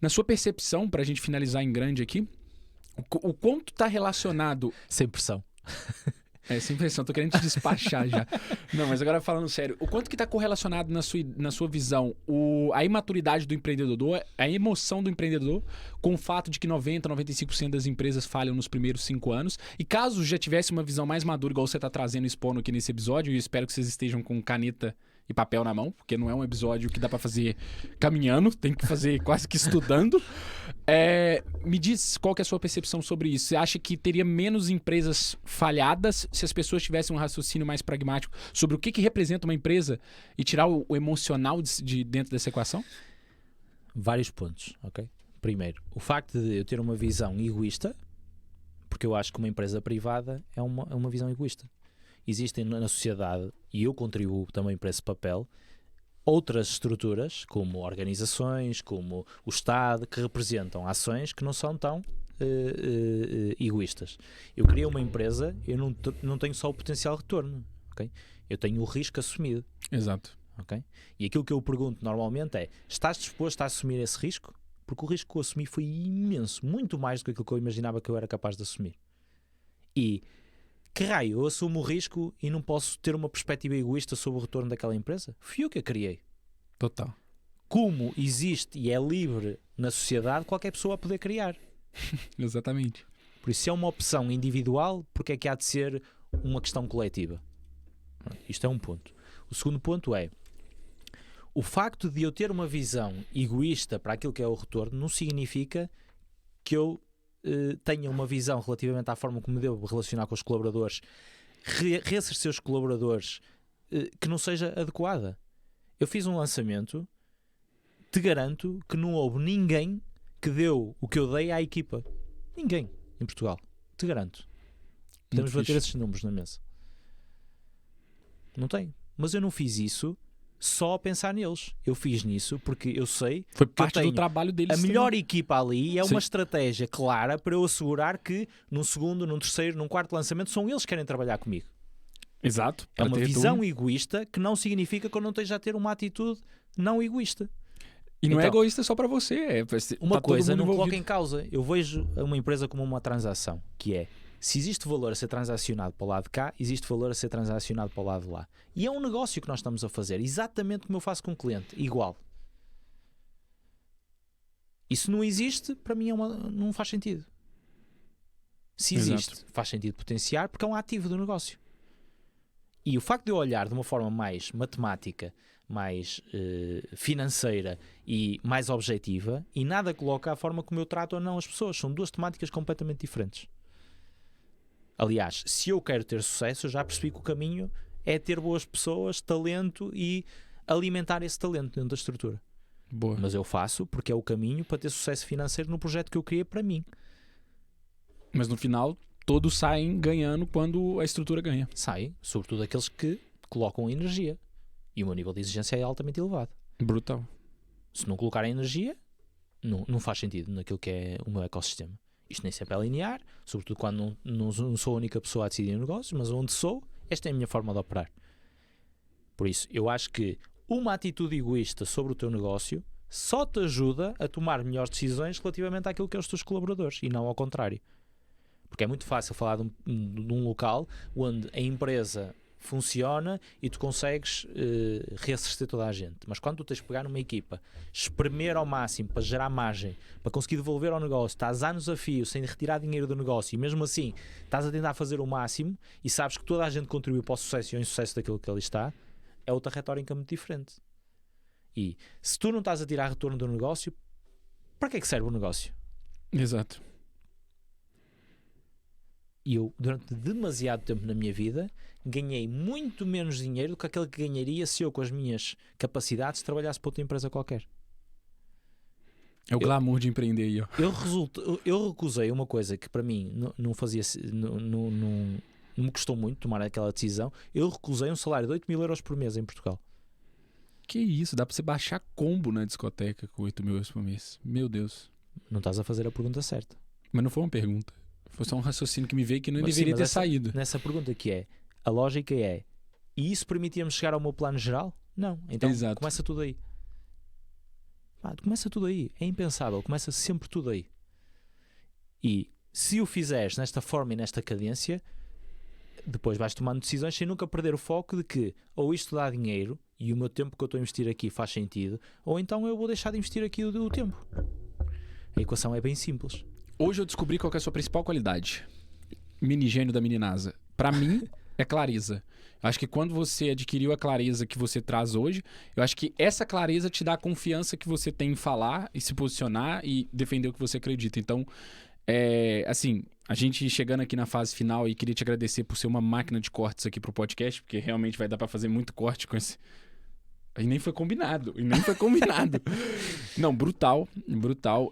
na sua percepção, para a gente finalizar em grande aqui, o quanto está relacionado... Sem pressão. Sem pressão, tô querendo te despachar já. Não, mas agora falando sério, o quanto que tá correlacionado na sua visão a imaturidade do empreendedor, a emoção do empreendedor, com o fato de que 90-95% das empresas falham nos primeiros 5 anos, e caso já tivesse uma visão mais madura, igual você tá trazendo e expondo aqui nesse episódio, e eu espero que vocês estejam com caneta e papel na mão, porque não é um episódio que dá pra fazer caminhando, tem que fazer quase que estudando. Me diz qual que é a sua percepção sobre isso. Você acha que teria menos empresas falhadas se as pessoas tivessem um raciocínio mais pragmático sobre o que representa uma empresa e tirar o emocional de dentro dessa equação? Vários pontos, ok? Primeiro, o facto de eu ter uma visão egoísta, porque eu acho que uma empresa privada é uma visão egoísta. Existem na sociedade, e eu contribuo também para esse papel, outras estruturas, como organizações, como o Estado, que representam ações que não são tão egoístas. Eu criei uma empresa, eu não tenho só o potencial retorno, ok? Eu tenho o risco assumido. Exato. Okay? E aquilo que eu pergunto normalmente é, estás disposto a assumir esse risco? Porque o risco que eu assumi foi imenso, muito mais do que aquilo que eu imaginava que eu era capaz de assumir. E que raio, eu assumo o risco e não posso ter uma perspectiva egoísta sobre o retorno daquela empresa? Fui eu que a criei. Total. Como existe e é livre na sociedade qualquer pessoa a poder criar. Exatamente. Por isso, se é uma opção individual, porque é que há de ser uma questão coletiva? Isto é um ponto. O segundo ponto é, o facto de eu ter uma visão egoísta para aquilo que é o retorno não significa que eu tenha uma visão relativamente à forma como devo relacionar com os colaboradores, ressarcir os colaboradores, que não seja adequada. Eu fiz um lançamento, te garanto que não houve ninguém que deu o que eu dei à equipa. Ninguém em Portugal. Te garanto. Podemos bater esses números na mesa. Não tem. Mas eu não fiz isso só a pensar neles. Eu fiz nisso porque eu sei foi que parte do trabalho deles. A melhor equipa ali é Sim. uma estratégia clara para eu assegurar que num segundo, num terceiro, num quarto lançamento são eles que querem trabalhar comigo. Exato. É uma visão egoísta que não significa que eu não esteja a ter uma atitude não egoísta. E não é egoísta só para você. Uma coisa não coloca em causa. Eu vejo uma empresa como uma transação, que é, se existe valor a ser transacionado para o lado de cá, existe valor a ser transacionado para o lado de lá. E é um negócio que nós estamos a fazer, exatamente como eu faço com um cliente, igual. Isso não existe, para mim não faz sentido. Se existe, faz sentido potenciar, porque é um ativo do negócio. E o facto de eu olhar de uma forma mais matemática, mais financeira e mais objetiva, e nada coloca a forma como eu trato ou não as pessoas. São duas temáticas completamente diferentes. Aliás, se eu quero ter sucesso, eu já percebi que o caminho é ter boas pessoas, talento e alimentar esse talento dentro da estrutura. Boa. Mas eu faço porque é o caminho para ter sucesso financeiro no projeto que eu criei para mim. Mas no final, todos saem ganhando quando a estrutura ganha. Sai, sobretudo aqueles que colocam energia. E o meu nível de exigência é altamente elevado. Brutal. Se não colocarem energia, não faz sentido naquilo que é o meu ecossistema. Isto nem sempre é linear, sobretudo quando não sou a única pessoa a decidir negócios, mas onde sou, esta é a minha forma de operar. Por isso, eu acho que uma atitude egoísta sobre o teu negócio só te ajuda a tomar melhores decisões relativamente àquilo que é os teus colaboradores, e não ao contrário. Porque é muito fácil falar de um local onde a empresa funciona e tu consegues reassistir toda a gente. Mas quando tu tens que pegar numa equipa, espremer ao máximo para gerar margem, para conseguir devolver ao negócio, estás anos a fio sem retirar dinheiro do negócio e mesmo assim estás a tentar fazer o máximo e sabes que toda a gente contribui para o sucesso e ao insucesso daquilo que ali está, é outra retórica muito diferente. E se tu não estás a tirar retorno do negócio, para que é que serve o negócio? Exato. E eu, durante demasiado tempo na minha vida, ganhei muito menos dinheiro do que aquele que ganharia se eu, com as minhas capacidades, trabalhasse para outra empresa qualquer. É o glamour de empreender aí, ó. Eu recusei uma coisa que para mim não fazia, não me custou muito tomar aquela decisão. Eu recusei um salário de 8.000 euros por mês em Portugal. Que isso, dá pra você baixar combo na discoteca com 8.000 euros por mês. Meu Deus. Não estás a fazer a pergunta certa. Mas não foi uma pergunta. Foi só um raciocínio que me veio que não deveria ter saído. Nessa pergunta que é, a lógica é, e isso permitia-me chegar ao meu plano geral? Não. Então começa tudo aí. Começa tudo aí. É impensável. Começa sempre tudo aí. E se o fizeres nesta forma e nesta cadência, depois vais tomando decisões sem nunca perder o foco de que ou isto dá dinheiro e o meu tempo que eu estou a investir aqui faz sentido, ou então eu vou deixar de investir aqui o tempo. A equação é bem simples. Hoje eu descobri qual que é a sua principal qualidade. Minigênio da Meninasa. Pra mim, é clareza. Eu acho que quando você adquiriu a clareza que você traz hoje, eu acho que essa clareza te dá a confiança que você tem em falar e se posicionar e defender o que você acredita. Então, assim, a gente chegando aqui na fase final e queria te agradecer por ser uma máquina de cortes aqui pro podcast, porque realmente vai dar pra fazer muito corte com esse... E nem foi combinado. Não, brutal.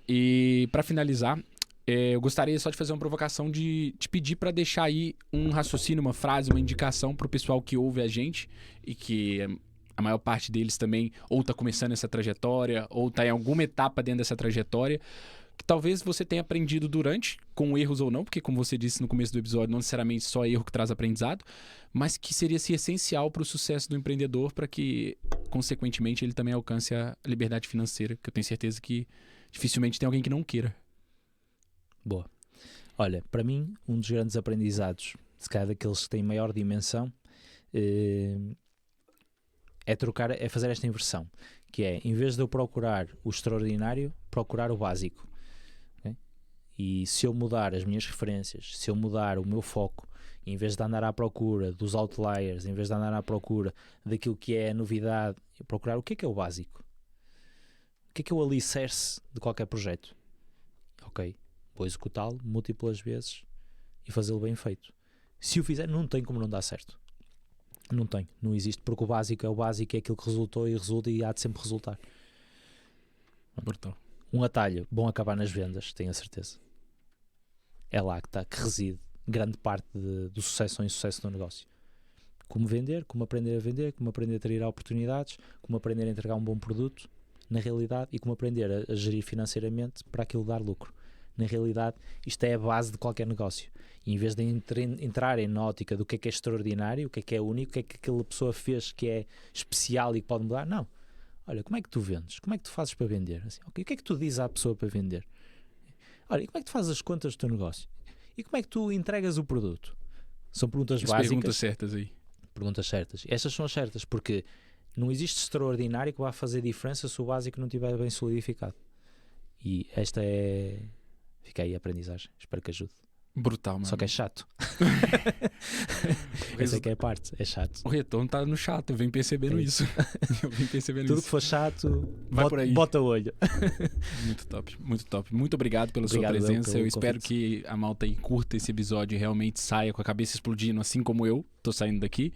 E pra finalizar, eu gostaria só de fazer uma provocação de te pedir para deixar aí um raciocínio, uma frase, uma indicação para o pessoal que ouve a gente e que a maior parte deles também ou está começando essa trajetória ou está em alguma etapa dentro dessa trajetória que talvez você tenha aprendido durante, com erros ou não, porque como você disse no começo do episódio, não necessariamente só erro que traz aprendizado, mas que seria essencial para o sucesso do empreendedor para que, consequentemente, ele também alcance a liberdade financeira, que eu tenho certeza que dificilmente tem alguém que não queira. Boa. Olha, para mim, um dos grandes aprendizados, se calhar daqueles que têm maior dimensão, é fazer esta inversão, que é, em vez de eu procurar o extraordinário, procurar o básico. Okay? E se eu mudar as minhas referências, se eu mudar o meu foco, em vez de andar à procura dos outliers, em vez de andar à procura daquilo que é a novidade, procurar o que é o básico. O que é o alicerce de qualquer projeto? Ok. Vou executá-lo múltiplas vezes e fazê-lo bem feito. Se o fizer, não tem como não dar certo. Não existe, porque o básico é aquilo que resultou e resulta e há de sempre resultar. Brutal. Um atalho, bom acabar nas vendas, tenho a certeza. É lá que reside grande parte do sucesso ou insucesso do negócio. Como vender, como aprender a vender, como aprender a ter oportunidades, como aprender a entregar um bom produto na realidade e como aprender a gerir financeiramente para aquilo dar lucro. Na realidade, isto é a base de qualquer negócio. E em vez de entrarem na ótica do que é extraordinário, o que é único, o que é que aquela pessoa fez que é especial e que pode mudar, não. Olha, como é que tu vendes? Como é que tu fazes para vender? Assim, okay, o que é que tu dizes à pessoa para vender? Olha, e como é que tu fazes as contas do teu negócio? E como é que tu entregas o produto? São perguntas básicas. Perguntas certas aí. Perguntas certas. Estas são as certas, porque não existe extraordinário que vá fazer diferença se o básico não estiver bem solidificado. E esta é... Fica aí a aprendizagem. Espero que ajude. Brutal, mano. Só que é chato. Essa é que é a parte, é chato. O retorno tá no chato, eu venho percebendo isso. Eu venho percebendo Tudo isso. que for chato, Vai por aí. bota o olho. Muito top, muito top. Muito obrigado pela sua Obrigado presença. pelo Eu espero convite. que a malta aí curta esse episódio e realmente saia com a cabeça explodindo, assim como eu tô saindo daqui.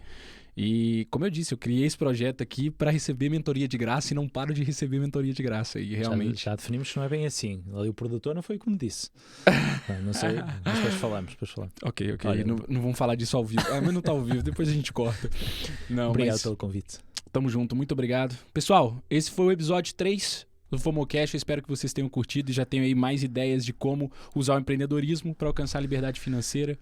E, como eu disse, eu criei esse projeto aqui para receber mentoria de graça e não paro de receber mentoria de graça. E realmente... Já definimos que não é bem assim. Ali o produtor não foi como disse. Não sei, mas depois falamos. Ok. Olha, não vamos falar disso ao vivo. Mas não tá ao vivo, depois a gente corta. Não, obrigado mas pelo convite. tamo junto, muito obrigado. Pessoal, esse foi o episódio 3 do FOMOcast. Eu espero que vocês tenham curtido e já tenham aí mais ideias de como usar o empreendedorismo para alcançar a liberdade financeira.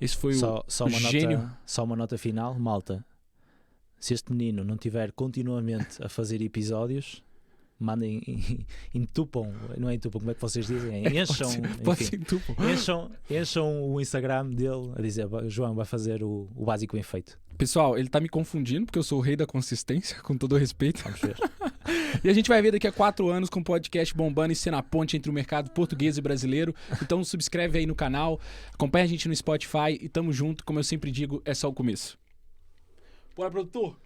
Esse foi o gênio. Só uma nota final, malta. Se este menino não tiver continuamente a fazer episódios, mandem, entupam, não é entupam, como é que vocês dizem? Encham, Pode enfim, ser entupam. encham o Instagram dele a dizer: João vai fazer o básico bem feito. Pessoal, ele tá me confundindo porque eu sou o rei da consistência, com todo o respeito. Vamos ver. E a gente vai ver daqui a 4 anos com o podcast bombando e sendo a ponte entre o mercado português e brasileiro. Então subscreve aí no canal, acompanha a gente no Spotify e tamo junto. Como eu sempre digo, é só o começo. Bora, produtor!